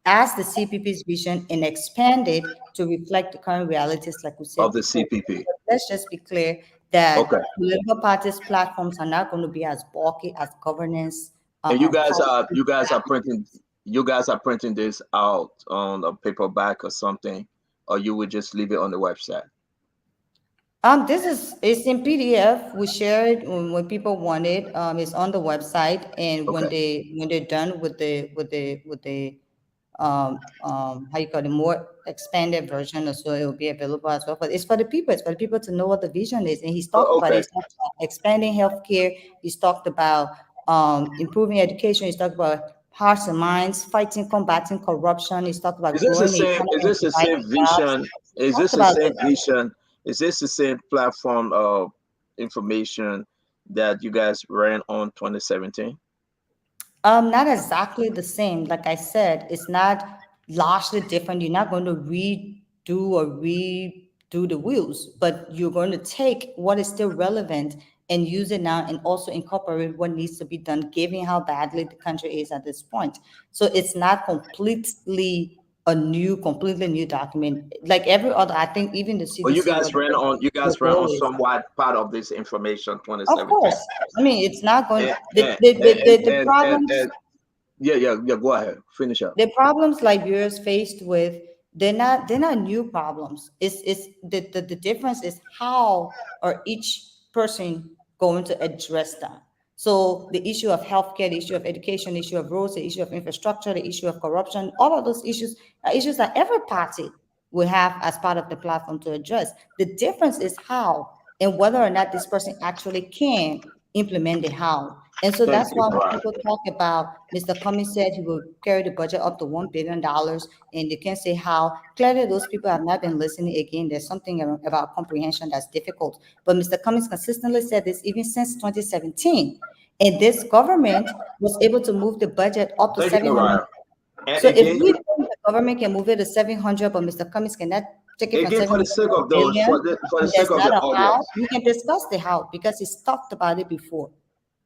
as the CPP's vision and expand it to reflect the current realities, like we said Of the before. CPP. Let's just be clear that Okay. political parties' platforms are not going to be as bulky as governance. And you guys are Policy. printing this out on a paperback or something, or you would just leave it on the website. It's in PDF. We share it when people want it. It's on the website, and when Okay. they're done with the how you call it, more expanded version, or so it will be available as well. But it's for the people. It's for the people to know what the vision is. And he's talked about it. Okay. He's talked about expanding healthcare. He's talked about improving education. He's talked about hearts and minds, fighting, combating corruption. He's talked about Is this the growing the same? Is economy and this the same providing jobs. vision? He's Is talked this the about same this. vision? Is this the same platform of information that you guys ran on 2017? Not exactly the same. Like I said, it's not largely different. You're not going to redo do the wheels, but you're going to take what is still relevant and use it now and also incorporate what needs to be done, given how badly the country is at this point. So it's not completely new document. Like every other, I think even the CDC. But you guys ran on somewhat part of this information 2017. Of course. I mean, it's not going the problems. Yeah, go ahead. Finish up. The problems Liberia's faced with, they're not new problems. It's the difference is how are each person going to address them. So the issue of healthcare, the issue of education, the issue of roads, the issue of infrastructure, the issue of corruption, all of those issues are issues that every party will have as part of the platform to address. The difference is how and whether or not this person actually can implement the how. And so that's why when people talk about Mr. Cummings said he will carry the budget up to $1 billion and they can't say how. Clearly, those people have not been listening again. There's something about comprehension that's difficult. But Mr. Cummings consistently said this even since 2017. And this government was able to move the budget up to 700. So if we think the government can move it to 700, but Mr. Cummings cannot take it from 700 for the sake of those, for the sake of the audience, we can discuss the how because he's talked about it before.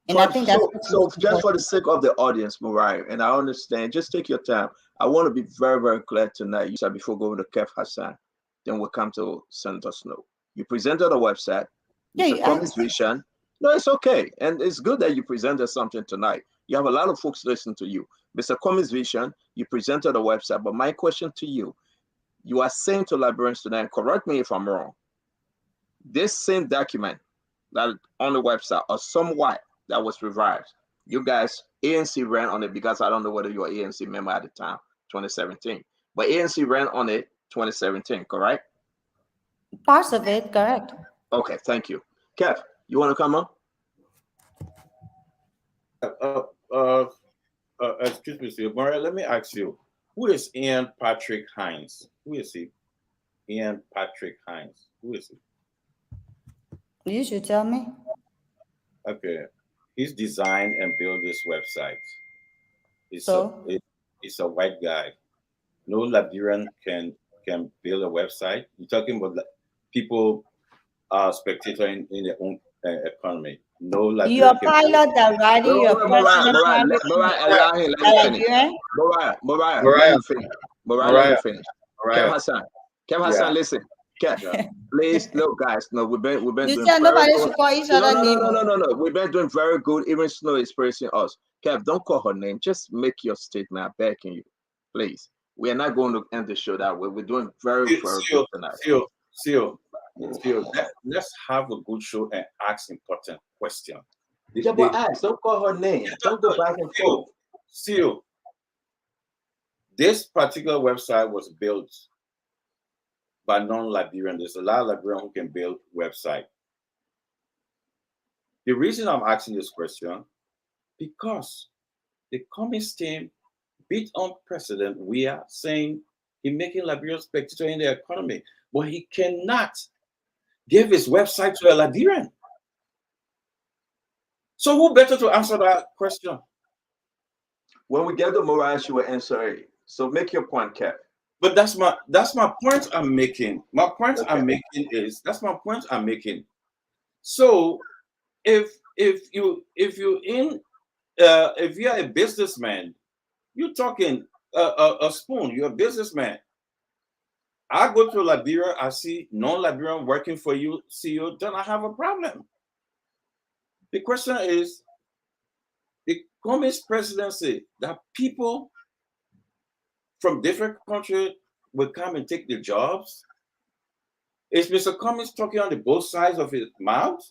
And I think that's so just for the sake of the audience, Mariah, and I understand, just take your time. I want to be very, very clear tonight. You said before going to Kev Hassan, then we'll come to Senator Snow. You presented a website. Mr. Cummings' vision. No, it's okay. And it's good that you presented something tonight. You have a lot of folks listening to you. Mr. Cummings' vision, you presented a website. But my question to you, you are saying to Liberians tonight, and correct me if I'm wrong, this same document that on the website or somewhat that was revised, you guys, ANC ran on it because I don't know whether you were ANC member at the time, 2017. But ANC ran on it 2017, correct? Parts of it, correct. Okay, thank you. Kev, you want to come on? Excuse me, sir. Maria, let me ask you, who is Ian Patrick Hines? Who is he? Ian Patrick Hines. Who is he? You should tell me. Okay. He's designed and built this website. He's a white guy. No Liberian can build a website. You're talking about people spectator in their own economy. No Liberian. Your pilot that riding your personal Mariah, finish. Kev Hassan, listen. Kev, please, look, guys. No, we've been doing nobody should call each other name. No. We've been doing very good. Even Snow is praising us. Kev, don't call her name. Just make your statement. I'm begging you, please. We are not going to end the show that way. We're doing very good tonight. Let's have a good show and ask important questions. But ask. Don't call her name. Don't go back and forth. This particular website was built by non-Liberian. There's a lot of Liberians who can build website. The reason I'm asking this question, because the Cummings team beat on President Weah, saying he's making Liberia spectator in the economy, but he cannot give his website to a Liberian. So who better to answer that question? When we get to Mariah, she will answer it. So make your point, Kev. But that's my point I'm making. My point I'm making. So if you're a businessman, you're talking a spoon. You're a businessman. I go to Liberia, I see non-Liberian working for you, CEO, then I have a problem. The question is, the Cummings presidency, that people from different countries will come and take the jobs. Is Mr. Cummings talking on the both sides of his mouth?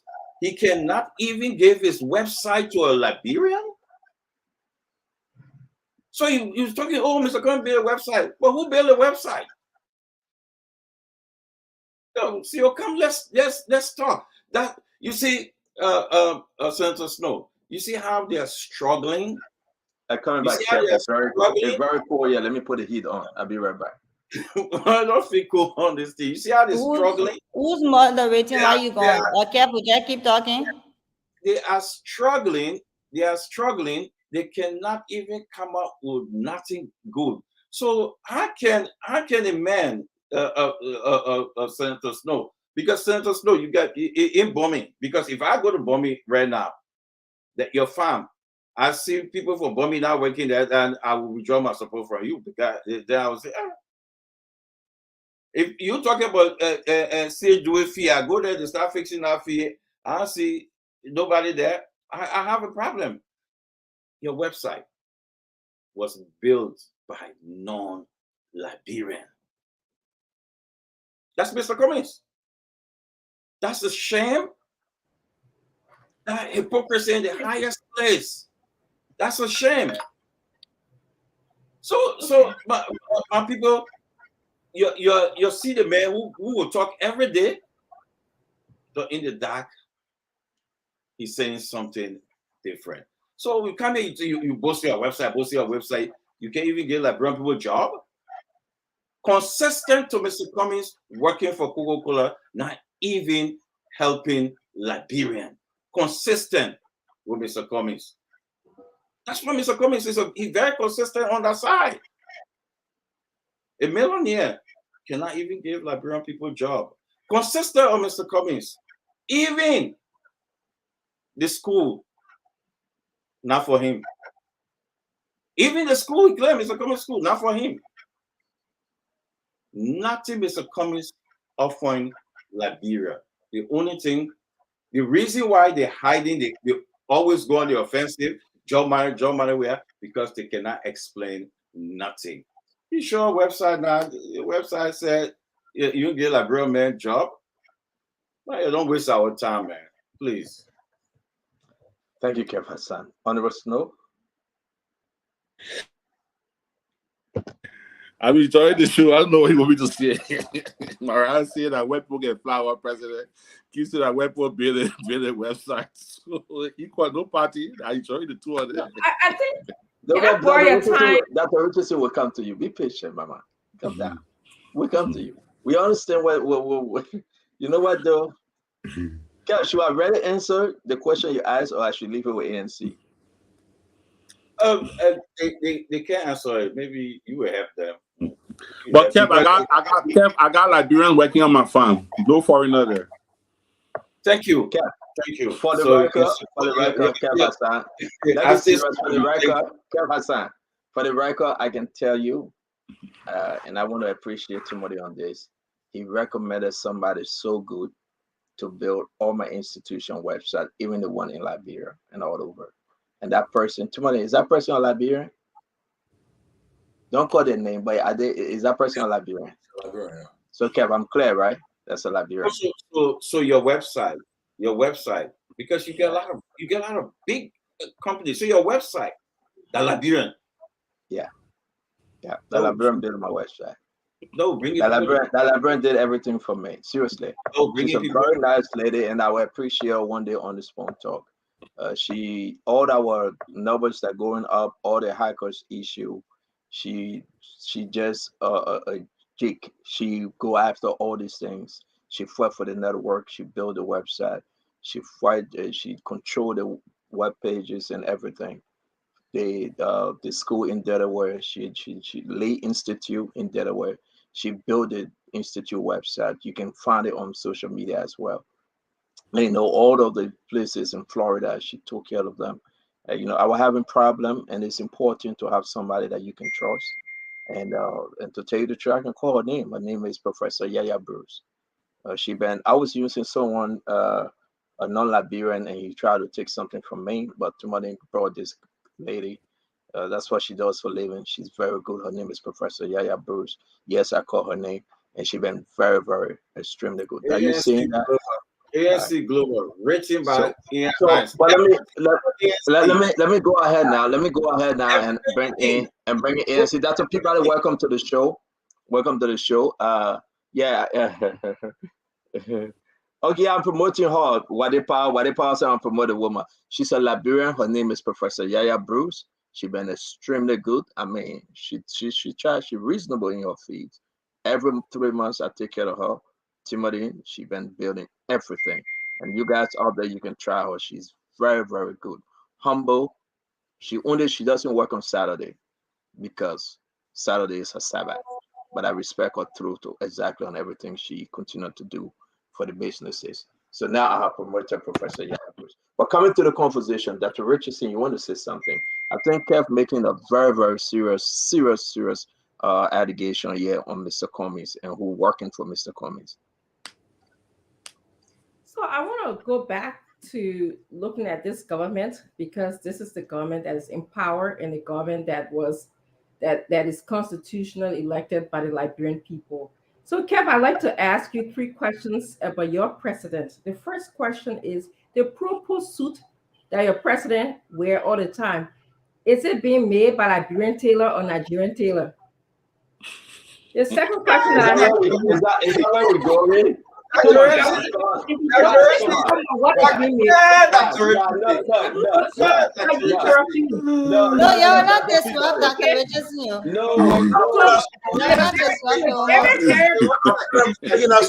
He cannot even give his website to a Liberian? So he was talking, oh, Mr. Cummings build a website. But who built a website? So come, let's talk. That you see, Senator Snow, you see how they are struggling. Coming back, it's very cool. Yeah, let me put the heat on. I'll be right back. I don't feel cool on this thing. You see how they're struggling? Who's moderating? Why you going? Okay, but just keep talking. They are struggling. They cannot even come up with nothing good. So how can a man Senator Snow, because Senator Snow, you got in Bombing. Because if I go to Bombing right now, that your farm, I see people from Bombing now working there, and I will withdraw my support from you because then I will say, if you talking about say do a fee, I go there to start fixing that fee. I see nobody there. I have a problem. Your website was built by non-Liberian. That's Mr. Cummings. That's a shame. That hypocrisy in the highest place. That's a shame. So my people, you see the man who will talk every day, but in the dark, he's saying something different. So we come here, you boast your website, you can't even get Liberian people a job. Consistent to Mr. Cummings working for Coca-Cola, not even helping Liberian. Consistent with Mr. Cummings. That's why Mr. Cummings is he's very consistent on that side. A millionaire cannot even give Liberian people a job. Consistent on Mr. Cummings. Even the school, not for him. Even the school, he claimed Mr. Cummings school, not for him. Nothing Mr. Cummings offering Liberia. The only thing, the reason why they're hiding, they always go on the offensive, John Murray, where because they cannot explain nothing. You sure website now? The website said you get a Liberian man job. Well, you don't waste our time, man. Please. Thank you, Kev Hassan. Honorable Snow. I'm enjoying the show. I don't know what you want me to say. Mariah saying that when people get flower president, keep saying that when people build a website. So equal no party. I enjoy the two of them. I think Dr. Richardson will come to you. Be patient, Mama. Come down. We'll come to you. We understand what you know what though? Should I really answer the question you asked, or I should leave it with ANC? They can't answer it. Maybe you will help them. But Kev, I got Liberian working on my farm. No foreigner there. Thank you. Kev. Thank you. For the record, Kev Hassan. Kev Hassan. For the record, I can tell you, and I want to appreciate somebody on this. He recommended somebody so good to build all my institution website, even the one in Liberia and all over. And that person, is that person a Liberian? Don't call their name, but is that person a Liberian? Liberian. So Kev, I'm clear, right? That's a Liberian. So your website, because you get a lot of big companies. So your website, the Liberian. Yeah. The Liberian built my website. No, bring it. That Liberian did everything for me. Seriously. She's a very nice lady, and I will appreciate her one day on this phone talk. All our numbers that going up, all the hackers issue, she just a chick. She go after all these things. She fought for the network. She built the website. She fight. She control the web pages and everything. The school in Delaware. She Lee Institute in Delaware. She built the institute website. You can find it on social media as well. All of the places in Florida, she took care of them. I was having problem, and it's important to have somebody that you can trust. And to tell you the truth, I can call her name. Her name is Professor Yaya Bruce. I was using someone, a non-Liberian, and he tried to take something from me, but somebody brought this lady. That's what she does for a living. She's very good. Her name is Professor Yaya Bruce. Yes, I call her name, and she's been very, very extremely good. Are you seeing that? ANC Global, written by Ian. But let me go ahead now. Let me go ahead now and bring in ANC. Dr. Peabody, welcome to the show. Welcome to the show. Okay, I'm promoting her. Wadipa say I'm promoting a woman. She's a Liberian. Her name is Professor Yaya Bruce. She's been extremely good. I mean, she tries. She's reasonable in her feet. Every 3 months, I take care of her. Timothy, she's been building everything. And you guys out there, you can try her. She's very, very good. Humble. She doesn't work on Saturday because Saturday is her Sabbath. but I respect her truth exactly on everything she continued to do for the businesses. So now I have promoted Professor Yakos. But coming to the conversation, Dr. Richardson, you want to say something? I think Kev making a very, very serious allegation here on Mr. Cummings and who working for Mr. Cummings. So I want to go back to looking at this government, because this is the government that is in power and the government that is constitutionally elected by the Liberian people. So Kev, I'd like to ask you 3 questions about your president. The first question is the proposed suit that your president wear all the time. Is it being made by Liberian tailor or Nigerian tailor? The second question that I have for you. Is that where we're going? What is being made? No, you're not disrupt Dr. Richardson. No, You're not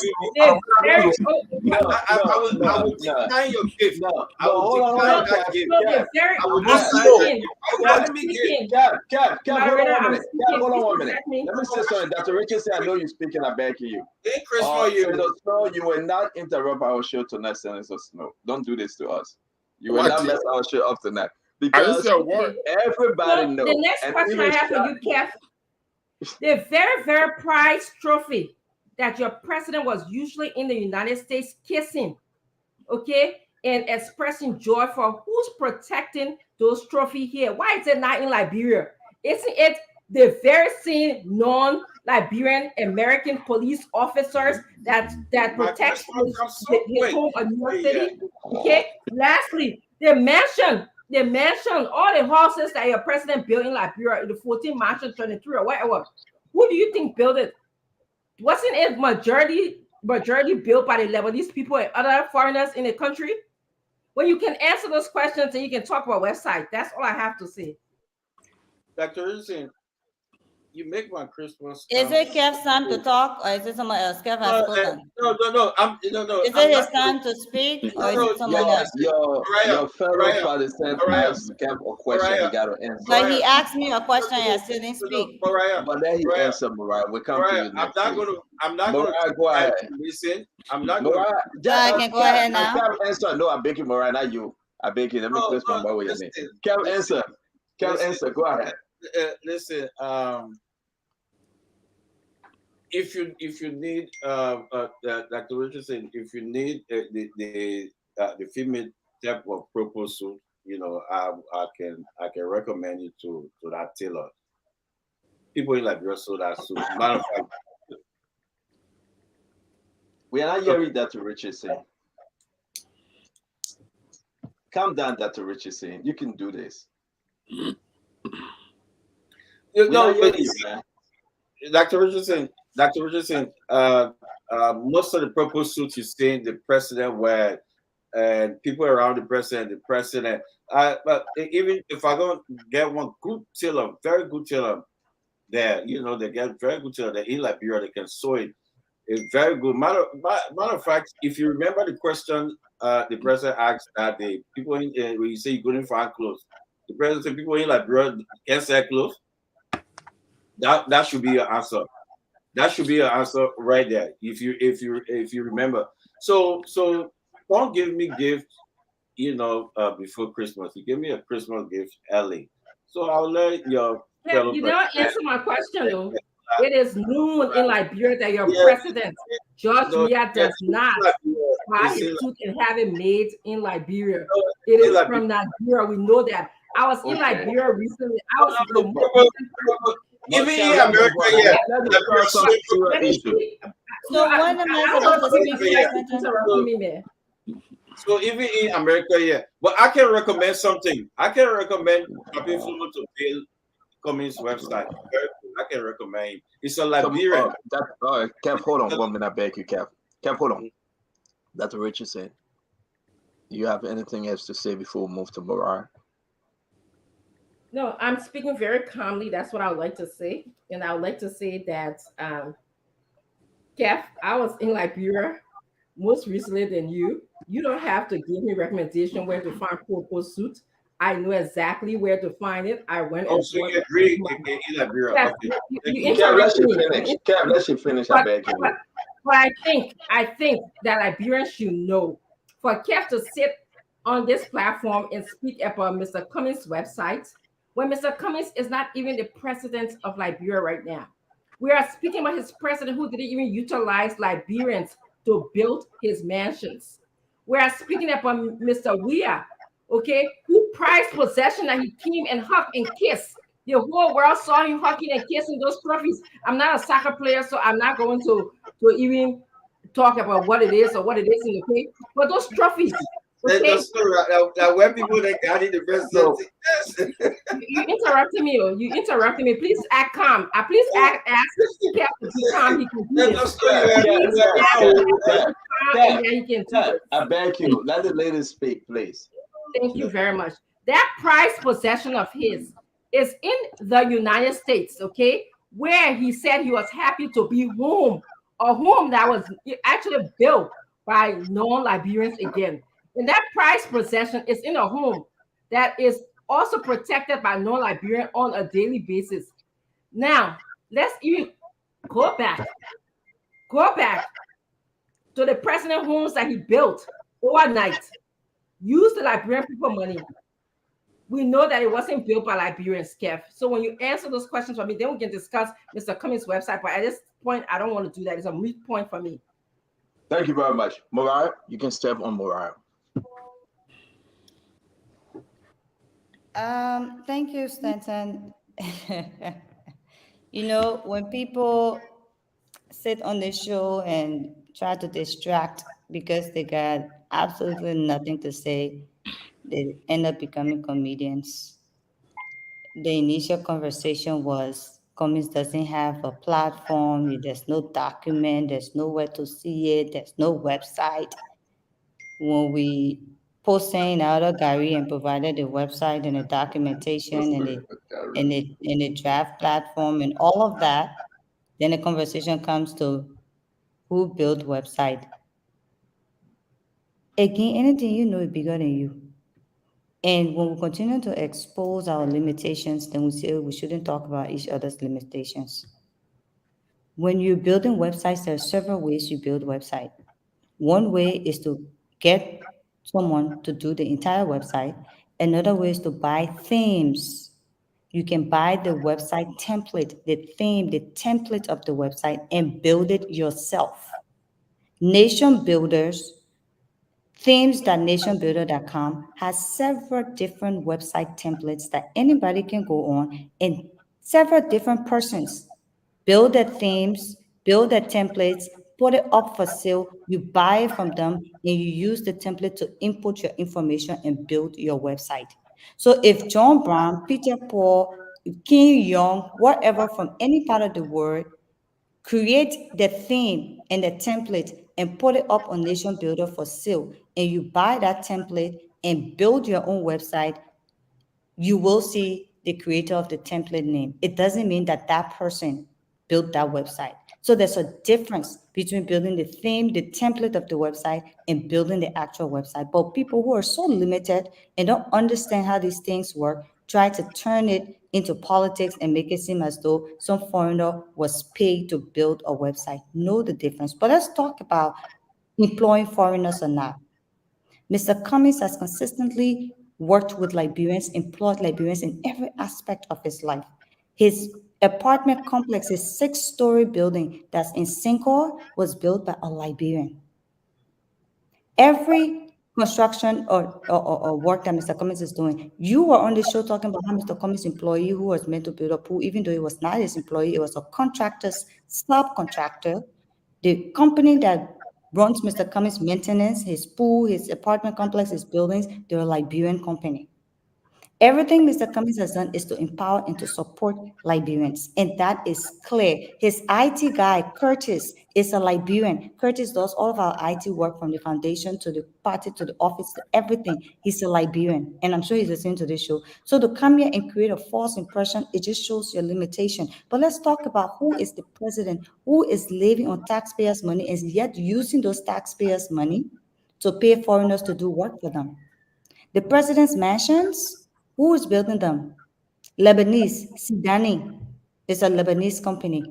Hold on 1 minute. Let me say something. Dr. Richardson, I know you're speaking. I beg you. You will not interrupt our show tonight, Senator Snow. Don't do this to us. You will not mess our show up tonight. Because everybody knows. The next question I have for you, Kev, the very, very prized trophy that your president was usually in the United States kissing, okay, and expressing joy for, who's protecting those trophies here? Why is it not in Liberia? Isn't it the very same non-Liberian American police officers that protect his home of New York City? Okay. Lastly, the mansion, all the houses that your president built in Liberia, the 14 mansion 23 or whatever. Who do you think built it? Wasn't it majority built by the Lebanese people and other foreigners in the country? When you can answer those questions and you can talk about website, that's all I have to say. Dr. Richardson, you make my Christmas. Is it Kev's time to talk, or is it someone else? Kev has spoken. No. Is it his time to speak, or is it someone else? Your fellow Protestant asked Kev a question. He got to answer. But he asked me a question and I still didn't speak. But then he answered, Mariah. We come to you next. I'm not going to go ahead. Listen. I'm not going to. I can go ahead now. Kev, answer. No, I beg you, Mariah, not you. I beg you. Let me twist my way with your name. Kev, answer. Kev, answer. Go ahead. Listen. If you need Dr. Richardson, if you need the female type of proposal, I can recommend you to that tailor. People in Liberia so that suit. Matter of fact, we are not hearing Dr. Richardson. Calm down, Dr. Richardson. You can do this. Dr. Richardson, most of the purple suits you see the president wear, and people around the president. But even if I don't get one good tailor, very good tailor, there, they get very good tailor. They're in Liberia, they can sew it. It's very good. Matter of fact, if you remember the question the president asked that the people when you say you couldn't find clothes, the president said people in Liberia can't sell clothes. That should be your answer. That should be your answer right there. If you remember. So don't give me gift, before Christmas. You give me a Christmas gift early. So I'll let your fellow you don't answer my question though. It is noon in Liberia that your president, George Weah, does not buy his suit and have it made in Liberia. It is from Nigeria. We know that. I was in Liberia recently. Even in America, yeah. So when am I supposed to speak? So even in America, yeah. But I can recommend something. I can recommend people to build Cummings website. I can recommend. It's a Liberian. Kev, hold on 1 minute. I beg you, Kev. Kev, hold on. That's what Richard said. Do you have anything else to say before we move to Mariah? No, I'm speaking very calmly. That's what I would like to say. And I would like to say that, Kev, I was in Liberia most recently than you. You don't have to give me recommendation where to find purple suit. I know exactly where to find it. I went and So bought you agree money. in Liberia? Yes, Okay. you Kev, let interrupt she me. finish. Kev, let she finish. I But, beg you. but, but I think that Liberians should know for Kev to sit on this platform and speak about Mr. Cummings' website when Mr. Cummings is not even the president of Liberia right now. We are speaking about his president who didn't even utilize Liberians to build his mansions. We are speaking about Mr. Weah, okay, who prized possession that he came and hugged and kissed. The whole world saw him hugging and kissing those trophies. I'm not a soccer player, so I'm not going to even talk about what it is or what it isn't, okay? But those trophies, okay? Now, when people that got in the presidency, You interrupted me. Oh, you interrupted me. Please act calm. Please ask Kev to be calm. He can do this. Please ask Kev to be calm and then he can do Kev, this. I beg you. Let the lady speak, please. Thank you very much. That prized possession of his is in the United States, okay, where he said he was happy to be home, a home that was actually built by non-Liberians again. And that prized possession is in a home that is also protected by non-Liberian on a daily basis. Now, let's even go back, to the president homes that he built overnight. Use the Liberian people money. We know that it wasn't built by Liberians, Kev. So when you answer those questions for me, then we can discuss Mr. Cummings' website. But at this point, I don't want to do that. It's a moot point for me. Thank you very much. Mariah, you can step on Mariah. Thank you, Stanton. You know, when people sit on the show and try to distract because they got absolutely nothing to say, they end up becoming comedians. The initial conversation was Cummings doesn't have a platform, there's no document, there's nowhere to see it, there's no website. When we posted out of Gary and provided the website and the documentation and the draft platform and all of that, then the conversation comes to who built website. Again, anything you know is bigger than you. And when we continue to expose our limitations, then we say we shouldn't talk about each other's limitations. When you're building websites, there are several ways you build website. One way is to get someone to do the entire website. Another way is to buy themes. You can buy the website template, the theme, the template of the website, and build it yourself. Nation builders, themes.nationbuilder.com has several different website templates that anybody can go on, and several different persons build their themes, build their templates, put it up for sale. You buy it from them, and you use the template to input your information and build your website. So if John Brown, Peter Paul, King Young, whatever from any part of the world create the theme and the template and put it up on Nation Builder for sale, and you buy that template and build your own website, you will see the creator of the template name. It doesn't mean that that person built that website. So there's a difference between building the theme, the template of the website, and building the actual website. But people who are so limited and don't understand how these things work try to turn it into politics and make it seem as though some foreigner was paid to build a website. Know the difference. But let's talk about employing foreigners or not. Mr. Cummings has consistently worked with Liberians, employed Liberians in every aspect of his life. His apartment complex, his 6-story building that's in Sincor, was built by a Liberian. Every construction or work that Mr. Cummings is doing, you were on the show talking about how Mr. Cummings' employee who was meant to build a pool, even though it was not his employee, it was a contractor's subcontractor. The company that runs Mr. Cummings' maintenance, his pool, his apartment complex, his buildings, they're a Liberian company. Everything Mr. Cummings has done is to empower and to support Liberians, and that is clear. His IT guy, Curtis, is a Liberian. Curtis does all of our IT work from the foundation to the party to the office to everything. He's a Liberian, and I'm sure he's listening to this show. So to come here and create a false impression, it just shows your limitation. But let's talk about who is the president, who is living on taxpayers' money and yet using those taxpayers' money to pay foreigners to do work for them. The president's mansions Who is building them? Lebanese, Sidani is a Lebanese company.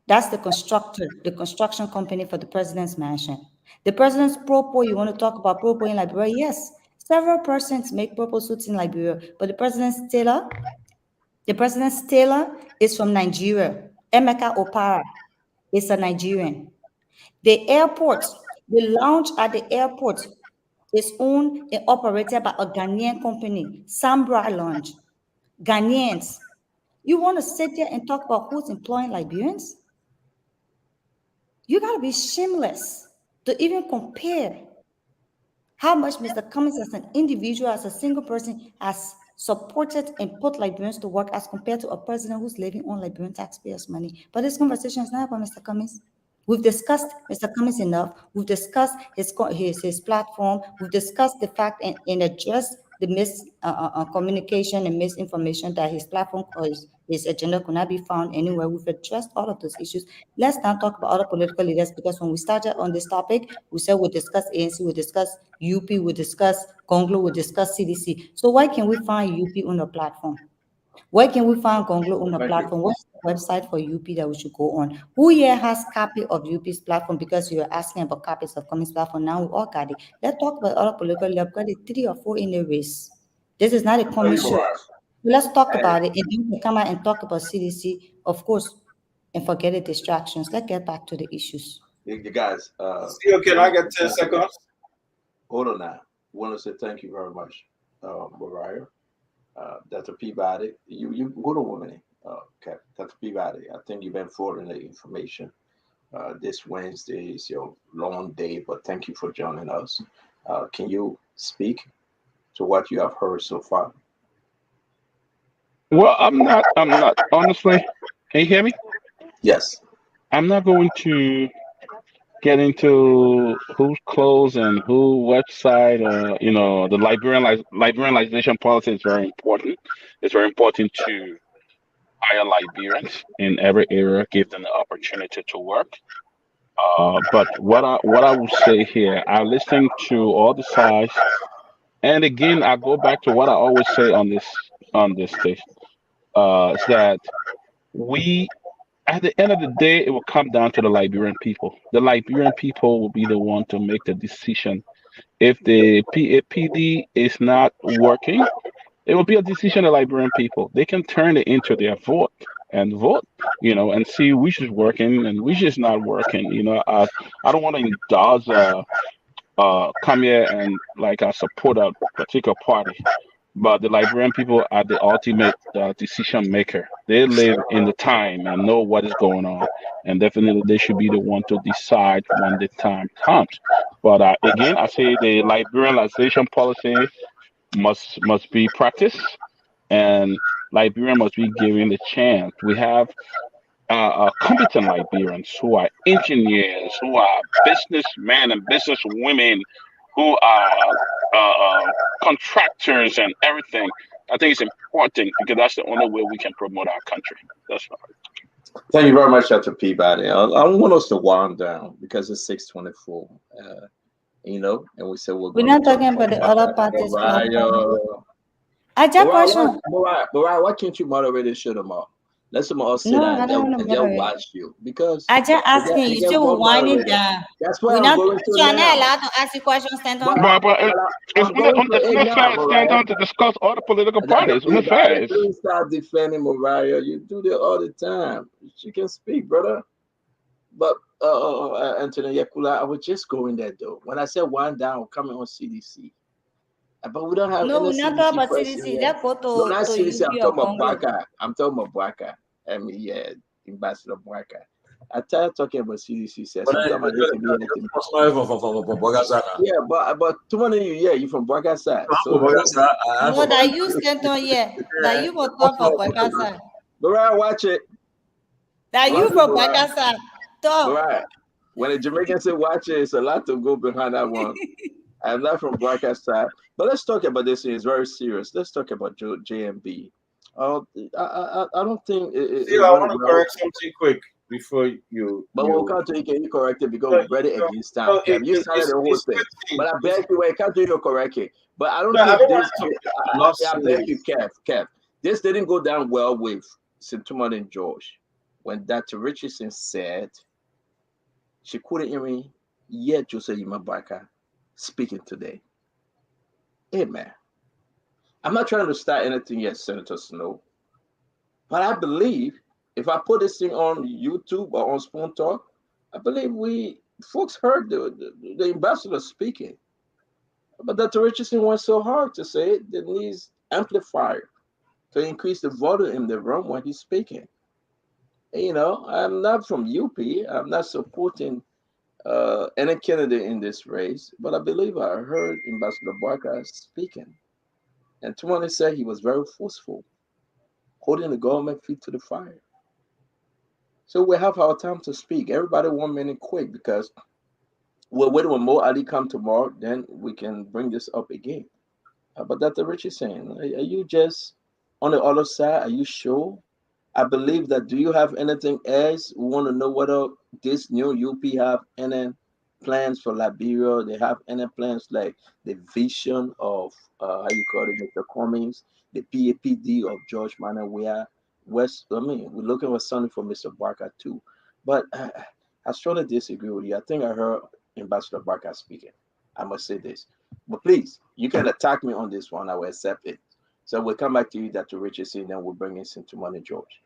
That's the construction company for the president's mansion. The president's propo, you want to talk about propo in Liberia? Yes, several persons make propo suits in Liberia, but the president's tailor is from Nigeria. Emeka Opara is a Nigerian. The airport, the lounge at the airport is owned and operated by a Ghanaian company, Sambra Lounge. Ghanaians. You want to sit there and talk about who's employing Liberians? You got to be shameless to even compare how much Mr. Cummings as an individual, as a single person, has supported and put Liberians to work as compared to a president who's living on Liberian taxpayers' money. But this conversation is not about Mr. Cummings. We've discussed Mr. Cummings enough. We've discussed his platform. We've discussed the fact and addressed the miscommunication and misinformation that his platform or his agenda could not be found anywhere. We've addressed all of those issues. Let's not talk about other political leaders, because when we started on this topic, we said we'll discuss ANC, we'll discuss UP, we'll discuss Conglo, we'll discuss CDC. So why can't we find UP on the platform? Where can we find Conglo on the platform? What's the website for UP that we should go on? Who here has copy of UP's platform? Because you're asking about copies of Cummings' platform. Now we all got it. Let's talk about other political leaders. We've got it 3 or 4 in the race. This is not a Cummings show. Let's talk about it. And then we come out and talk about CDC, of course, and forget the distractions. Let's get back to the issues. You guys, Still, can I get 10 seconds? hold on now. I want to say thank you very much, Mariah. Dr. Peabody, you good woman. Okay, Dr. Peabody, I think you've been forwarding the information. This Wednesday is your long day, but thank you for joining us. Can you speak to what you have heard so far? Well, I'm not. Honestly, can you hear me? Yes. I'm not going to get into who's closed and who website. The Liberianization policy is very important. It's very important to hire Liberians in every area, give them the opportunity to work. But what I will say here, I listen to all the sides, and again, I go back to what I always say on this station. Is that we, at the end of the day, it will come down to the Liberian people. The Liberian people will be the one to make the decision. If the PAPD is not working, it will be a decision of Liberian people. They can turn it into their vote and vote, and see which is working and which is not working. I don't want to indulge come here and like support a particular party. But the Liberian people are the ultimate decision maker. They live in the time and know what is going on, and definitely they should be the one to decide when the time comes. But again, I say the liberalization policy must be practiced, and Liberia must be given the chance. We have competent Liberians who are engineers, who are businessmen and businesswomen, who are contractors and everything. I think it's important because that's the only way we can promote our country. That's all. Thank you very much, Dr. Peabody. I want us to wind down because it's 6:24. And we said we're not talking about the other parties. I just question. Mariah, why can't you moderate this shit tomorrow? Let them all sit down and they'll watch you, because I just asking you still winding down. That's why we're I'm not going to not allowed to ask you questions. Stand on. But it's not fair to stand on to discuss all the political parties. It's not fair. Please stop defending Mariah. You do that all the time. She can speak, brother. But Anthony Yakula, I was just going there though. When I said wind down, coming on CDC. But we don't have no, we're any not talking about CDC. That go to no, not CDC. I'm talking about Congo. Boakai. I'm talking about Boakai. I mean, yeah, Ambassador Boakai. I started talking about CDC. Says yeah, but too many of you, yeah, you from Boakai side. So no, that you stand on here. That you will talk for Boakai side. Mariah, watch it. That you from Boakai side. Talk. Right. When a Jamaican say watch it, it's a lot to go behind that one. I'm not from broadcast side, but let's talk about this. It's very serious. Let's talk about JMB. I don't think. I want to correct something quick. before you. But we'll come to you, can you correct it because No, we read it against time. no, Kev. You started the whole it's thing. scripting. But I beg you, when it comes to you, correct it. But I don't No, I think don't this, want to not I beg say you, Kev. This didn't go down well with Sintuman and George. When Dr. Richardson said she couldn't even hear Joseph Imabaka speaking today. Amen. I'm not trying to start anything yet, Senator Snow. But I believe if I put this thing on YouTube or on Spoon Talk, I believe folks heard the ambassador speaking. But Dr. Richardson went so hard to say it that needs amplifier to increase the volume in the room when he's speaking. You know, I'm not from UP. I'm not supporting any candidate in this race, but I believe I heard Ambassador Boakai speaking. And Tumani said he was very forceful, holding the government feet to the fire. So we have our time to speak. Everybody 1 minute quick because we'll wait when Mo Ali come tomorrow, then we can bring this up again. But Dr. Richie saying, are you just on the other side? Are you sure? I believe that. Do you have anything else? We want to know whether this new UP have any plans for Liberia. They have any plans like the vision of how you call it, Mr. Cummings, the PAPD of George Manawea West. I mean, we're looking for something for Mr. Barker too. But I strongly disagree with you. I think I heard Ambassador Barker speaking. I must say this. But please, you can attack me on this one. I will accept it. So we'll come back to you, Dr. Richardson, then we'll bring in Sintumani George.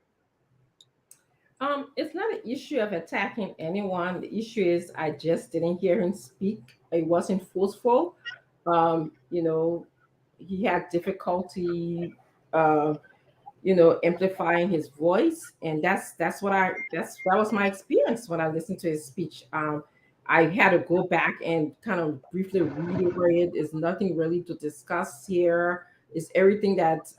It's not an issue of attacking anyone. The issue is I just didn't hear him speak. It wasn't forceful. You know, he had difficulty, amplifying his voice, and that was my experience when I listened to his speech. I had to go back and kind of briefly read over it. There's nothing really to discuss here. It's everything that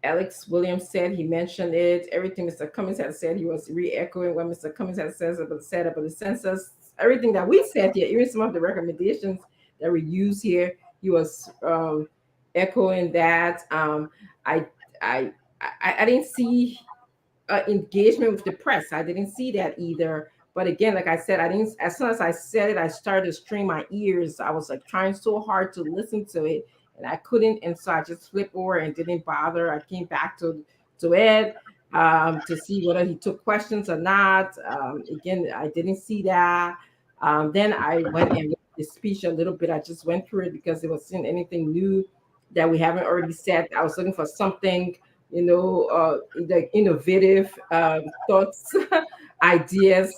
Alex Williams said. He mentioned it. Everything Mr. Cummings had said, he was re-echoing what Mr. Cummings had said about the census. Everything that we said here, even some of the recommendations that we use here, he was echoing that. I didn't see engagement with the press. I didn't see that either. But again, like I said, I didn't. As soon as I said it, I started to strain my ears. I was like trying so hard to listen to it, and I couldn't. And so I just flipped over and didn't bother. I came back to Ed to see whether he took questions or not. Again, I didn't see that. Then I went and read the speech a little bit. I just went through it because it wasn't anything new that we haven't already said. I was looking for something, like innovative thoughts, ideas.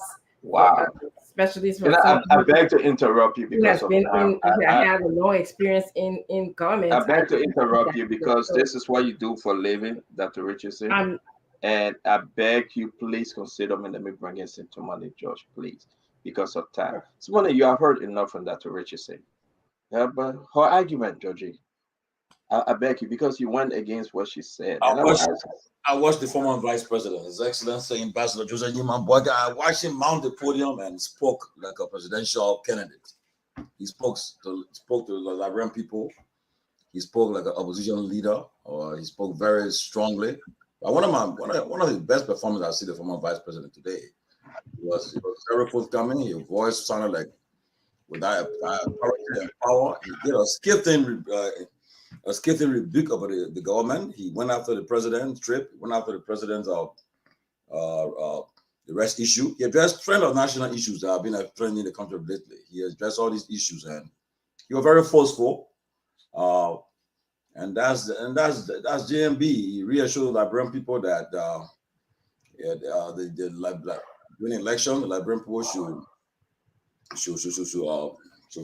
Wow. Especially from I beg to interrupt you because of time. I have no experience in government. I beg to interrupt you because this is what you do for a living, Dr. Richardson. And I beg you, please consider me. Let me bring in Sintumani George, please, because of time. So, you have heard enough from Dr. Richardson. Yeah, but her argument, Georgie, I beg you, because you went against what she said. I watched the former Vice President, His Excellency Ambassador Joseph Newman Boakai. I watched him mount the podium and spoke like a presidential candidate. He spoke to the Liberian people. He spoke like an opposition leader, or he spoke very strongly. But one of the best performances I see the former Vice President today was very forthcoming. His voice sounded like with that authority and power. He did a scathing rebuke of the government. He went after the president's trip, went after the president's the rest issue. He addressed trend of national issues that have been a trend in the country lately. He addressed all these issues, and he was very forceful. And that's JMB. He reassured the Liberian people that during the election, the Liberian people should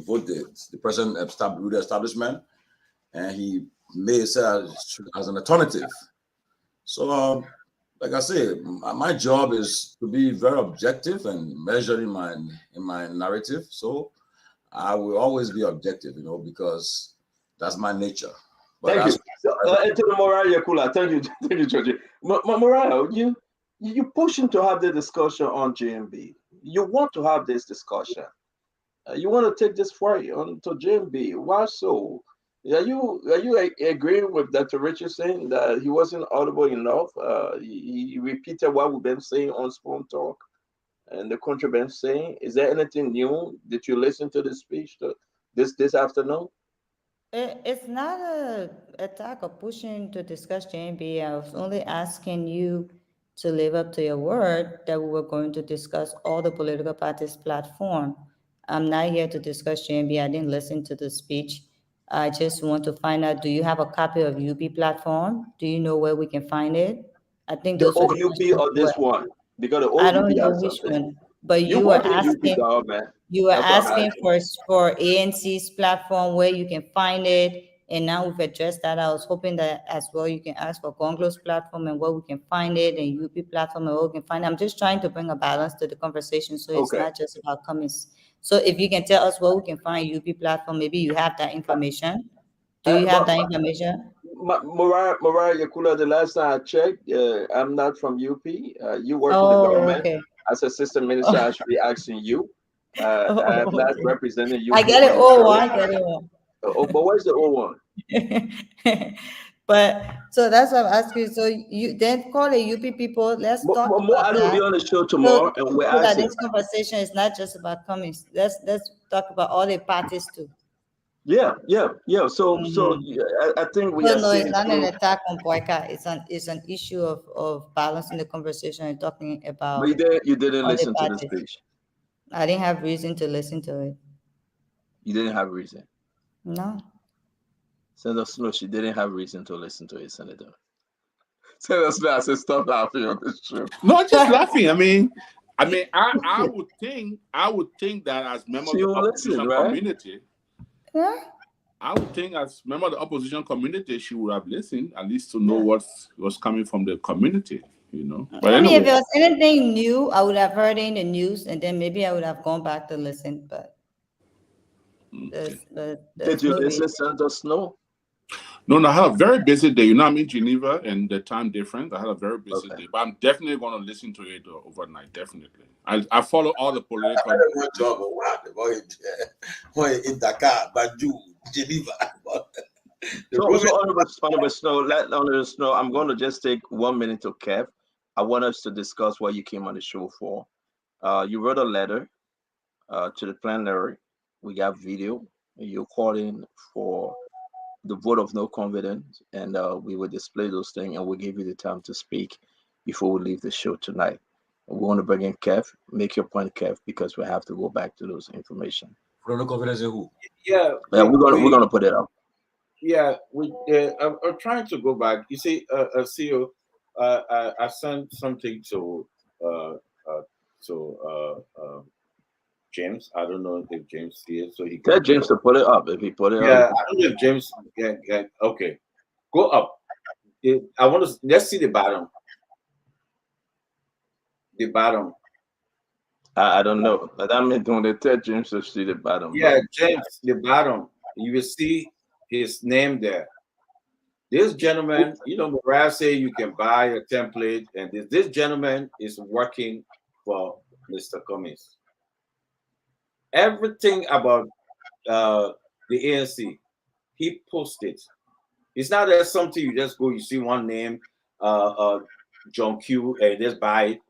vote the present establishment. And he made it as an alternative. So, like I said, my job is to be very objective and measured in my narrative. So, I will always be objective, because that's my nature. But thank you. To the Mariah Kula, thank you, Georgie. Mariah, you pushing to have the discussion on JMB. You want to have this discussion. You want to take this for you onto JMB. Why so? Are you agreeing with Dr. Richardson that he wasn't audible enough? He repeated what we've been saying on Spoon Talk and the country been saying. Is there anything new? Did you listen to the speech this afternoon? It's not a attack or pushing to discuss JNB. I was only asking you to live up to your word that we were going to discuss all the political parties' platform. I'm not here to discuss JNB. I didn't listen to the speech. I just want to find out, do you have a copy of UP platform? Do you know where we can find it? I think The those were the OUP questions or you this were. one? Because the I OUP don't know has which something. one, but You you were work in UP asking. government. You were That's what I'm asking asking. for ANC's platform where you can find it, and now we've addressed that. I was hoping that as well you can ask for Gonglo's platform and where we can find it, and UP platform and where we can find it. I'm just trying to bring a balance to the conversation, so it's Okay. not just about Cummings. So if you can tell us where we can find UP platform, maybe you have that information. Do you have But that information? Mariah Yakula, the last time I checked, I'm not from UP. You work in the Oh, government. okay. As assistant minister, I should be asking you. I'm Oh, not okay. representing I UP get it. on the Oh, show. I get it. Oh, but where's the old one? But so that's what I'm asking. So you then call the UP people. Let's talk More about Ali will be that. on the show So, tomorrow, and we're so that asking. this conversation is not just about Cummings. Let's talk about all the parties too. Yeah. So Mhm. I think we So are no, it's seeing not an through. attack on Boakai. It's an issue of balancing the conversation and talking But about you didn't all the listen to the parties. speech. I didn't have reason to listen to it. You didn't have reason. No. Senator Snow, she didn't have reason to listen to it, Senator. Senator Snow, I said, stop laughing on this show. Not just laughing. I would think that as member of She the will listen, opposition right? community, Yeah. I would think as member of the opposition community, she would have listened at least to know what was coming from the community, you know. But I mean, if anyway, there was anything new, I would have heard it in the news, and then maybe I would have gone back to listen. But okay. Did there's you no listen, reason. Senator Snow? No, I had a very busy day. You know, I'm in Geneva and the time difference. I had a very busy Okay. day, but I'm definitely going to listen to it overnight. Definitely, I follow all the political. In Dakar, Banjul, Geneva. So Honorable Snow, I'm going to just take 1 minute to Kev. I want us to discuss what you came on the show for. You wrote a letter to the plenary. We got video. You called in for the vote of no confidence, and we will display those things, and we'll give you the time to speak before we leave the show tonight. We want to bring in Kev. Make your point, Kev, because we have to go back to those information. No confidence in who? Yeah, We're gonna put it up. Yeah, I'm trying to go back. You see, CEO, I sent something to uh, uh, James. I don't know if James sees it, so he Tell can. James to put it up. If he put it Yeah, up, I don't know if James. Okay, go up. I want to. Let's see the bottom. The bottom. I don't know. But that means when they tell James to see the bottom. Yeah, But James, the bottom. You will see his name there. This gentleman, you know, Mariah say you can buy a template, and this gentleman is working for Mr. Cummings. Everything about the ANC, he posted. It's not that something you just go, you see one name, John Q, and just buy it.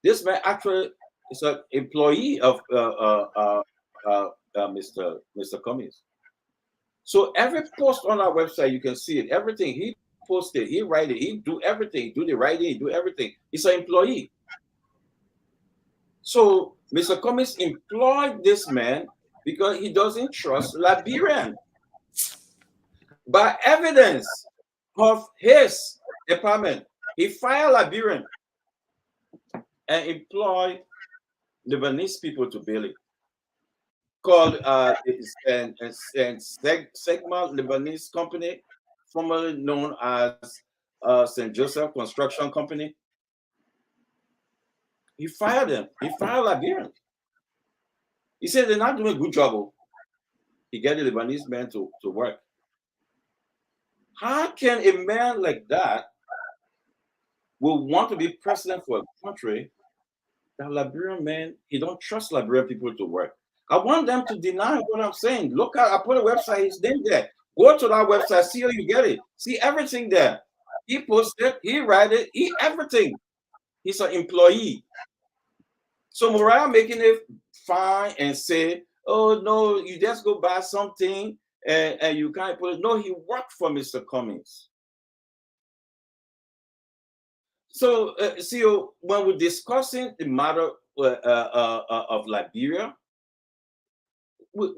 This man actually is an employee of Mr. Cummings. So every post on our website, you can see it. Everything he posted, he write it, he do everything, do the writing, he do everything. He's an employee. So Mr. Cummings employed this man because he doesn't trust Liberian. By evidence of his department, he fired Liberian and employed Lebanese people to build it. Called Segma Lebanese Company, formerly known as St. Joseph Construction Company. He fired them. He fired Liberians. He said they're not doing a good job. He got the Lebanese men to work. How can a man like that will want to be president for a country that Liberian men, he don't trust Liberian people to work? I want them to deny what I'm saying. Look, I put a website, his name there. Go to that website, see how you get it. See everything there. He posts it, he write it, he everything. He's an employee. So Mariah making it fine and say, oh no, you just go buy something and you can't put it. No, he worked for Mr. Cummings. So see, when we're discussing the matter of Liberia,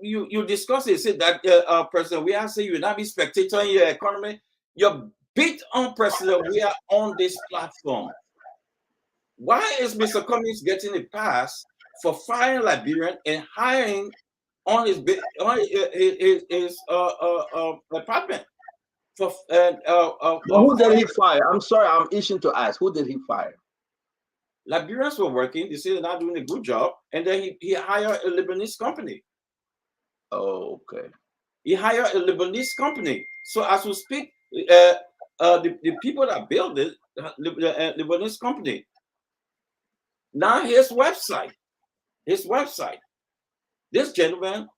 you discuss it, say that President, we are saying you will not be spectator in your economy. You're beat on President, we are on this platform. Why is Mr. Cummings getting a pass for firing Liberian and hiring on his department? For who did he fire? I'm sorry, I'm itching to ask. Who did he fire? Liberians were working. They say they're not doing a good job, and then he hired a Lebanese company. Oh, okay. He hired a Lebanese company. So as we speak, the people that built it, the Lebanese company. Now his website. This gentleman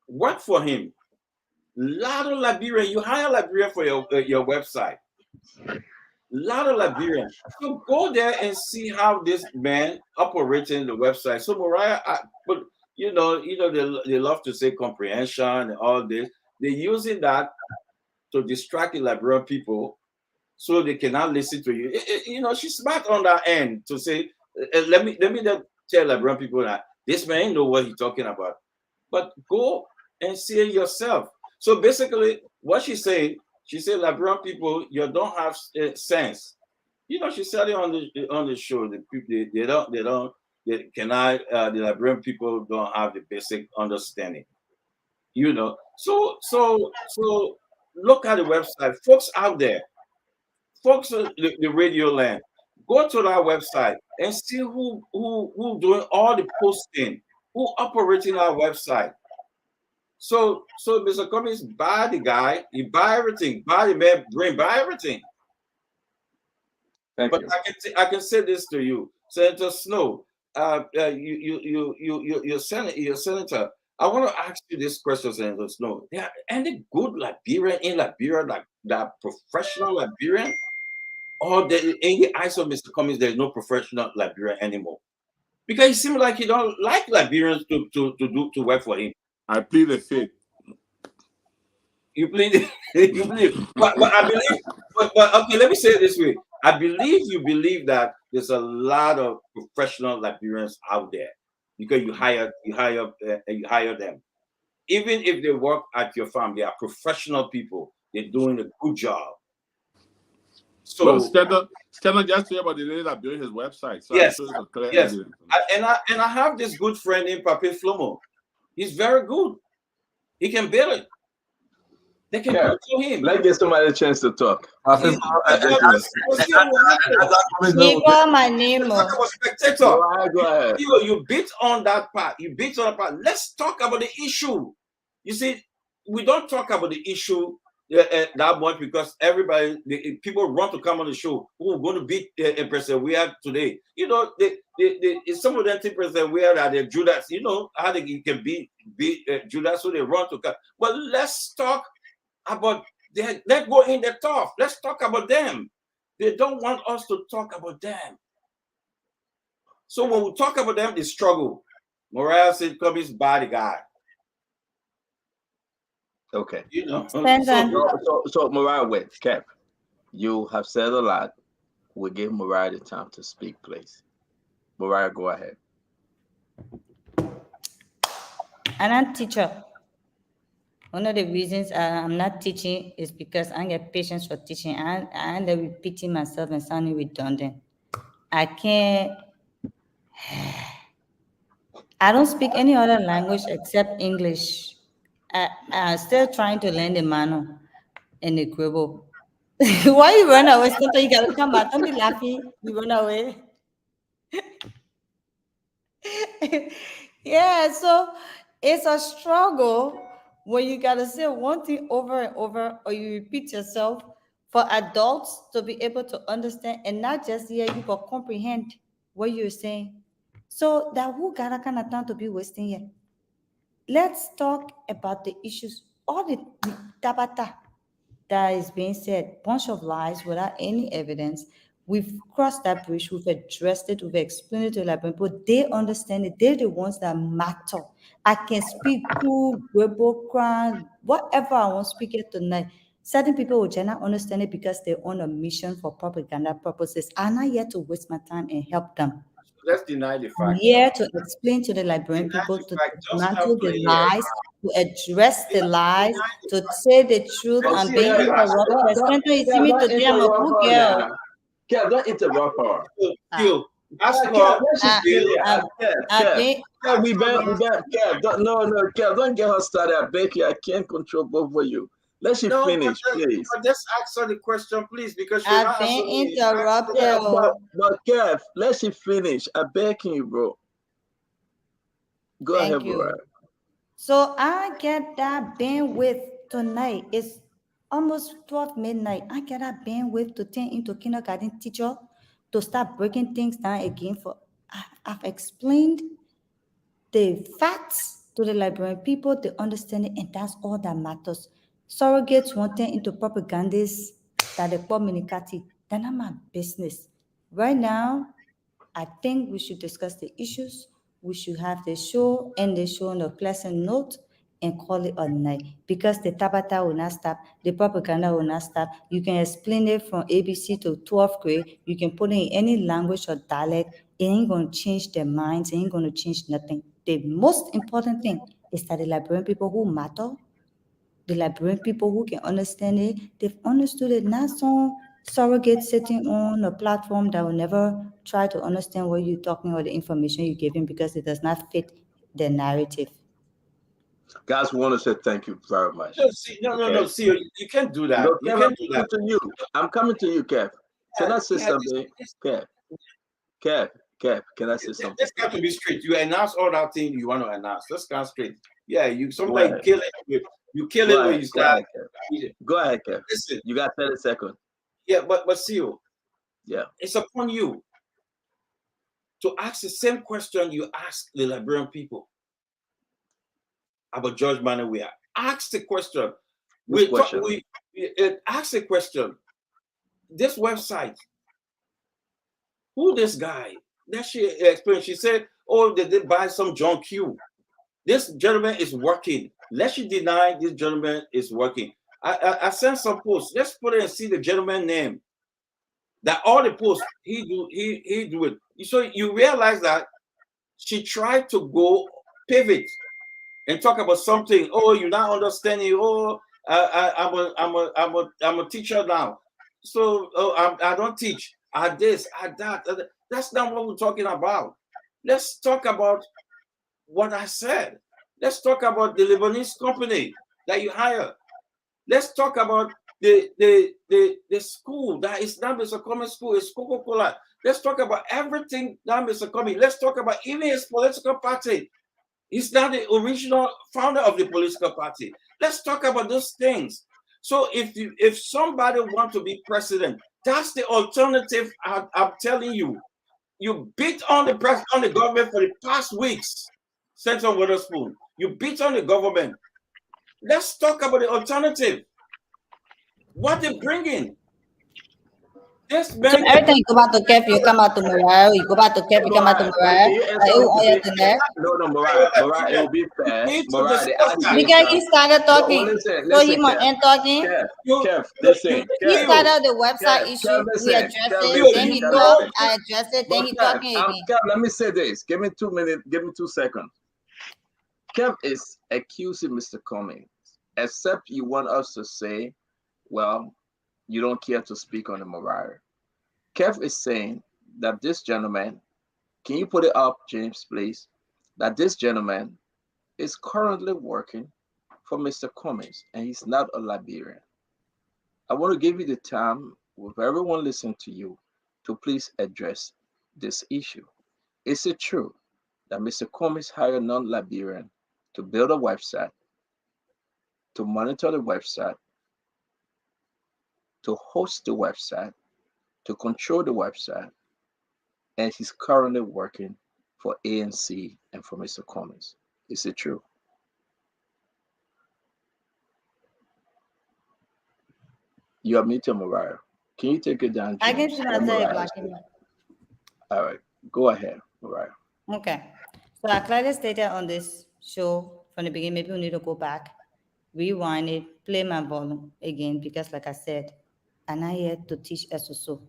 worked for him. Lot of Liberian, you hire Liberian for your website. Lot of Liberian. So go there and see how this man operating the website. So Mariah, but you know, they love to say comprehension and all this. They're using that to distract the Liberian people so they cannot listen to you. She's smart on that end to say, let me tell Liberian people that this man know what he's talking about. But go and see it yourself. So basically, what she's saying, she said, Liberian people, you don't have sense. She said it on the show. The people the Liberian people don't have the basic understanding. So look at the website, folks out there, folks on the radio land. Go to that website and see who doing all the posting, who operating our website. So Mr. Cummings buy the guy, he buy everything, buy the man, buy everything. Thank you. I can say this to you, Senator Snow. You're senator. I want to ask you this question, Senator Snow. There are any good Liberian in Liberia, like that professional Liberian? Or in the eyes of Mr. Cummings, there's no professional Liberian anymore? Because it seems like he don't like Liberians to work for him. I plead the fifth. You plead, but I believe. But okay, let me say it this way. I believe you believe that there's a lot of professional Liberians out there because you hire them. Even if they work at your farm, they are professional people. They're doing a good job. So well, Stella just said about the lady that built his website. So yes, yes. And I have this good friend named Pape Flomo. He's very good. He can build it. They can go to him. Let's give somebody a chance to talk. He called my name. Spectator. Go ahead. You beat on that part. Let's talk about the issue. You see, we don't talk about the issue that much because people want to come on the show who are going to beat President we have today. Some of them think President we are the Judas. How you can beat Judas, so they run to come. But let's talk about let's go in the tough. Let's talk about them. They don't want us to talk about them. So when we talk about them, they struggle. Morale said Cummings body guy. Okay. So Mariah, wait, Kev, you have said a lot. We give Mariah the time to speak, please. Mariah, go ahead. I'm not a teacher. One of the reasons I'm not teaching is because I don't get patience for teaching. I end up repeating myself and sounding redundant. I don't speak any other language except English. I'm still trying to learn the mano and the gribble. Why you run away? Sometimes you gotta come back. Don't be laughing. You run away. Yeah, so it's a struggle when you gotta say one thing over and over, or you repeat yourself for adults to be able to understand and not just hear you but comprehend what you're saying. So that who got a kind of time to be wasting here? Let's talk about the issues. all the tabata that is being said, bunch of lies without any evidence. We've crossed that bridge, we've addressed it, we've explained it to the Liberian people. They understand it, they're the ones that matter. I can speak cool, verbal, crown, whatever I want to speak it tonight. Certain people will just not understand it because they're on a mission for propaganda purposes. I'm not here to waste my time and help them. Let's deny the I'm fact. here to explain to the Liberian Deny people the to fact. Just dismantle stop the playing. lies, to address the lies, to say the truth. Don't I'm see being her. interrupted. Sometimes you see me today, I'm a good girl. Kev, don't interrupt her. Still, ask her. Kev, let she Ah, finish. I'm Kev, being, Kev, we bet, Kev, no, Kev, don't get her started. I beg you, I can't control both of you. Let she finish, please. But just ask her the question, please, because she's I've not been answering me. interrupted. Yeah, Oh. but Kev, let she finish. I beg you, bro. Go Thank ahead, you. bro. So I get that bandwidth tonight. It's almost 12 midnight. I get that bandwidth to turn into kindergarten teacher to start breaking things down again. I've explained the facts to the Liberian people, they understand it, and that's all that matters. Surrogates wanting into propagandists that they call minikati, they're not my business. Right now, I think we should discuss the issues. We should have the show, end the show on a pleasant note, and call it a night. Because the tabata will not stop, the propaganda will not stop. You can explain it from ABC to 12th grade. You can put it in any language or dialect. It ain't going to change their minds. It ain't going to change nothing. The most important thing is that the Liberian people who matter, the Liberian people who can understand it, they've understood it. Not some surrogate sitting on a platform that will never try to understand what you're talking or the information you're giving because it does not fit the narrative. Guys, we want to say thank you very much. No. See, you can't do that. No, You Kev, can't I'm do coming that. to you. I'm coming to you, Kev. Can I say something? Kev, can I say something? Let's got to be straight. You announce all that thing you want to announce. Let's get straight. Yeah, you sometimes kill it. You kill it when you start. Go ahead, Kev. Listen, you got 30 seconds. Yeah, but see, yeah, it's upon you to ask the same question you ask the Liberian people about George Manuel. Ask the question. Ask the question. This website, who this guy? That she explained. She said, "Oh, they did buy some John Q. This gentleman is working. Let's deny this gentleman is working." I sent some posts. Let's put it and see the gentleman name. That all the posts he do it. So you realize that she tried to go pivot and talk about something. Oh, you're not understanding. Oh, I'm a teacher now. So I don't teach. I this, I that. That's not what we're talking about. Let's talk about what I said. Let's talk about the Lebanese company that you hire. Let's talk about the school that is now Mr. Cummings school, is Coca-Cola. Let's talk about everything that Mr. Cummings. Let's talk about even his political party. He's not the original founder of the political party. Let's talk about those things. So if somebody wants to be president, that's the alternative. I'm telling you. You beat on the government for the past weeks, Senator Witherspoon. You beat on the government. Let's talk about the alternative. What they bringing? This So everything you go back to Kev, you come out to Mariah. You go back to Kev, you come out to Mariah. No, Mariah, it will be fair. Because he started talking. So he might end talking. Kev, listen. He started the website issue. We addressed it. Then he talked. I addressed it. Then he talking again. Kev, let me say this. Give me 2 minutes. Give me 2 seconds. Kev is accusing Mr. Cummings, except you want us to say, well, you don't care to speak on the Mariah. Kev is saying that this gentleman, can you put it up, James, please? That this gentleman is currently working for Mr. Cummings, and he's not a Liberian. I want to give you the time, with everyone listening to you, to please address this issue. Is it true that Mr. Cummings hired non-Liberian to build a website, to monitor the website, to host the website, to control the website, and he's currently working for ANC and for Mr. Cummings? Is it true? You are muted, Mariah. Can you take it down, I can James? see Let myself Mariah black. speak. All right, go ahead, Mariah. Okay. So I clearly stated on this show from the beginning, maybe we need to go back, rewind it, play my volume again, because like I said, I'm not here to teach SSO.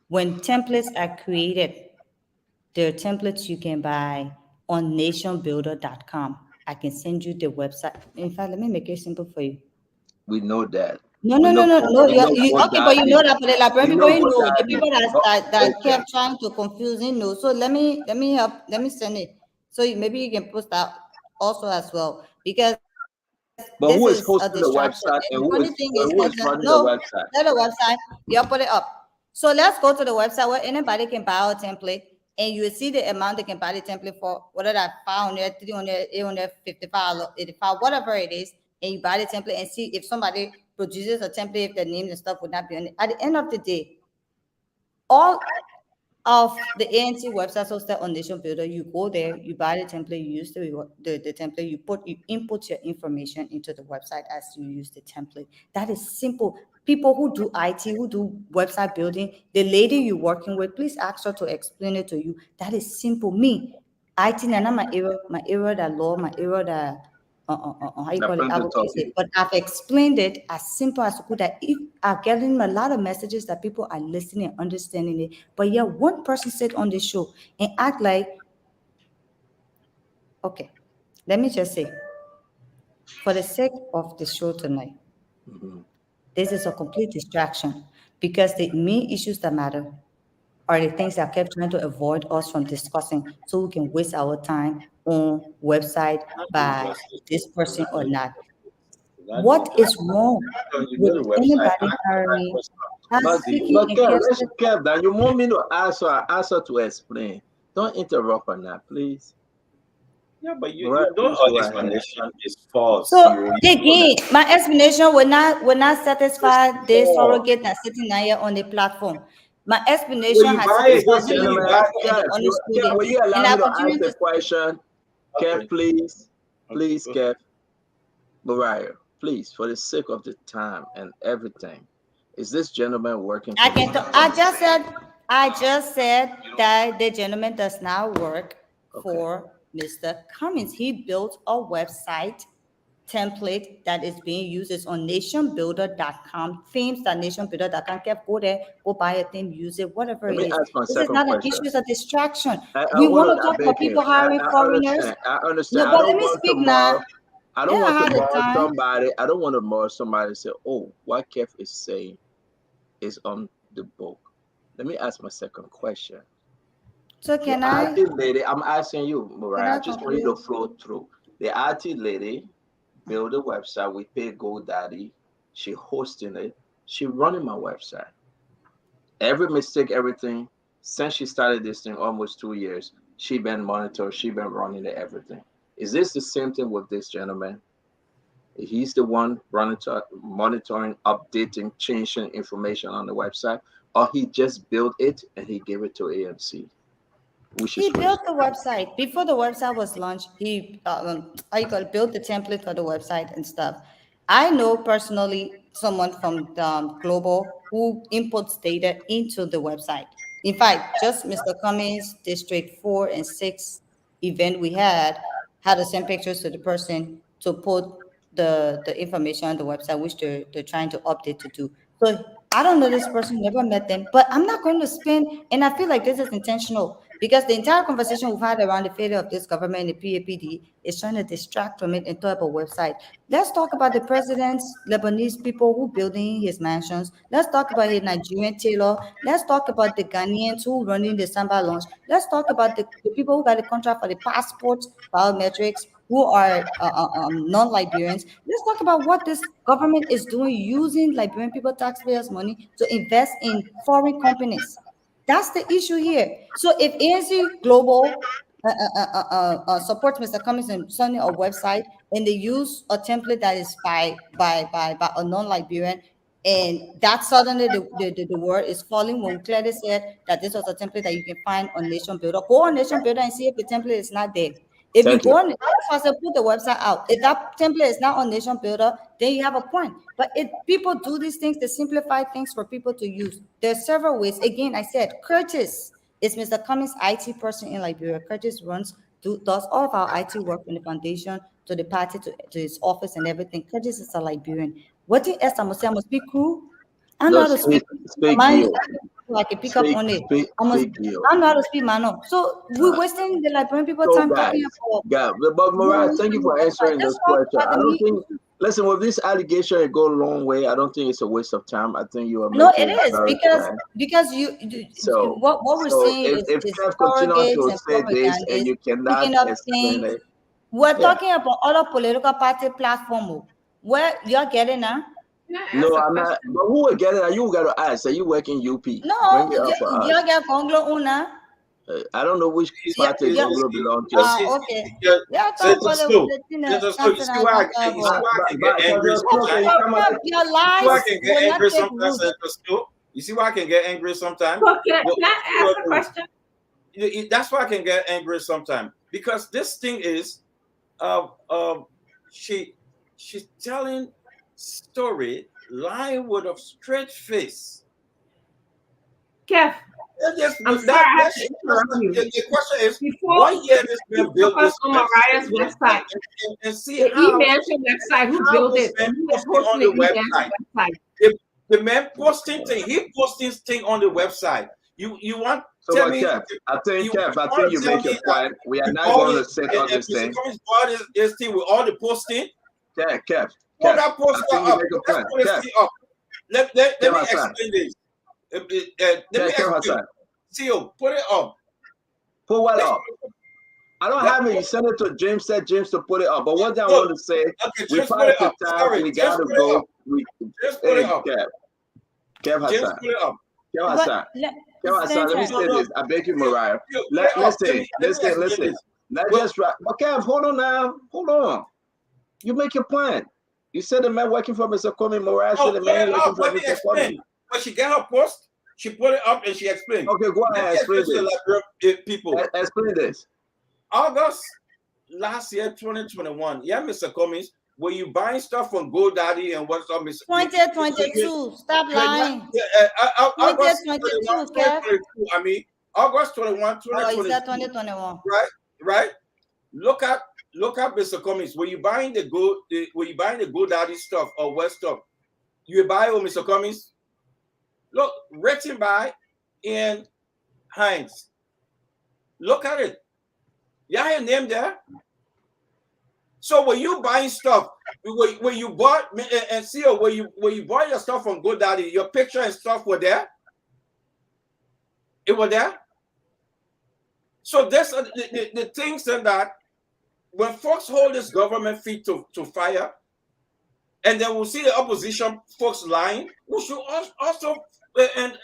When templates are created, there are templates you can buy on nationbuilder.com. I can send you the website. In fact, let me make it simple for you. We know that. No, We no, no, know no, Go- no. we know Okay, but you GoDaddy. know that for the Liberian We people, know you know the GoDaddy. people that Okay. kept trying to confuse you know. So let me help. Let me send it. So maybe you can post that also as well, because this is But a who is distraction. hosting the And the website funny and thing is, who is running the no, website? not the website. You put it up. So let's go to the website where anybody can buy a template, and you will see the amount they can buy the template for, whether that 500, 300, 855, 85, whatever it is, and you buy the template and see if somebody produces a template, if the name and stuff would not be on it. At the end of the day, all of the ANC websites hosted on Nation Builder, you go there, you buy the template, you use the template, you input your information into the website as you use the template. That is simple. People who do IT, who do website building, the lady you're working with, please ask her to explain it to you. That is simple. Me, IT, not my area that law, my area that how you The call it, printer advocacy. talking. But I've explained it as simple as could, that if I'm getting a lot of messages that people are listening and understanding it, but yeah, one person said on the show and act like, okay, let me just say, for the sake of the show tonight, Mhm. this is a complete distraction, because the main issues that matter are the things that kept trying to avoid us from discussing, so we can waste our time on website Not by injustice. this person or not. Not What is injustice. wrong When you with go to the website, anybody ask the right hiring person. us See, speaking in Kev, let's case? Kev, that you want me to ask her to explain. Don't interrupt her now, please. yeah, but Mariah, don't please all go ahead. explanation is false. So You again, my explanation will not satisfy the false. surrogate that's sitting here on the platform. My When explanation you has buy to it, Is satisfy this the you gentleman, buy layperson and the Kev, understood will you and allow I me to continue ask a to question? okay. Kev, please. Please, Go Kev. Mariah, please, for the sake of the time and everything, is this gentleman working I for can. Mr. I just said that the gentleman does not work Okay. for Mr. Cummings. He built a website template that is being used. It's on nationbuilder.com, themes.nationbuilder.com. Go there, go buy a thing, use it, whatever Let it me is. ask my This is second not an question. issue, it's a distraction. I We want want to to, I talk about beg you. people hiring I foreigners. understand. I understand. No, I but let don't me want speak now. tomorrow. I don't Yeah, I want had the tomorrow time. somebody. I don't want tomorrow somebody to say, "Oh, what Kev is saying is on the book." Let me ask my second question. So The can I IT lady, I'm asking you, Mariah. I just want you conclude? to flow through. The IT lady build a website. We pay GoDaddy. She hosting it. She running my website. Every mistake, everything. Since she started this thing almost 2 years, she been monitored. She been running it, everything. Is this the same thing with this gentleman? He's the one running to, monitoring, updating, changing information on the website, or he just built it and he gave it to AMC, which He is built which? the website before the website was launched. He, how you call it, built the template for the website and stuff. I know personally someone from Global who inputs data into the website. In fact, just Mr. Cummings, District 4 and 6 event we had to send pictures to the person to put the information on the website, which they're trying to update to do. So I don't know this person, never met them, but I'm not going to spend, and I feel like this is intentional, because the entire conversation we've had around the failure of this government and the PAPD is trying to distract from it and talk about website. Let's talk about the president's Lebanese people who building his mansions. Let's talk about his Nigerian tailor. Let's talk about the Ghanaians who running the Samba launch. Let's talk about the people who got the contract for the passports, biometrics, who are non-Liberians. Let's talk about what this government is doing using Liberian people taxpayers' money to invest in foreign companies. That's the issue here. So if ANC Global supports Mr. Cummings and sending a website, and they use a template that is by a non-Liberian, and that suddenly the word is falling when we clearly said that this was a template that you can find on Nation Builder. Go on Nation Builder and see if the template is not there. If you Thank go you. on, that's why I said put the website out. If that template is not on Nation Builder, then you have a point. But if people do these things, they simplify things for people to use. There are several ways. Again, I said Curtis is Mr. Cummings' IT person in Liberia. Curtis does all of our IT work from the foundation to the party to his office and everything. Curtis is a Liberian. What did Esther must say? I must be cool. I know how to speak. Speak Mine you. I can pick up on it. Speak you. I know how to speak Mano. So we're wasting the Liberian people So time guys, talking about. but Mariah, thank you for answering this question. I don't think. Listen, with this allegation, it go a long way. I don't think it's a waste of time. I think you are No, making it is very because So what we're so saying if is Kev continue surrogates to and say this and propagandists you cannot picking up explain things. it, We're talking about other political party platform where you're getting now. no, I'm not. But who will get it? You got to ask. Are you working UP? No, Bring it up for us. you're get Conglo una. I don't know which party yeah. Congo belong to. Okay. Yeah, talk about the You see why I can get angry sometimes? Your lies will not take root. You see why I can get angry sometimes? Can I ask a question? That's why I can get angry sometimes, because this thing is she's telling story, lying with a straight face. Kev, I'm sorry I have to interrupt you. The question is, before what year this man built this on Mariah's website and see the how e-mansion website, who built it? man Who was posting posting on the the e-mansion website? website? The man posting thing, he posting thing on the website. You want so tell me? Kev, I think you make a point. We are not bought going to sit on this thing. Bought this thing with all the posting. Kev, Put that poster up. Let's put this thing up. Let me explain this. Let me explain. Seal, put it up. Put what up? I don't have it. You send it to James. Said James to put it up. But one thing I want to say, we probably have time. We gotta go. Just put it up. Kev Hassan. Just put it up. Kev Hassan. Kev Hassan. Let me say this. I beg you, Mariah. Listen. Let's just wrap. But Kev, hold on now. Hold on. You make your point. You said the man working for Mr. Cummings, Mariah said the man working for Mr. Cummings. But she got her post. She put it up and she explained. Okay, go ahead. Explain this. People. Explain this. August last year, 2021. Yeah, Mr. Cummings, were you buying stuff from GoDaddy and what's up, Mr. 2022. Stop lying. August 2022, 2022. I mean, August 21, 2022. Oh, is that 2021? Right. Look at Mr. Cummings. Were you buying the GoDaddy stuff or what stuff? You buy Mr. Cummings? Look, written by Ian Hines. Look at it. You have your name there. So when you buying stuff, when you bought and see when you bought your stuff from GoDaddy, your picture and stuff were there. It was there. So that's the things that when folks hold this government feet to fire, and then we'll see the opposition folks lying, we should also and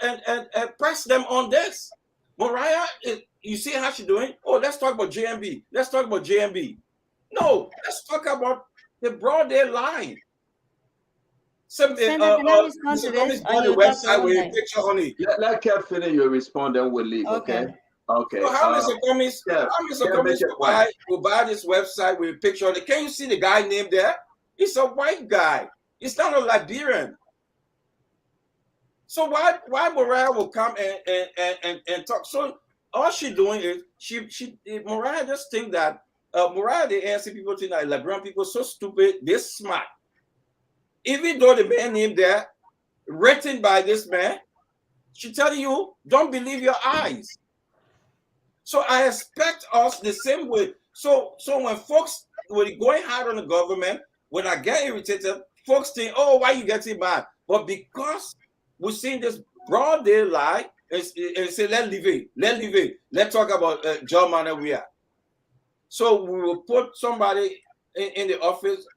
press them on this. Mariah, you see how she's doing? Oh, let's talk about JMB. Let's talk about JMB. No, let's talk about the broad day line. Let Kev finish your response, then we'll leave. Okay. So how Mr. Cummings will buy this website with a picture of it? Can you see the guy name there? It's a white guy. It's not a Liberian. So why Mariah will come and talk? So all she's doing is Mariah just think that Mariah, the ANC people think that Liberian people so stupid, this smart. Even though the man name there, written by this man, she telling you, don't believe your eyes. So I expect us the same way. So when folks were going hard on the government, when I get irritated, folks think, oh, why you getting mad? But because we're seeing this broad day lie and say, let's leave it. Let's talk about John Manawia. So we will put somebody in the office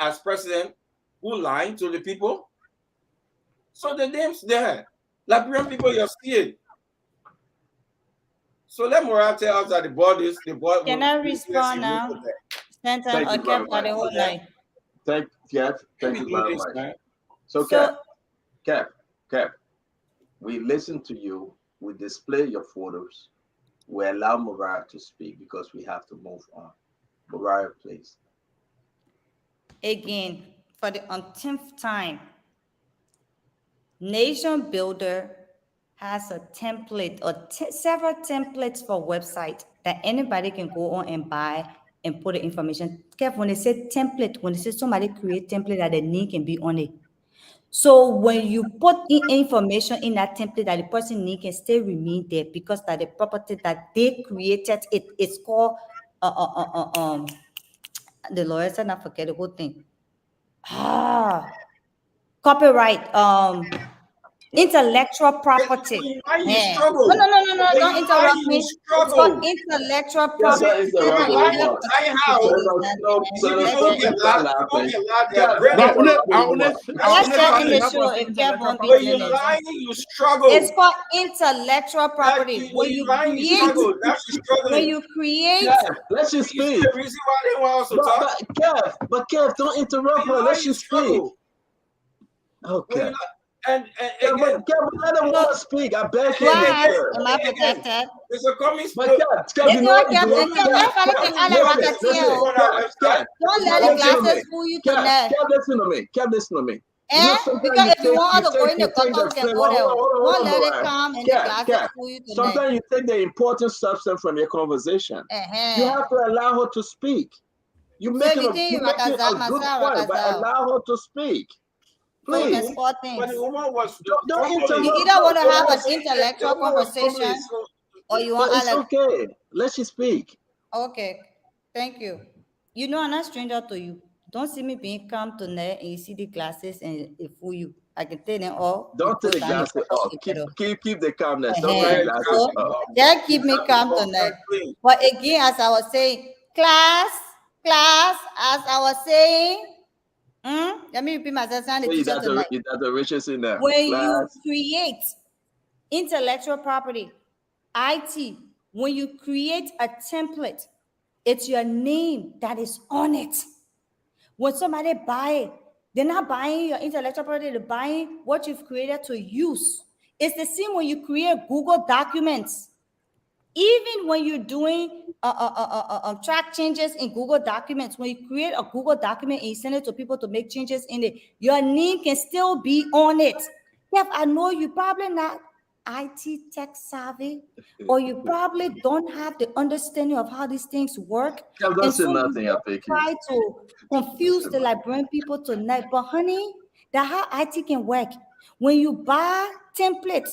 as president who lying to the people. So the name's there. Liberian people, you're seeing. So let Mariah tell us that the board. Can I respond now? Thank you very much. So Cap, we listen to you. We display your photos. we allow Mariah to speak because we have to move on. Mariah, please. Again, for the umpteenth time, Nation Builder has a template or several templates for website that anybody can go on and buy and put the information. Kev, when they say template, when they say somebody create template that the link can be on it. So when you put in information in that template that the person need can still remain there because that the property that they created, it's called the lawyer said I forget the whole thing. Copyright, intellectual property. Why you Yeah. struggle? No, When don't you lie, interrupt you me. It's struggle. called intellectual Yes, property. sir, it's the right Lying one. how? People get loud. They're great. Now, Let's share in the show if Kev won't be When you doing it. lying, you struggle. It's called intellectual property. When you lying, you create, struggle. That's you struggling. when you create, Kev, let you You see speak. the reason why they want us to talk? But Kev, don't interrupt her. Let you speak. Okay. And Kev, again, let the woman speak. I beg do you. I have, sir. am I protected? there's a Cummings. But Kev, you know what you do? Kev, Don't let the glasses fool you tonight. Kev, listen to me. Kev, listen to me. Because if you want to go in the gutter, we can go there. Don't let it come and the glasses fool you tonight. Sometimes you take the important substance from your conversation. You have to allow her to speak. You're making a good point, but allow her to speak. Please. When the woman was Don't You interrupt. either want to have an intellectual conversation or you want It's okay. Let you speak. Okay, thank you. You know, I'm not stranger to you. Don't see me being calm tonight and you see the glasses and it fool you. I can tell them all. Don't take the glasses off. Keep the calmness. Don't take the glasses off. Yeah, keep me calm tonight. But again, as I was saying, class, as I was saying, let me repeat myself. The richest in there. When you create intellectual property, IT, when you create a template, it's your name that is on it. When somebody buy it, they're not buying your intellectual property, they're buying what you've created to use. It's the same when you create Google documents. Even when you're doing track changes in Google documents, when you create a Google document and you send it to people to make changes in it, your name can still be on it. Jeff, I know you probably not IT tech savvy, or you probably don't have the understanding of how these things work. And so nothing, you try to confuse the Liberian people tonight. But honey, that's how IT can work. When you buy templates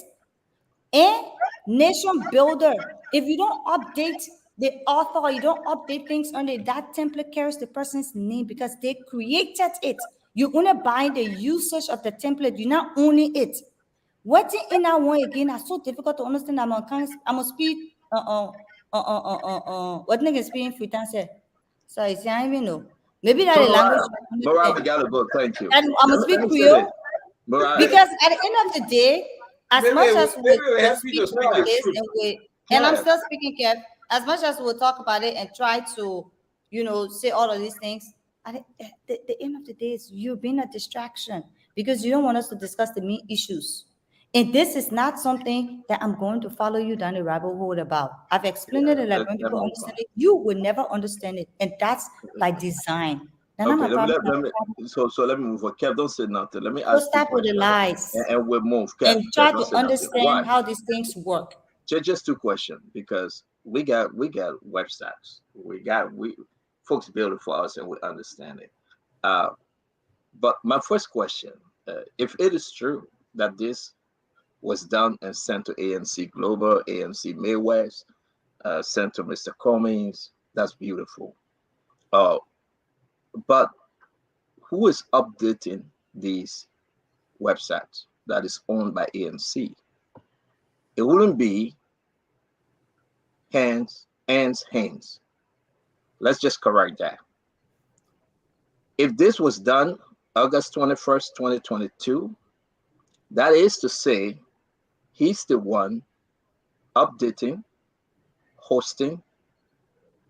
and Nation Builder, if you don't update the author or you don't update things under that template carries the person's name because they created it. You're only buying the usage of the template. You're not owning it. What's in that one again are so difficult to understand. I'm a speed. What nigga speaking free time say? So I don't even know. Maybe that language. Mariah, we gotta go. Thank you. I'm a speak Creole because at the end of the day, as much as we speak about this and I'm still speaking, Kev. As much as we'll talk about it and try to, say all of these things, at the end of the day, it's you being a distraction because you don't want us to discuss the main issues. And this is not something that I'm going to follow you down the rabbit hole about. I've explained it, and when people understand it, you will never understand it, and that's by design. So let me move on. Kev, don't say nothing. Let me ask. Stop with the lies, and we'll move. Kev, and try to understand how these things work. Just two questions, because we got websites. We folks build it for us, and we understand it. But my first question, if it is true that this was done and sent to ANC Global, ANC Midwest, sent to Mr. Cummings, that's beautiful. But who is updating these websites that is owned by ANC? It wouldn't be hands. Let's just correct that. If this was done August 21st, 2022, that is to say, he's the one updating, hosting,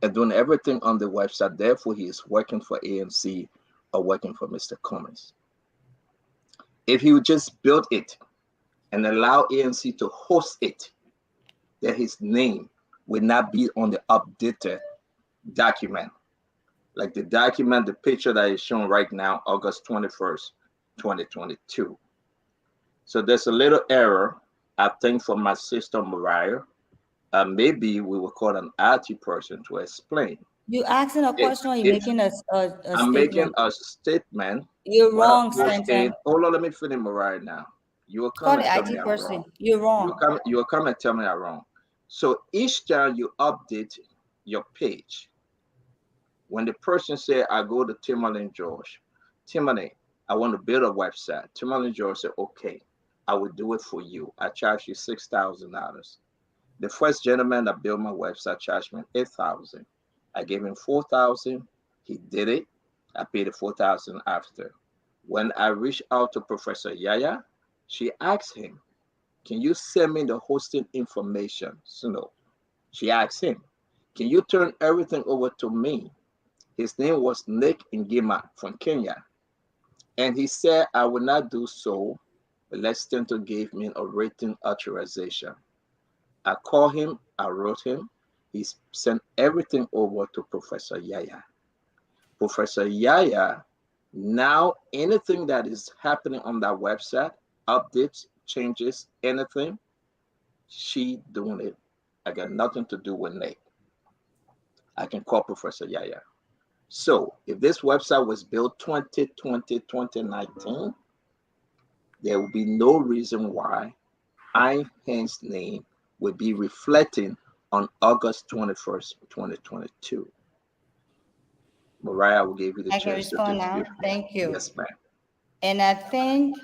and doing everything on the website. Therefore, he is working for ANC or working for Mr. Cummings. If he would just build it and allow ANC to host it, then his name will not be on the updated document. Like the document, the picture that is shown right now, August 21st, 2022. So there's a little error, I think, from my sister Mariah. Maybe we will call an IT person to explain. You asking a question or you If making a I'm making statement? a statement, You're what I wrong, posted, Stanton. hold on, let me finish Mariah now. You will Call come the and tell me IT I'm person. wrong. You're wrong. You will come and tell me I'm wrong. So each time you update your page, when the person say, I go to Timberland George, Timberland, I want to build a website. Timberland George said, okay, I will do it for you. I charge you $6,000. The first gentleman that built my website charged me $8,000. I gave him $4,000. He did it. I paid the $4,000 after. When I reached out to Professor Yaya, she asked him, can you send me the hosting information? So no. She asked him, can you turn everything over to me? His name was Nick Ngima from Kenya. And he said, I will not do so unless Stanton gave me a written authorization. I called him, I wrote him. He sent everything over to Professor Yaya. Professor Yaya, now anything that is happening on that website, updates, changes, anything, she doing it. I got nothing to do with Nick. I can call Professor Yaya. So if this website was built 2020, 2019, there will be no reason why Einstein's name would be reflecting on August 21st, 2022. Mariah will give you the I can chance to respond now. dispute. Thank you. Yes, ma'am. And I think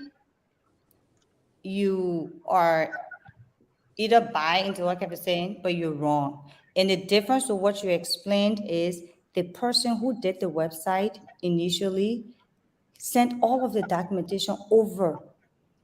you are either buy into what Kevin is saying, but you're wrong. And the difference to what you explained is the person who did the website initially sent all of the documentation over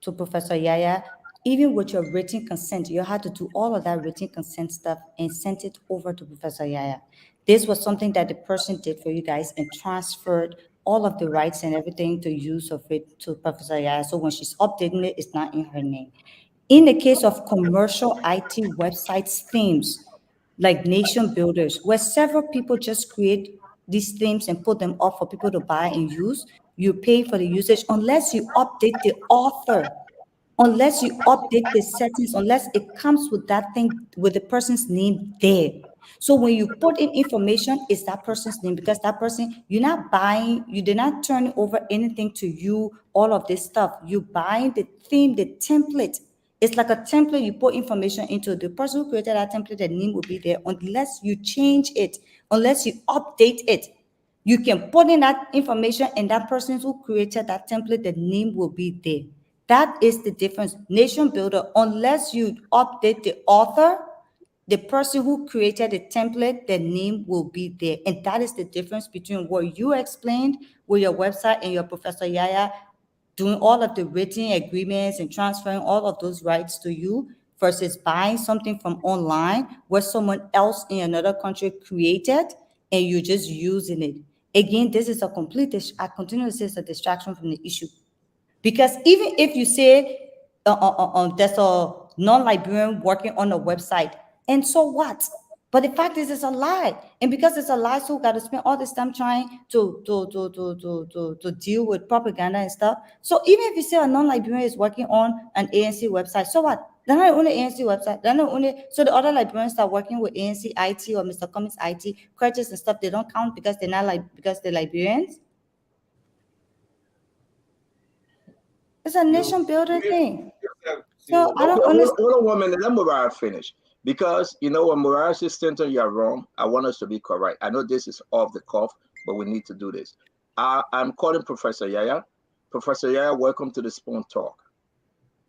to Professor Yaya, even with your written consent. You had to do all of that written consent stuff and sent it over to Professor Yaya. This was something that the person did for you guys and transferred all of the rights and everything to use of it to Professor Yaya. So when she's updating it, it's not in her name. In the case of commercial IT websites themes, like nation builders, where several people just create these themes and put them up for people to buy and use, you pay for the usage unless you update the author, unless you update the settings, unless it comes with that thing with the person's name there. So when you put in information, it's that person's name, because that person, you're not buying, you did not turn over anything to you, all of this stuff. You buying the theme, the template. It's like a template you put information into. The person who created that template, the name will be there unless you change it, unless you update it. You can put in that information and that person who created that template, the name will be there. That is the difference. Nation builder, unless you update the author, the person who created the template, the name will be there. And that is the difference between what you explained with your website and your Professor Yaya doing all of the written agreements and transferring all of those rights to you versus buying something from online where someone else in another country created and you're just using it. Again, this is a complete, I continue to say it's a distraction from the issue. Because even if you say there's a non-Liberian working on a website, and so what? But the fact is, it's a lie. And because it's a lie, so we got to spend all this time trying to deal with propaganda and stuff. So even if you say a non-Liberian is working on an ANC website, so what? They're not only ANC website. They're not only, so the other Liberians that are working with ANC IT or Mr. Cummings IT, Curtis and stuff, they don't count because they're not like, because they're Liberians. It's a nation builder thing. So I don't understand. Hold on 1 minute. Let Mariah finish. Because, you know, when Mariah says, Stanton, you're wrong, I want us to be correct. I know this is off the cuff, but we need to do this. I'm calling Professor Yaya. Professor Yaya, welcome to the Spoon Talk.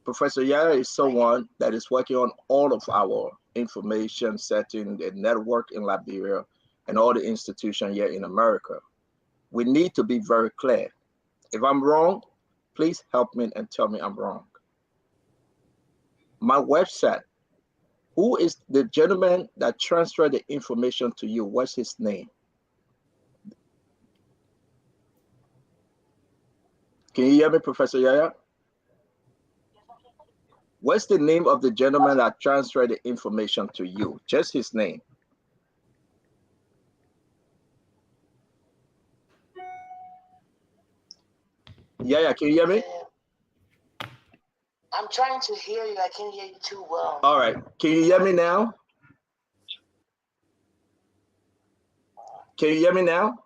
Professor Yaya is someone that is working on all of our information setting, the network in Liberia, and all the institutions here in America. We need to be very clear. If I'm wrong, please help me and tell me I'm wrong. My website, who is the gentleman that transferred the information to you? What's his name? Can you hear me, Professor Yaya? What's the name of the gentleman that transferred the information to you? Just his name. Yeah, can you hear me? I'm trying to hear you. I can't hear you too well. All right. Can you hear me now? Can you hear me now?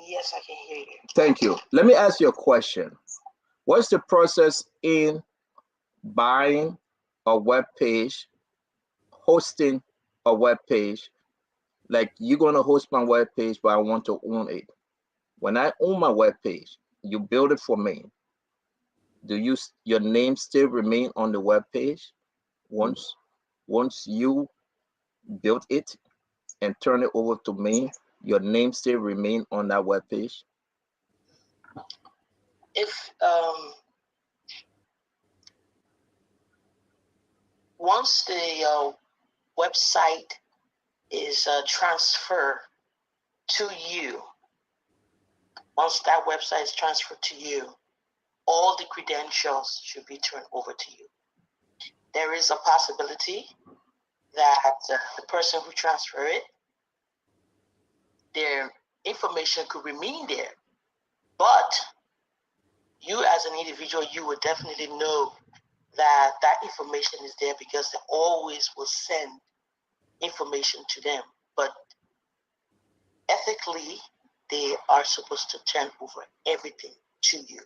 Yes, I can hear you. Thank you. Let me ask you a question. What's the process in buying a web page, hosting a web page? Like, you're going to host my web page, but I want to own it. When I own my web page, you build it for me. Do your name still remain on the web page once you built it and turn it over to me? Your name still remain on that web page? If once the website is transferred to you, once that website is transferred to you, all the credentials should be turned over to you. There is a possibility that the person who transferred it, their information could remain there, but you as an individual, you would definitely know that that information is there because they always will send information to them. But ethically, they are supposed to turn over everything to you.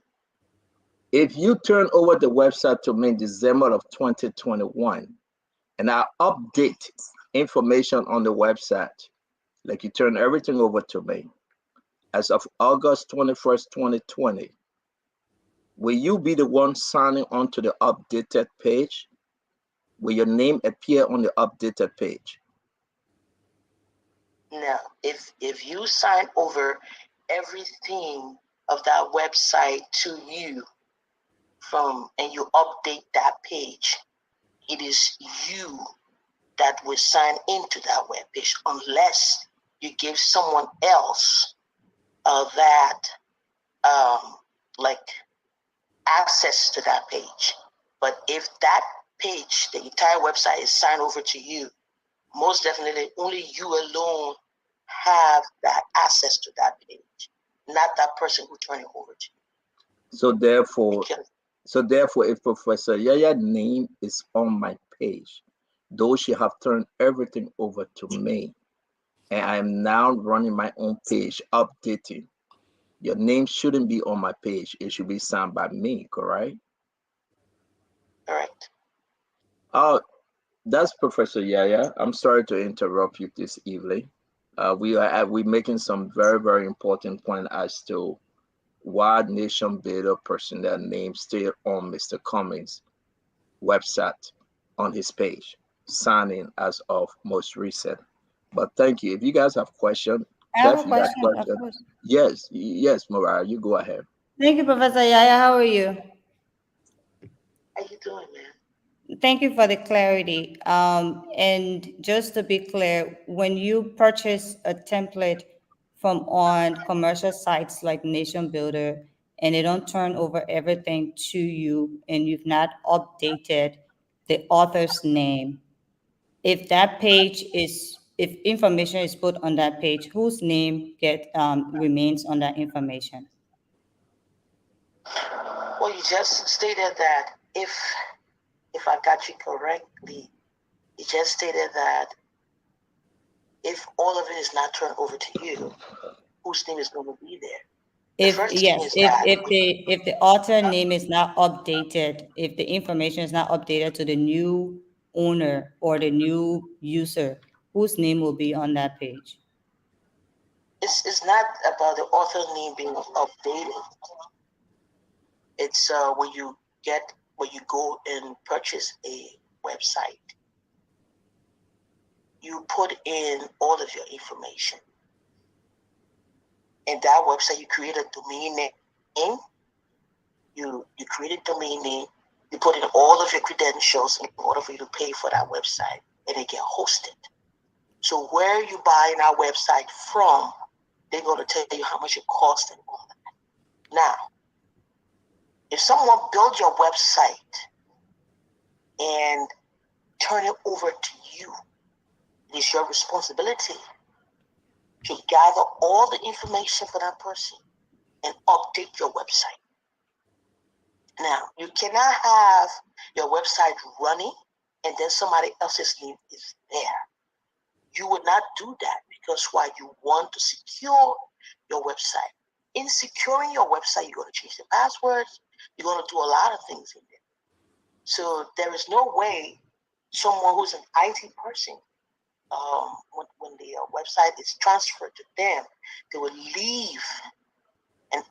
If you turn over the website to me in December of 2021, and I update information on the website, like you turn everything over to me, as of August 21st, 2020, will you be the one signing onto the updated page? Will your name appear on the updated page? No, if you sign over everything of that website to you and you update that page, it is you that will sign into that web page unless you give someone else that like access to that page. But if that page, the entire website is signed over to you, most definitely only you alone have that access to that page, not that person who turned it over to you. So therefore, if Professor Yaya's name is on my page, though she have turned everything over to me, and I am now running my own page, updating, your name shouldn't be on my page. It should be signed by me, correct? Correct. That's Professor Yaya. I'm sorry to interrupt you this evening. We're making some very, very important point as to why Nation Builder personnel name stay on Mr. Cummings' website on his page, signing as of most recent. But thank you. If you guys have questions, I have a question, of course. Yes, Mariah, you go ahead. Thank you, Professor Yaya. How are you? How you doing, man? Thank you for the clarity. And just to be clear, when you purchase a template from on commercial sites like Nation Builder and they don't turn over everything to you and you've not updated the author's name, if that page is, if information is put on that page, whose name remains on that information? Well, you just stated that if I got you correctly, you just stated that if all of it is not turned over to you, whose name is going to be there? If the author name is not updated, if the information is not updated to the new owner or the new user, whose name will be on that page? It's not about the author's name being updated. It's when you go and purchase a website, you put in all of your information. And that website, you create a domain name. You create a domain name. You put in all of your credentials in order for you to pay for that website, and it get hosted. So where you buying our website from, they're going to tell you how much it costs and all that. Now, If someone builds your website and turn it over to you, it is your responsibility to gather all the information for that person and update your website. Now, you cannot have your website running and then somebody else's name is there. You would not do that because why? You want to secure your website. In securing your website, you're going to change the passwords. You're going to do a lot of things in there. So there is no way someone who's an IT person, when the website is transferred to them, they will leave and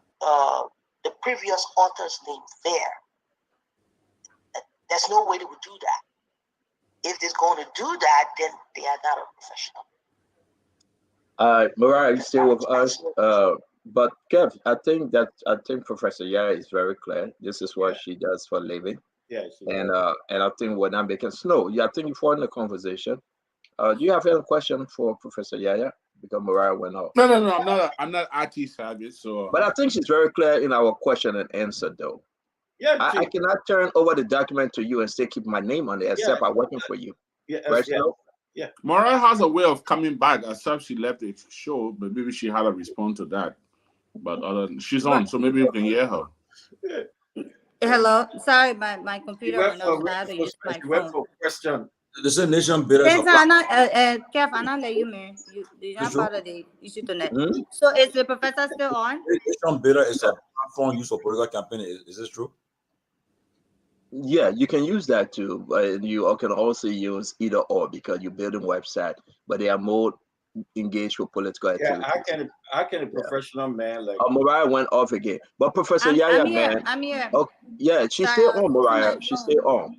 the previous author's name there. There's no way they would do that. If they're going to do that, then they are not a professional. Mariah, you still with us? But Kev, I think Professor Yaya is very clear. This is what she does for a living. Yeah. And I think we're not making snow. Yeah, I think you fall in the conversation. Do you have any question for Professor Yaya? Because Mariah went off. No, I'm not IT savvy, so. But I think she's very clear in our question and answer, though. Yeah. I cannot turn over the document to you and still keep my name on it, except I'm working for you. Yeah. Right, Yeah. so? Yeah. Mariah has a way of coming back, except she left the show, but maybe she had a response to that. But she's on, so maybe you can hear her. Hello, sorry, my computer went off, so I had to use my phone. For question. The nation builder. Yes, Kev, I'm not letting you, man. You're not part of the issue tonight. So is the professor still on? Nation builder is a platform used for political campaign. Is this true? Yeah, you can use that too, but you can also use either or because you're building website, but they are more engaged with political activity. Yeah, I can a professional man like. Mariah went off again, but Professor Yaya, man, I'm here. Okay, yeah, she's still on, Mariah. She's still on.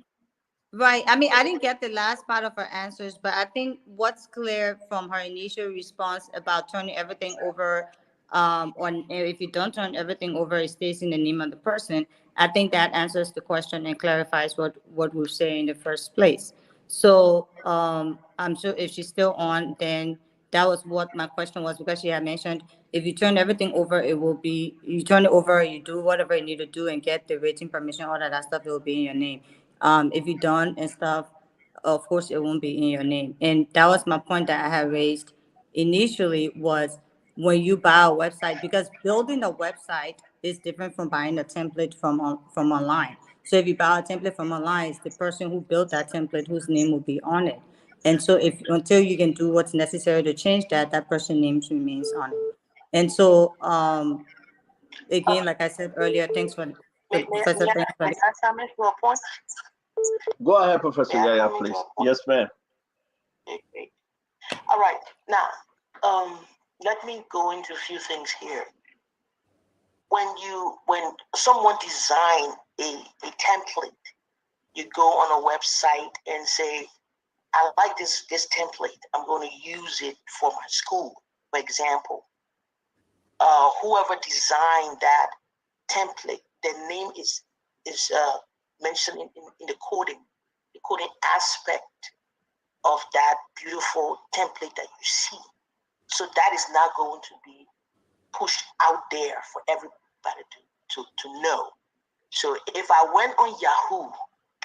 Right. I mean, I didn't get the last part of her answers, but I think what's clear from her initial response about turning everything over, on if you don't turn everything over, it stays in the name of the person. I think that answers the question and clarifies what we're saying in the first place. So I'm sure if she's still on, then that was what my question was, because she had mentioned if you turn everything over, it will be, you turn it over, you do whatever you need to do and get the rating permission, all of that stuff, it will be in your name. If you don't and stuff, of course it won't be in your name. And that was my point that I had raised initially, was when you buy a website, because building a website is different from buying a template from online. So if you buy a template from online, it's the person who built that template whose name will be on it. And so if until you can do what's necessary to change that, that person's name remains on it. And so again, like I said earlier, thanks for the professor. Thanks for Go ahead, Professor Yaya, please. Yes, ma'am. Okay. All right. Now, let me go into a few things here. When someone design a template, you go on a website and say, I like this template. I'm going to use it for my school, for example. Whoever designed that template, their name is mentioned in the coding aspect of that beautiful template that you see. So that is not going to be pushed out there for everybody to know. So if I went on Yahoo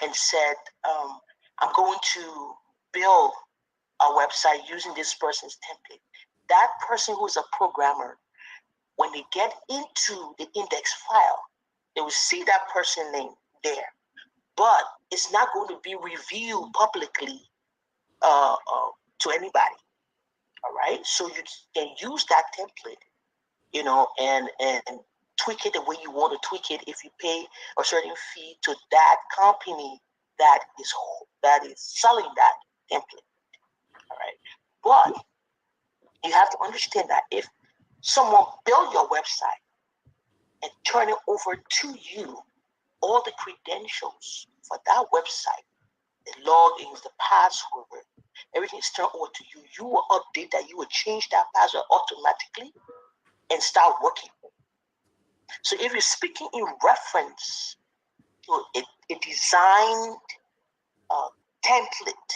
and said, I'm going to build a website using this person's template, that person who's a programmer, when they get into the index file, they will see that person name there. But it's not going to be revealed publicly to anybody. All right. So you can use that template, and tweak it the way you want to tweak it if you pay a certain fee to that company that is selling that template. All right. But you have to understand that if someone built your website and turn it over to you, all the credentials for that website, the logins, the password, everything is turned over to you. You will update that. You will change that password automatically and start working. So if you're speaking in reference to a designed template,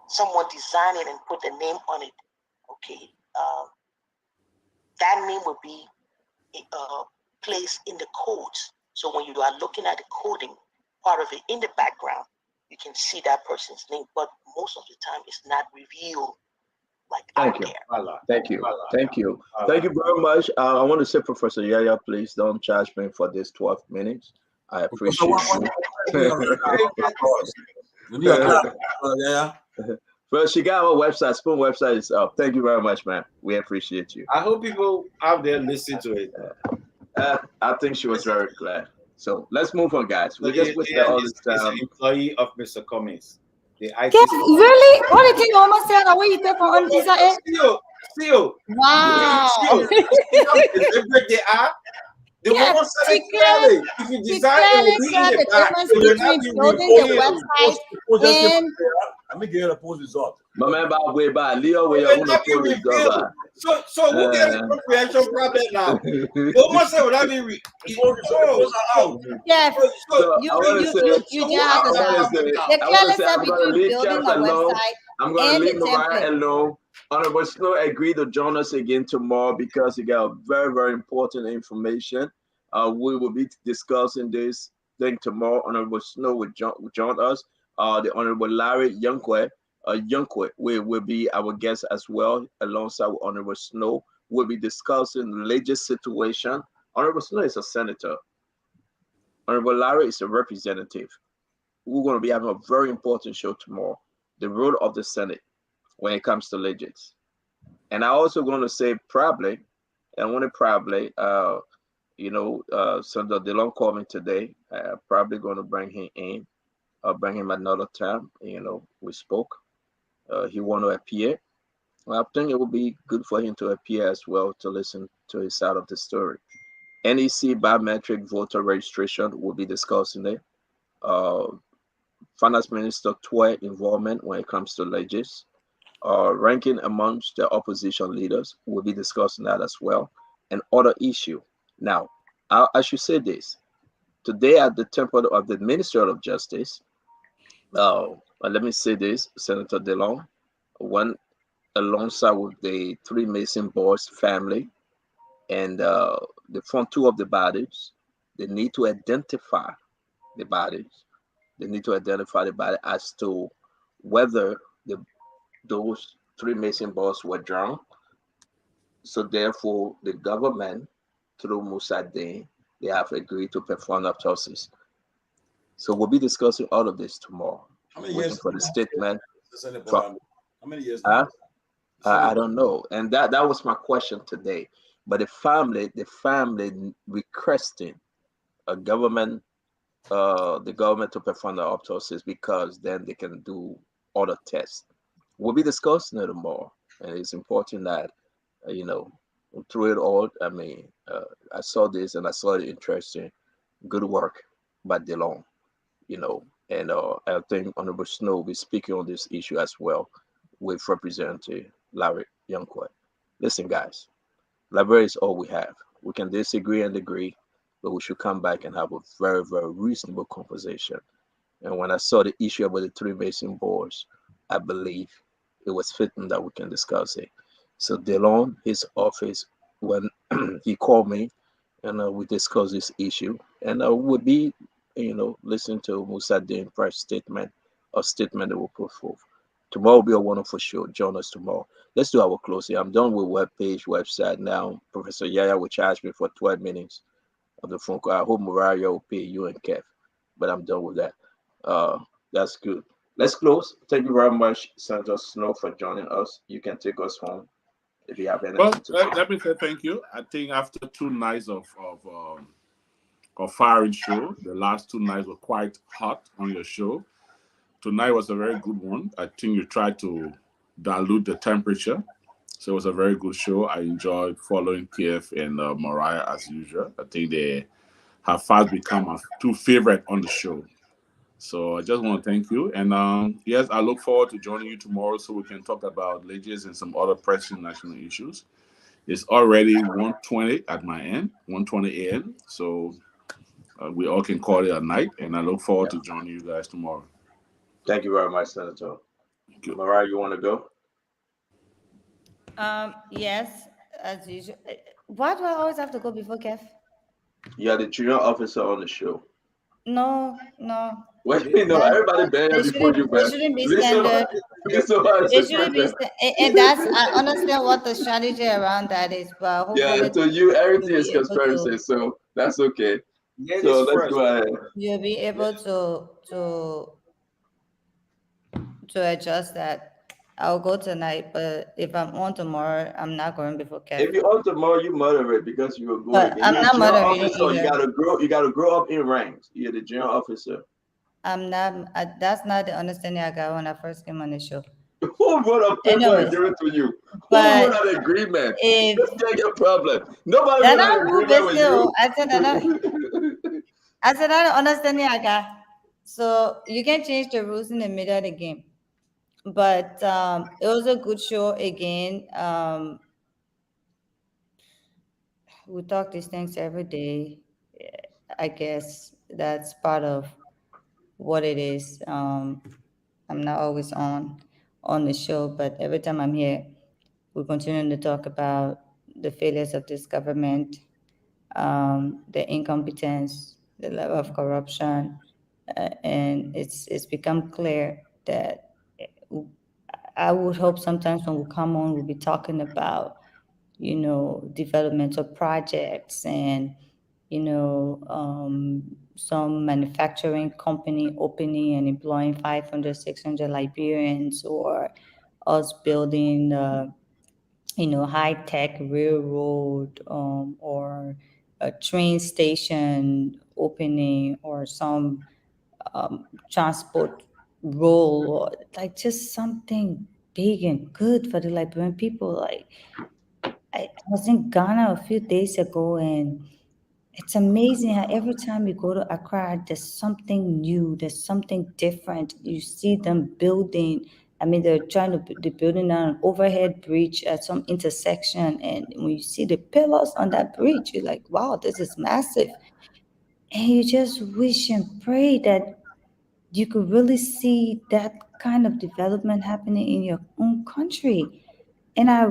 someone designed it and put the name on it, okay, that name will be placed in the codes. So when you are looking at the coding part of it in the background, you can see that person's name, but most of the time it's not revealed like out there. Thank you. Thank you. Thank you very much. I want to say, Professor Yaya, please don't charge me for this 12 minutes. I appreciate Yeah. Well, she got our website. Spoon website is up. Thank you very much, man. We appreciate you. I hope people out there listen to it. I think she was very glad. So let's move on, guys. We just wasted Liberian all this time. is an employee of Mr. Cummings. The IT. Really? What did you almost say? What you take on this? Still. Wow. Deliberate they are. The woman said it clearly. If you design it, will be in the back. It will not be building the website and Let me get a post result. Remember, way back, Leo, we It are will going not to be pull this revealed. over. So who gets the comprehension problem now? The woman said will not be revealed. Yes, So you I want to say, just have to I clearly want to say, said I'm going to between leave building Kev a alone. website I'm going to and leave the Mariah template. alone. Honorable Snow agreed to join us again tomorrow because he got very, very important information. We will be discussing this thing tomorrow. Honorable Snow will join us. The Honorable Larry Youngquay will be our guest as well, alongside with Honorable Snow. We'll be discussing religious situation. Honorable Snow is a senator. Honorable Larry is a representative. We're going to be having a very important show tomorrow. The role of the Senate when it comes to legis. And I also going to say probably, and when it probably, Senator DeLong called me today. Probably going to bring him in, bring him another time. We spoke. He want to appear. Well, I think it would be good for him to appear as well to listen to his side of the story. NEC biometric voter registration will be discussing it. Finance Minister Twe involvement when it comes to legis. Ranking amongst the opposition leaders, we'll be discussing that as well, and other issue. Now, I should say this. Today at the temple of the Ministry of Justice, let me say this, Senator DeLong went alongside with the three Mason boys family and the front two of the bodies. They need to identify the bodies. They need to identify the body as to whether those three Mason boys were drowned. So therefore, the government, through Mossadegh, they have agreed to perform autopsies. So we'll be discussing all of this tomorrow. How many Waiting years for the statement. How many years? I don't know, and that was my question today. But the family requesting a government, the government to perform the autopsies because then they can do other tests. We'll be discussing it tomorrow, and it's important that through it all. I mean, I saw this and I saw it interesting. Good work by DeLong, and I think Honorable Snow will be speaking on this issue as well with Representative Larry Youngquay. Listen, guys, Liberia is all we have. We can disagree and agree, but we should come back and have a very, very reasonable conversation. And when I saw the issue about the three Mason boards, I believe it was fitting that we can discuss it. So DeLong, his office, when he called me, and we discussed this issue, and I would be, listening to Mossadegh press statement, a statement that will put forth. Tomorrow will be a wonderful show. Join us tomorrow. Let's do our closing. I'm done with website now. Professor Yaya will charge me for 12 minutes of the phone call. I hope Mariah will pay you and Kev, but I'm done with that. That's good. Let's close. Thank you very much, Senator Snow, for joining us. You can take us home if you have anything Well, to say. let me say thank you. I think after 2 nights of firing show, the last 2 nights were quite hot on your show. Tonight was a very good one. I think you tried to dilute the temperature. So it was a very good show. I enjoyed following PF and Mariah as usual. I think they have fast become my 2 favorite on the show. So I just want to thank you. And yes, I look forward to joining you tomorrow so we can talk about legis and some other pressing national issues. It's already 1:20 at my end, 1:20 a.m. So we all can call it a night. And I look forward to joining you guys tomorrow. Thank you very much, Senator. Mariah, you want to go? Yes, as usual. Why do I always have to go before Kev? You are the junior officer on the show. No, no. Well, you know, That everybody been here they before shouldn't you, they man. shouldn't be Listen, standard. listen, is It the shouldn't be, president. and that's, I understand what the strategy around that is, but Yeah, hopefully to you, you'll everything is be able conspiracy, to, so that's okay. So Ladies let's first. go ahead. you'll be able to adjust that. I'll go tonight, but if I'm on tomorrow, I'm not going before If Kev. you're on tomorrow, you moderate because you will go But again. I'm You're a not junior moderating officer. You either. gotta grow. You gotta grow up in ranks. You're the junior officer. I'm not. That's not the understanding I got when I first came on the show. Who wrote a paper and Anyways, give it to you? Who but wrote an agreement? if Let's get your problem. Nobody they're wrote not an rule agreement based with still, you. I said I don't understand the aga. So you can change the rules in the middle of the game. But it was a good show again. We talk these things every day. I guess that's part of what it is. I'm not always on the show, but every time I'm here, we continue to talk about the failures of this government, the incompetence, the level of corruption, and it's become clear that I would hope sometimes when we come on, we'll be talking about, developmental projects and, some manufacturing company opening and employing 500, 600 Liberians, or us building, high-tech railroad, or a train station opening, or some transport role, or like just something big and good for the Liberian people. Like I was in Ghana a few days ago, and it's amazing how every time you go to Accra, there's something new, there's something different. You see them building. I mean, they're building an overhead bridge at some intersection, and when you see the pillars on that bridge, you're like, wow, this is massive. And you just wish and pray that you could really see that kind of development happening in your own country. And I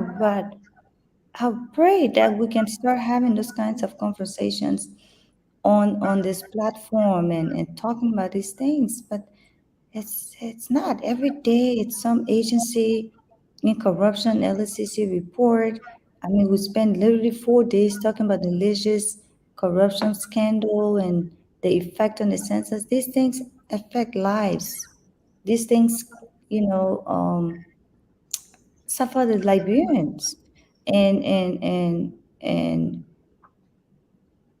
pray that we can start having those kinds of conversations on this platform, and talking about these things. But it's not every day. It's some agency in corruption LCC report. I mean, we spent literally 4 days talking about the latest corruption scandal and the effect on the census. These things affect lives. These things, suffer the Liberians, and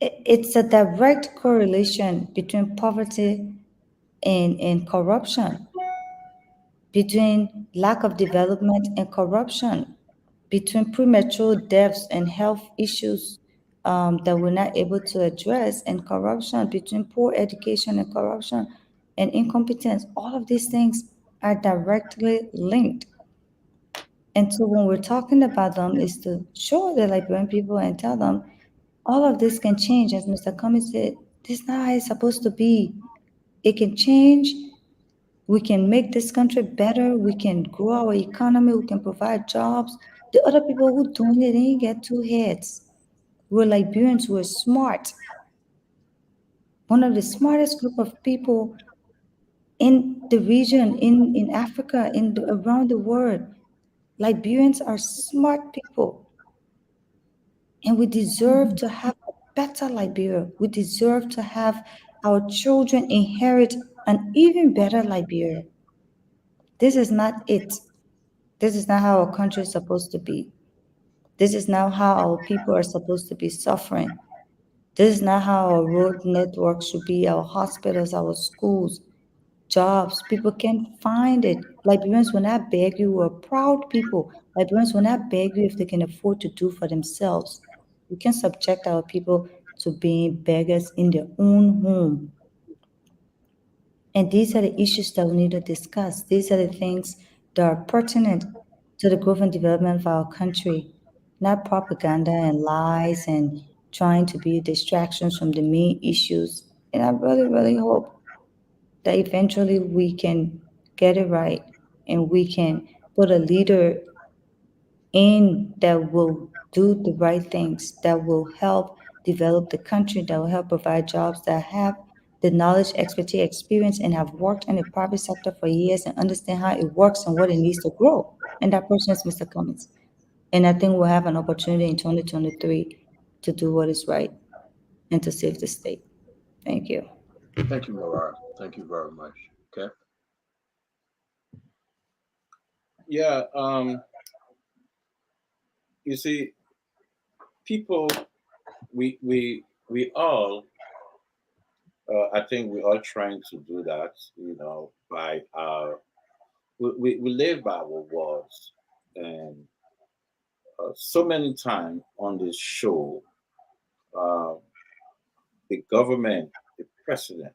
it's a direct correlation between poverty and corruption, between lack of development and corruption, between premature deaths and health issues, that we're not able to address, and corruption, between poor education and corruption and incompetence. All of these things are directly linked. And so when we're talking about them, is to show the Liberian people and tell them all of this can change. As Mr. Cummings said, this is not how it's supposed to be. It can change. We can make this country better. We can grow our economy. We can provide jobs. The other people who doing it, they ain't get two heads. We're Liberians. We're smart. One of the smartest group of people in the region, in Africa, around the world. Liberians are smart people. And we deserve to have a better Liberia. We deserve to have our children inherit an even better Liberia. This is not it. This is not how our country is supposed to be. This is not how our people are supposed to be suffering. This is not how our road network should be, our hospitals, our schools, jobs. People can't find it. Liberians will not beg you. We're proud people. Liberians will not beg you if they can afford to do for themselves. We can subject our people to being beggars in their own home. And these are the issues that we need to discuss. These are the things that are pertinent to the growth and development of our country, not propaganda and lies and trying to be distractions from the main issues. And I really, really hope that eventually we can get it right, and we can put a leader in that will do the right things, that will help develop the country, that will help provide jobs, that have the knowledge, expertise, experience, and have worked in the private sector for years and understand how it works and what it needs to grow. And that person is Mr. Cummings. And I think we'll have an opportunity in 2023 to do what is right and to save the state. Thank you. Thank you, Laura. Thank you very much. Okay. Yeah. You see, people, we all, I think we are trying to do that, by our, we live by our words. And so many times on this show, uh, the government, the president,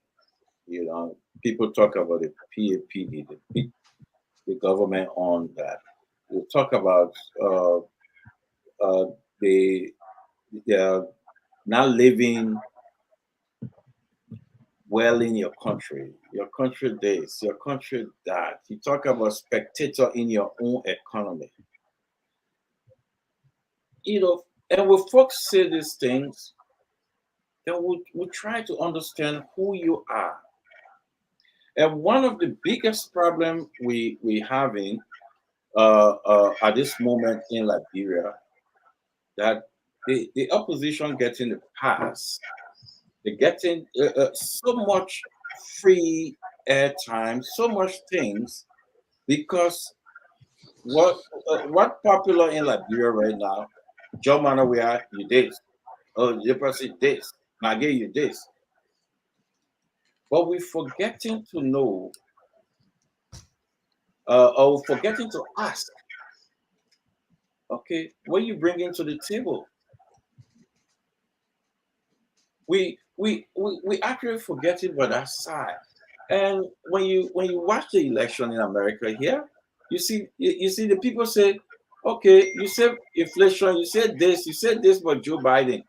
people talk about the PAPD, the government on that. We talk about uh, the, they're not living well in your country this, your country that. You talk about spectator in your own economy. And when folks say these things, then we try to understand who you are. And one of the biggest problem we having at this moment in Liberia, that the opposition getting the pass, they're getting so much free airtime, so much things, because what popular in Liberia right now, Joe Manawea, you this, oh, the person this, Mage, you this. But we're forgetting to know, or forgetting to ask, okay, what you bringing to the table? We actually forgetting about that side. And when you watch the election in America here, you see the people say, okay, you said inflation, you said this, but Joe Biden.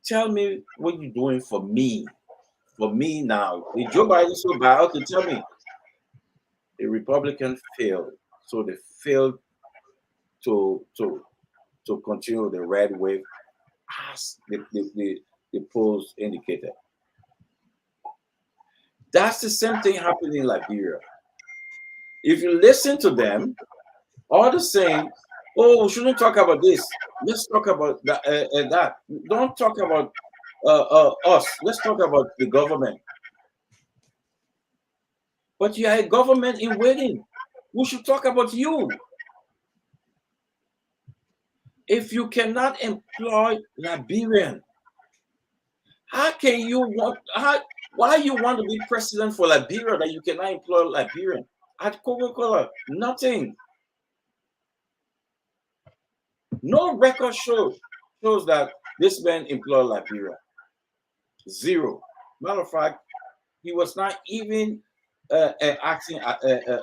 Tell me what you're doing for me. For me now. If Joe Biden so bad, okay, tell me. The Republicans failed. So they failed to continue the red wave as the polls indicated. That's the same thing happening in Liberia. If you listen to them, all the same, oh, we shouldn't talk about this. Let's talk about that. Don't talk about us. Let's talk about the government. But you are a government in waiting. We should talk about you. If you cannot employ Liberian, how can you why you want to be president for Liberia that you cannot employ Liberian? At Coca-Cola, nothing. No record shows that this man employed Liberia. Zero. Matter of fact, he was not even acting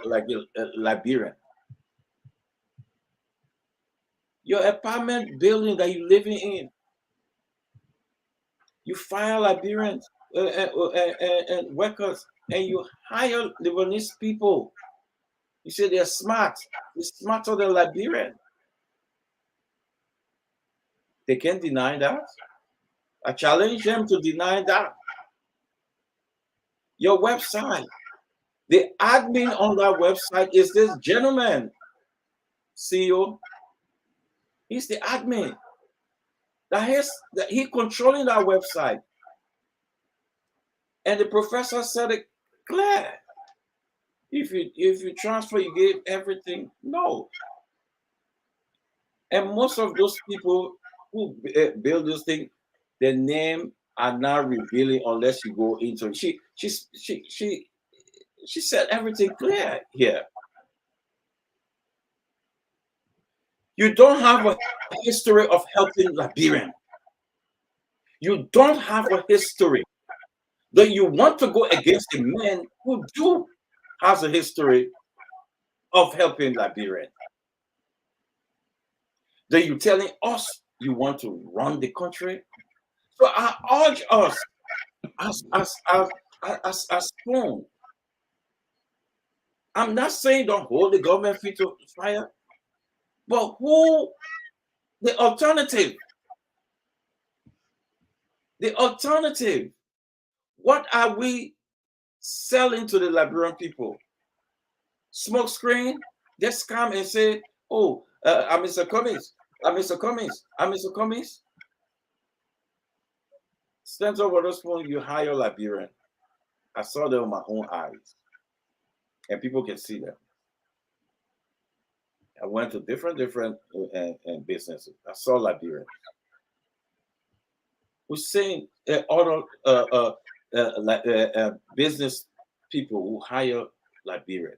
like a Liberian. Your apartment building that you're living in, you fire Liberians and workers, and you hire Lebanese people. You say they're smart. They're smarter than Liberian. They can't deny that. I challenge them to deny that. Your website, the admin on that website is this gentleman, CEO. He's the admin. That he controlling that website. And the professor said it clear. If you transfer, you give everything. No. And most of those people who build this thing, their name are not revealing unless you go into it. She said everything clear here. You don't have a history of helping Liberian. You don't have a history. That you want to go against a man who has a history of helping Liberian. That you're telling us you want to run the country. So I urge us as strong. I'm not saying don't hold the government feet to fire, but who the alternative? The alternative. What are we selling to the Liberian people? Smoke screen? Just come and say, oh, I'm Mr. Cummings. I'm Mr. Cummings. I'm Mr. Cummings. Stands over those phone, you hire Liberian. I saw them with my own eyes. And people can see them. I went to different businesses. I saw Liberian. We're seeing other business people who hire Liberian.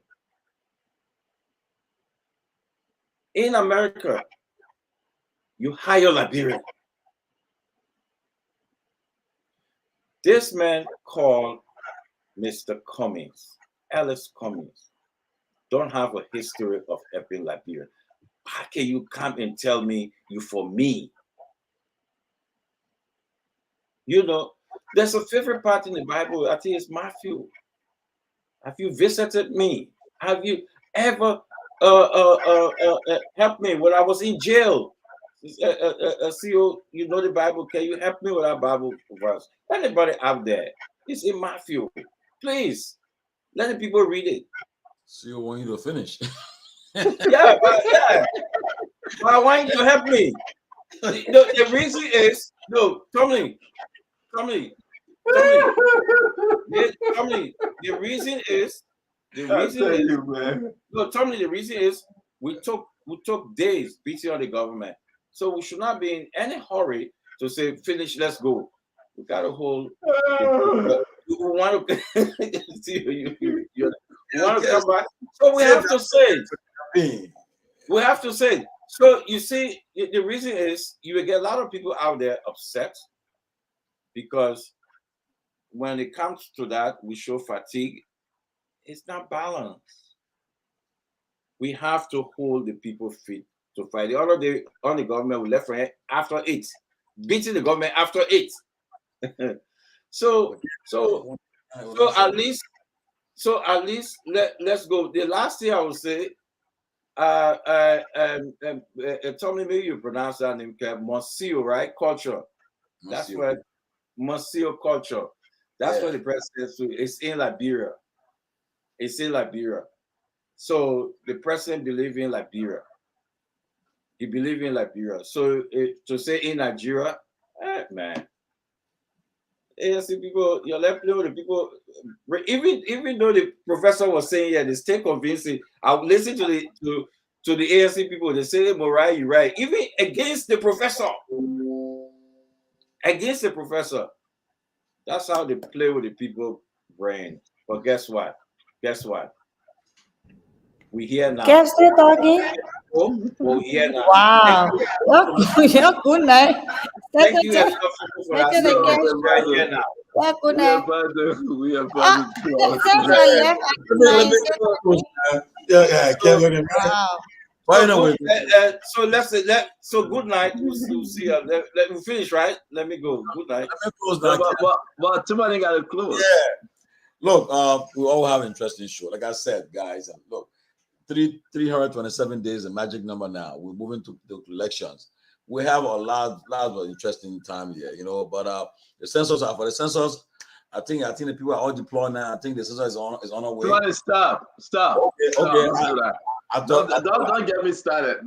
In America, you hire Liberian. This man called Mr. Cummings, Alice Cummings, don't have a history of helping Liberian. How can you come and tell me you for me? You know, there's a favorite part in the Bible, I think it's Matthew. Have you visited me? Have you ever helped me when I was in jail? CEO, you know the Bible. Can you help me with that Bible verse? Anybody out there? It's in Matthew. Please, let the people read it. CEO want you to finish. Yeah. But I want you to help me. The reason is, no, Tommy. The reason is, no, Tommy, the reason is we took days beating on the government. So we should not be in any hurry to say, finish, let's go. We got to hold. We want to want to come back. So we have to say it. We have to say it. So you see, the reason is you will get a lot of people out there upset because when it comes to that, we show fatigue. It's not balanced. We have to hold the people fit to fight. The other day on the government, we left for it after 8, beating the government after 8. so at least let's go. The last thing I would say, tell me maybe you pronounce that name, Monsieur, right? Culture. That's where Monsieur culture. That's what the president says. It's in Liberia. It's in Liberia. So the president believes in Liberia. He believes in Liberia. So to say in Nigeria, man. ANC people, you're left with the people. Even though the professor was saying, yeah, they stay convincing. I'll listen to the ANC people. They say, Morai, you're right. Even against the professor. Against the professor. That's how they play with the people's brain. But guess what? We here now. Guess the doggy. We're here now. Wow. You're good night. Thank you for right here now. Yeah, good night. We are Wow. So good night. We'll see you. Let me finish, right? Let me go. Good night. But somebody got to close. Yeah. Look, we all have interesting show. Like I said, guys, look, 327 days, a magic number now. We're moving to the elections. We have a lot of interesting time here, you know. But the census are for the census. I think the people are all deployed now. I think the census is on our way. Stop. Okay. Don't get me started.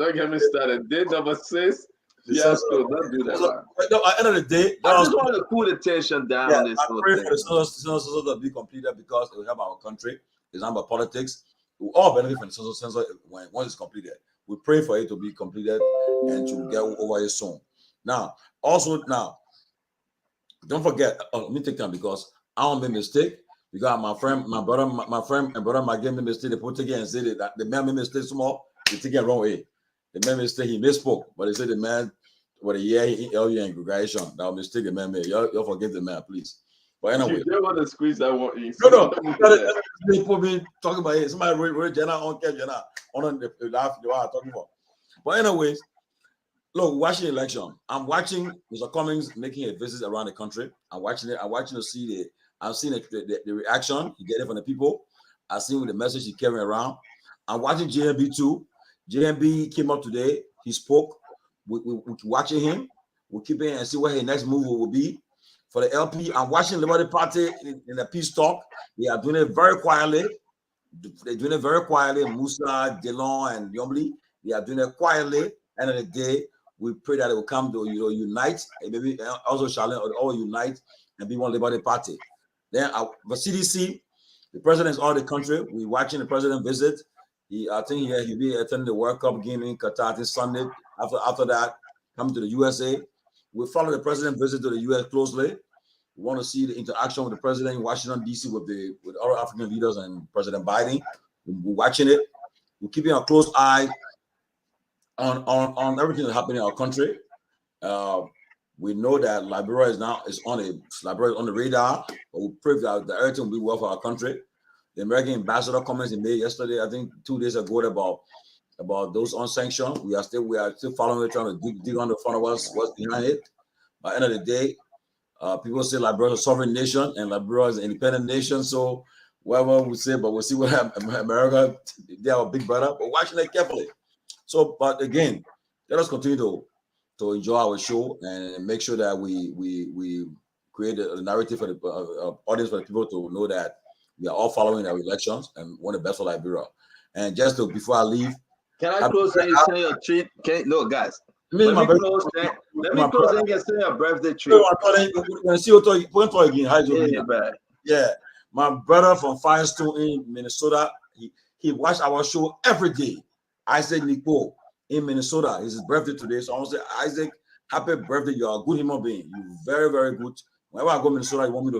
Day number 6. Yes, don't do that. No, at the end of the day, I just want to cool the tension down. I pray for the census to be completed because it will help our country. It's not about politics. We all benefit from the census once it's completed. We pray for it to be completed and to get over it soon. Now, don't forget. Let me take time because I don't make mistake. Because my friend and brother might get me mistake. They put again and say that the man made mistake small. They take it wrong way. The man mistake he misspoke, but they said the man what a year he in congregation. That was mistake the man made. Y'all forgive the man, please. But anyway, you don't want to squeeze that one in. No. People be talking about it. Somebody read Jenna on Jenna on the laugh you are talking about. But anyways, look, watching the election. I'm watching Mr. Cummings making a visit around the country. I'm watching it. I'm watching to see I'm seeing the reaction he get it from the people. I've seen the message he carrying around. I'm watching JMB too. JMB came up today. He spoke. We're watching him. We're keeping and see what his next move will be. for the LP. I'm watching the Liberty Party in the peace talk. They are doing it very quietly. They're doing it very quietly. Musa, Delon, and Yombly, they are doing it quietly. End of the day, we pray that it will come to unite, and maybe also Charlene or all unite and be one Liberty Party. Then for CDC, the president is all the country. We're watching the president visit. I think he'll be attending the World Cup game in Qatar this Sunday. After that, coming to the USA. We follow the president visit to the US closely. We want to see the interaction with the president in Washington, D.C. with other African leaders and President Biden. We're watching it. We're keeping a close eye on everything that's happening in our country. We know that Liberia is on the radar, but we pray that everything will be well for our country. The American ambassador comments he made yesterday, I think 2 days ago, about those unsanctioned. We are still following it, trying to dig on the front of us what's behind it. By the end of the day, people say Liberia is a sovereign nation and Liberia is an independent nation. So whatever we say, but we'll see what happens. America, they are a big brother, but watching it carefully. So, but again, let us continue to enjoy our show and make sure that we create a narrative for the audience, for the people to know that we are all following our elections and want the best for Liberia. And just before I leave, can I close and say a treat? No, guys. Let me close and say a birthday treat. Yeah, my brother from Firestone in Minnesota, he watched our show every day. Isaac Nico in Minnesota. It's his birthday today. So I want to say, Isaac, happy birthday. You're a good human being. You're very, very good. Whenever I go to Minnesota, you want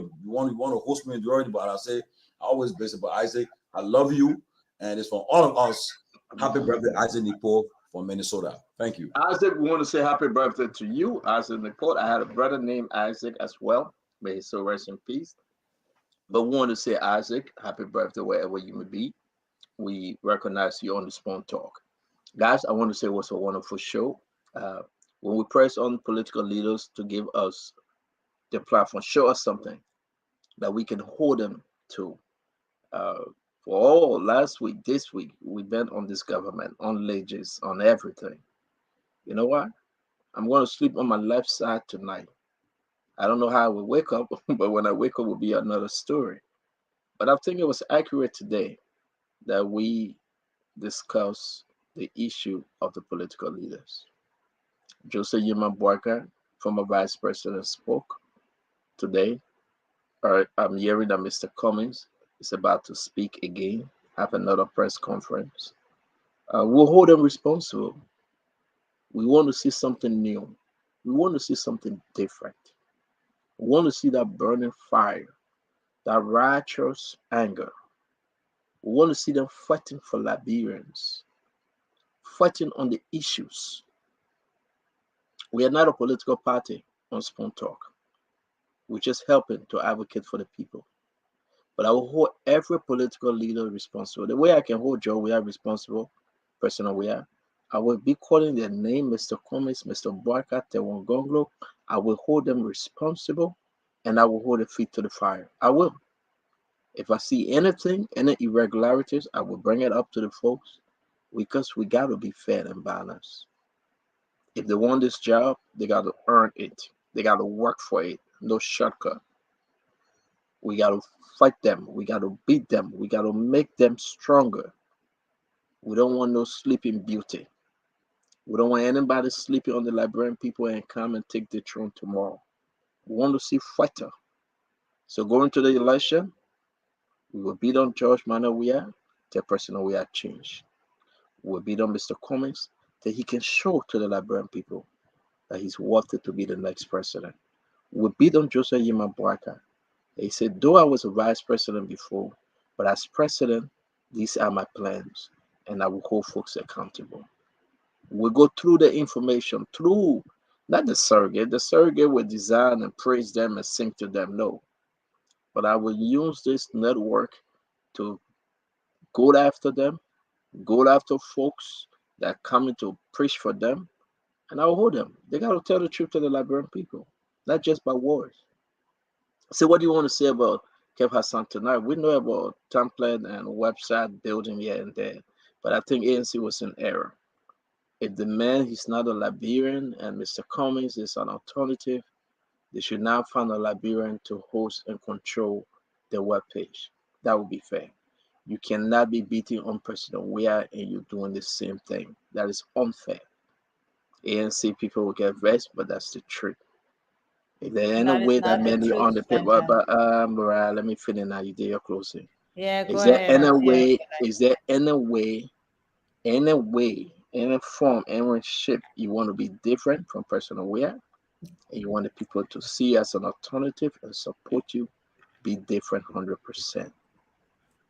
to host me in the already, but I say, I always base it. But Isaac, I love you. And it's from all of us. Happy birthday, Isaac Nico from Minnesota. Thank you. Isaac, we want to say happy birthday to you, Isaac Nico. I had a brother named Isaac as well. May his soul rest in peace. But we want to say, Isaac, happy birthday wherever you may be. We recognize you on the Spoon Talk. Guys, I want to say it was a wonderful show. When we press on political leaders to give us the platform, show us something that we can hold them to. For all last week, this week, we've been on this government, on leges, on everything. You know what? I'm going to sleep on my left side tonight. I don't know how I will wake up, but when I wake up, will be another story. But I think it was accurate today that we discuss the issue of the political leaders. Joseph Yuma Boakai, former vice president, spoke today. I'm hearing that Mr. Cummings is about to speak again, have another press conference. We'll hold them responsible. We want to see something new. We want to see something different. We want to see that burning fire, that righteous anger. We want to see them fighting for Liberians, fighting on the issues. We are not a political party on Spoon Talk. We're just helping to advocate for the people. But I will hold every political leader responsible. The way I can hold Joe, we are responsible, personal we are. I will be calling their name, Mr. Cummings, Mr. Boakai, Tewon Gonglo. I will hold them responsible, and I will hold their feet to the fire. I will. If I see anything, any irregularities, I will bring it up to the folks, because we got to be fair and balanced. If they want this job, they got to earn it. They got to work for it. No shortcut. We got to fight them. We got to beat them. We got to make them stronger. We don't want no sleeping beauty. We don't want anybody sleeping on the Liberian people and come and take the throne tomorrow. We want to see fighter. So going to the election, we will beat on George Manawia till President we are changed. We will beat on Mr. Cummings till he can show to the Liberian people that he's worth it to be the next president. We will beat on Joseph Yuma Boakai. He said, though I was a vice president before, but as president, these are my plans, and I will hold folks accountable. We go through the information, through not the surrogate. The surrogate will design and praise them and sing to them. No. But I will use this network to go after them, go after folks that are coming to preach for them, and I will hold them. They got to tell the truth to the Liberian people, not just by words. So what do you want to say about Kev Hassan tonight? We know about template and website building here and there, but I think ANC was in error. If the man is not a Liberian and Mr. Cummings is an alternative, They should now find a Liberian to host and control the web page. That would be fair. You cannot be beating on President Weah and you're doing the same thing. That is unfair. ANC people will get vexed, but that's the truth. If there's any That is way that not the many on the truth, paper, Banter. but Mariah, let me finish now. You did your closing. Yeah, go Is there ahead. any I'll hear way? you. Is there any way? Any form, any shape you want to be different from President Weah, and you want the people to see as an alternative and support you? Be different 100%.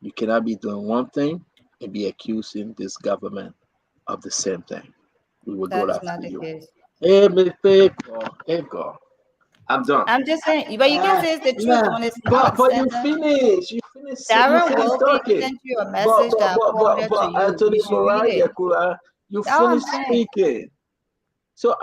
You cannot be doing one thing and be accusing this government of the same thing. We will That go is after not the you. case. Hey, mistake. Hey, God. I'm done. I'm just saying, but you can say it's the truth when it's not. But you Santa. finish. You finish. You Darren finish Wilkie talking. sent you a message that I forwarded to you. Anthony You should read it. Mariah, you That's what I'm finished saying. speaking. So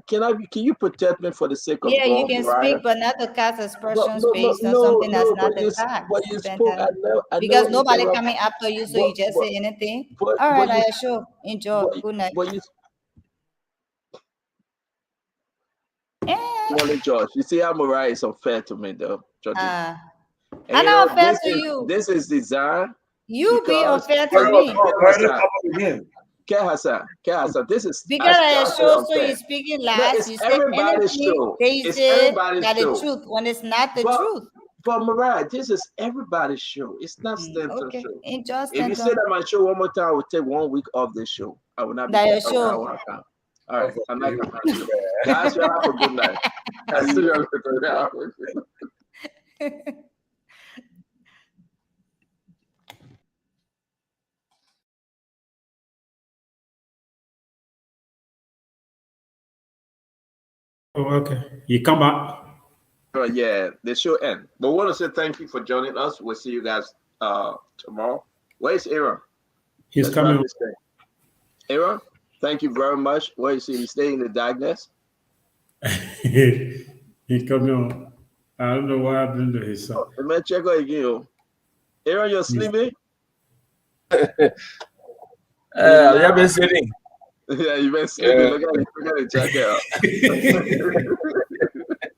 can you protect me for the sake of Yeah, you God, can Mariah? speak, but not to cast aspersions But based on something that's not but the fact. you spoke. Santa. I Because never nobody interrupt. coming after you, so But you just say anything. but All right, but you I sure enjoy. but, Good night. but you Eh, only George. You see how Mariah is unfair to me, though, Georgie. I'm And not unfair to you. this is designed You be because unfair to me. Ke Hassan, this is Because I actually sure, so unfair. you're speaking No, last. it's You say everybody's anything, show. they It's say everybody's that the show. truth when it's not the But truth. but Mariah, this is everybody's show. It's not Stanton's Okay, show. enjoy If you say Stanton. that my show one more time, I will take 1 week off this show. I will not be That there. your show. All right, I'm not coming. Guys, you have a good night. I see you. Oh, okay. You come back. Yeah, the show end. But we want to say thank you for joining us. We'll see you guys tomorrow. Where's Aaron? He's coming. Aaron, thank you very much. Where is he? He's staying in the darkness. He's coming on. I don't know what happened to his son. Man, check out again. Aaron, you're sleeping? I've been sitting. Yeah, you've been sleeping. Look at it. Check it out.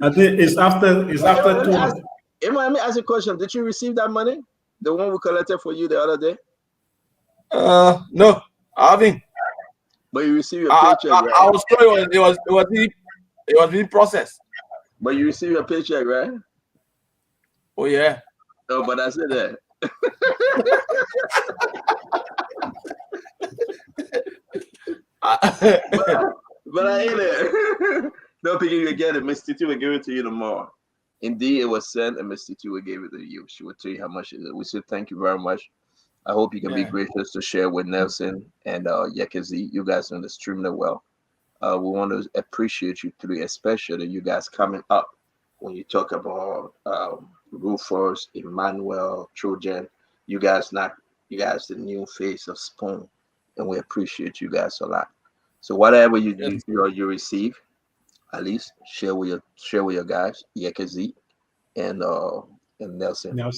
I think it's after 2. Let me ask you a question. Did you receive that money? The one we collected for you the other day? No, I haven't. But you received your paycheck, right? I was told it was being processed. But you received your paycheck, right? Oh yeah. Oh, but I said that. but I ain't it. Don't think you can get it. Miss Titi will give it to you tomorrow. Indeed, it was sent, and Miss Titi will give it to you. She will tell you how much it is. We say thank you very much. I hope you can be gracious to share with Nelson and Yekezi. You guys are extremely well. We want to appreciate you three, especially you guys coming up when you talk about Rufus, Emmanuel, Trojan. You guys the new face of Spoon, and we appreciate you guys a lot. So whatever you receive, at least share with your guys, Yekezi and Nelson.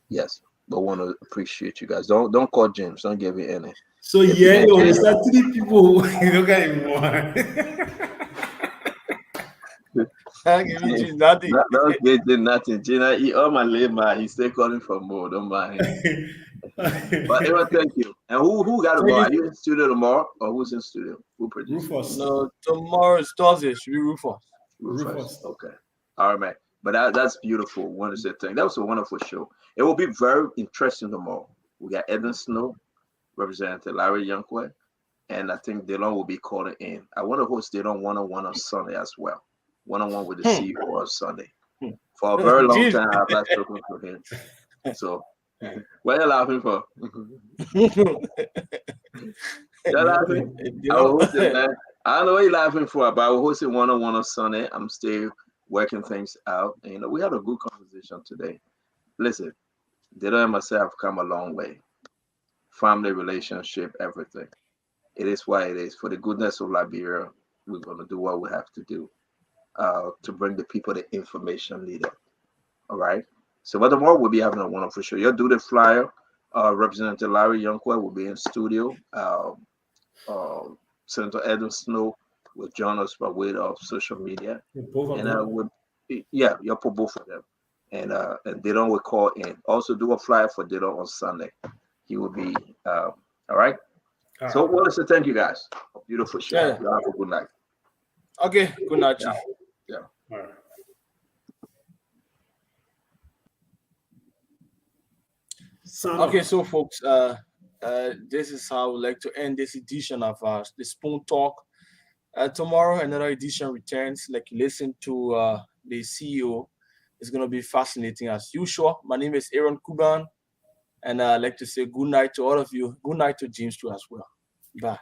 Yes, but want to appreciate you guys. Don't call James. Don't give me any. So it's that 3 people. Look at him. Nothing. Don't get nothing. Gina, he all my labor. He's still calling for more. Don't mind him. But everyone, thank you. And who got the ball? Are you in studio tomorrow, or who's in studio? Who produced? Rufus. No, tomorrow is Thursday. Should be Rufus. Rufus. Okay. All right, man. But that's beautiful. Want to say thank. That was a wonderful show. It will be very interesting tomorrow. We got Eden Snow, Representative Larry Youngquay, and I think Delon will be calling in. I want to host Delon one-on-one on Sunday as well. One-on-one with the CEO on Sunday. For a very long time, I've not spoken to him. So, what are you laughing for? You're laughing? I will host it, man. I don't know what you're laughing for, but I will host it one-on-one on Sunday. I'm still working things out. And, we had a good conversation today. Listen, Delon and myself have come a long way. Family, relationship, everything. It is why it is. For the goodness of Liberia, we're going to do what we have to do to bring the people the information needed. All right. So, but tomorrow we'll be having a wonderful show. You'll do the flyer. Representative Larry Youngquay will be in studio. Senator Edwin Snow will join us by way of social media. And Yeah, you'll put both of them. And Dillon will call in. Also do a flyer for Dillon on Sunday. He will be all right. So well, listen, thank you guys. A beautiful show. Yeah. You have a good night. Okay, good night, Chief. Yeah. All right. Okay, so folks, this is how we like to end this edition of the Spoon Talk. Tomorrow, another edition returns. Like you listen to the CEO. It's going to be fascinating as usual. My name is Aaron Kuban, and I'd like to say good night to all of you. Good night to James too as well. Bye.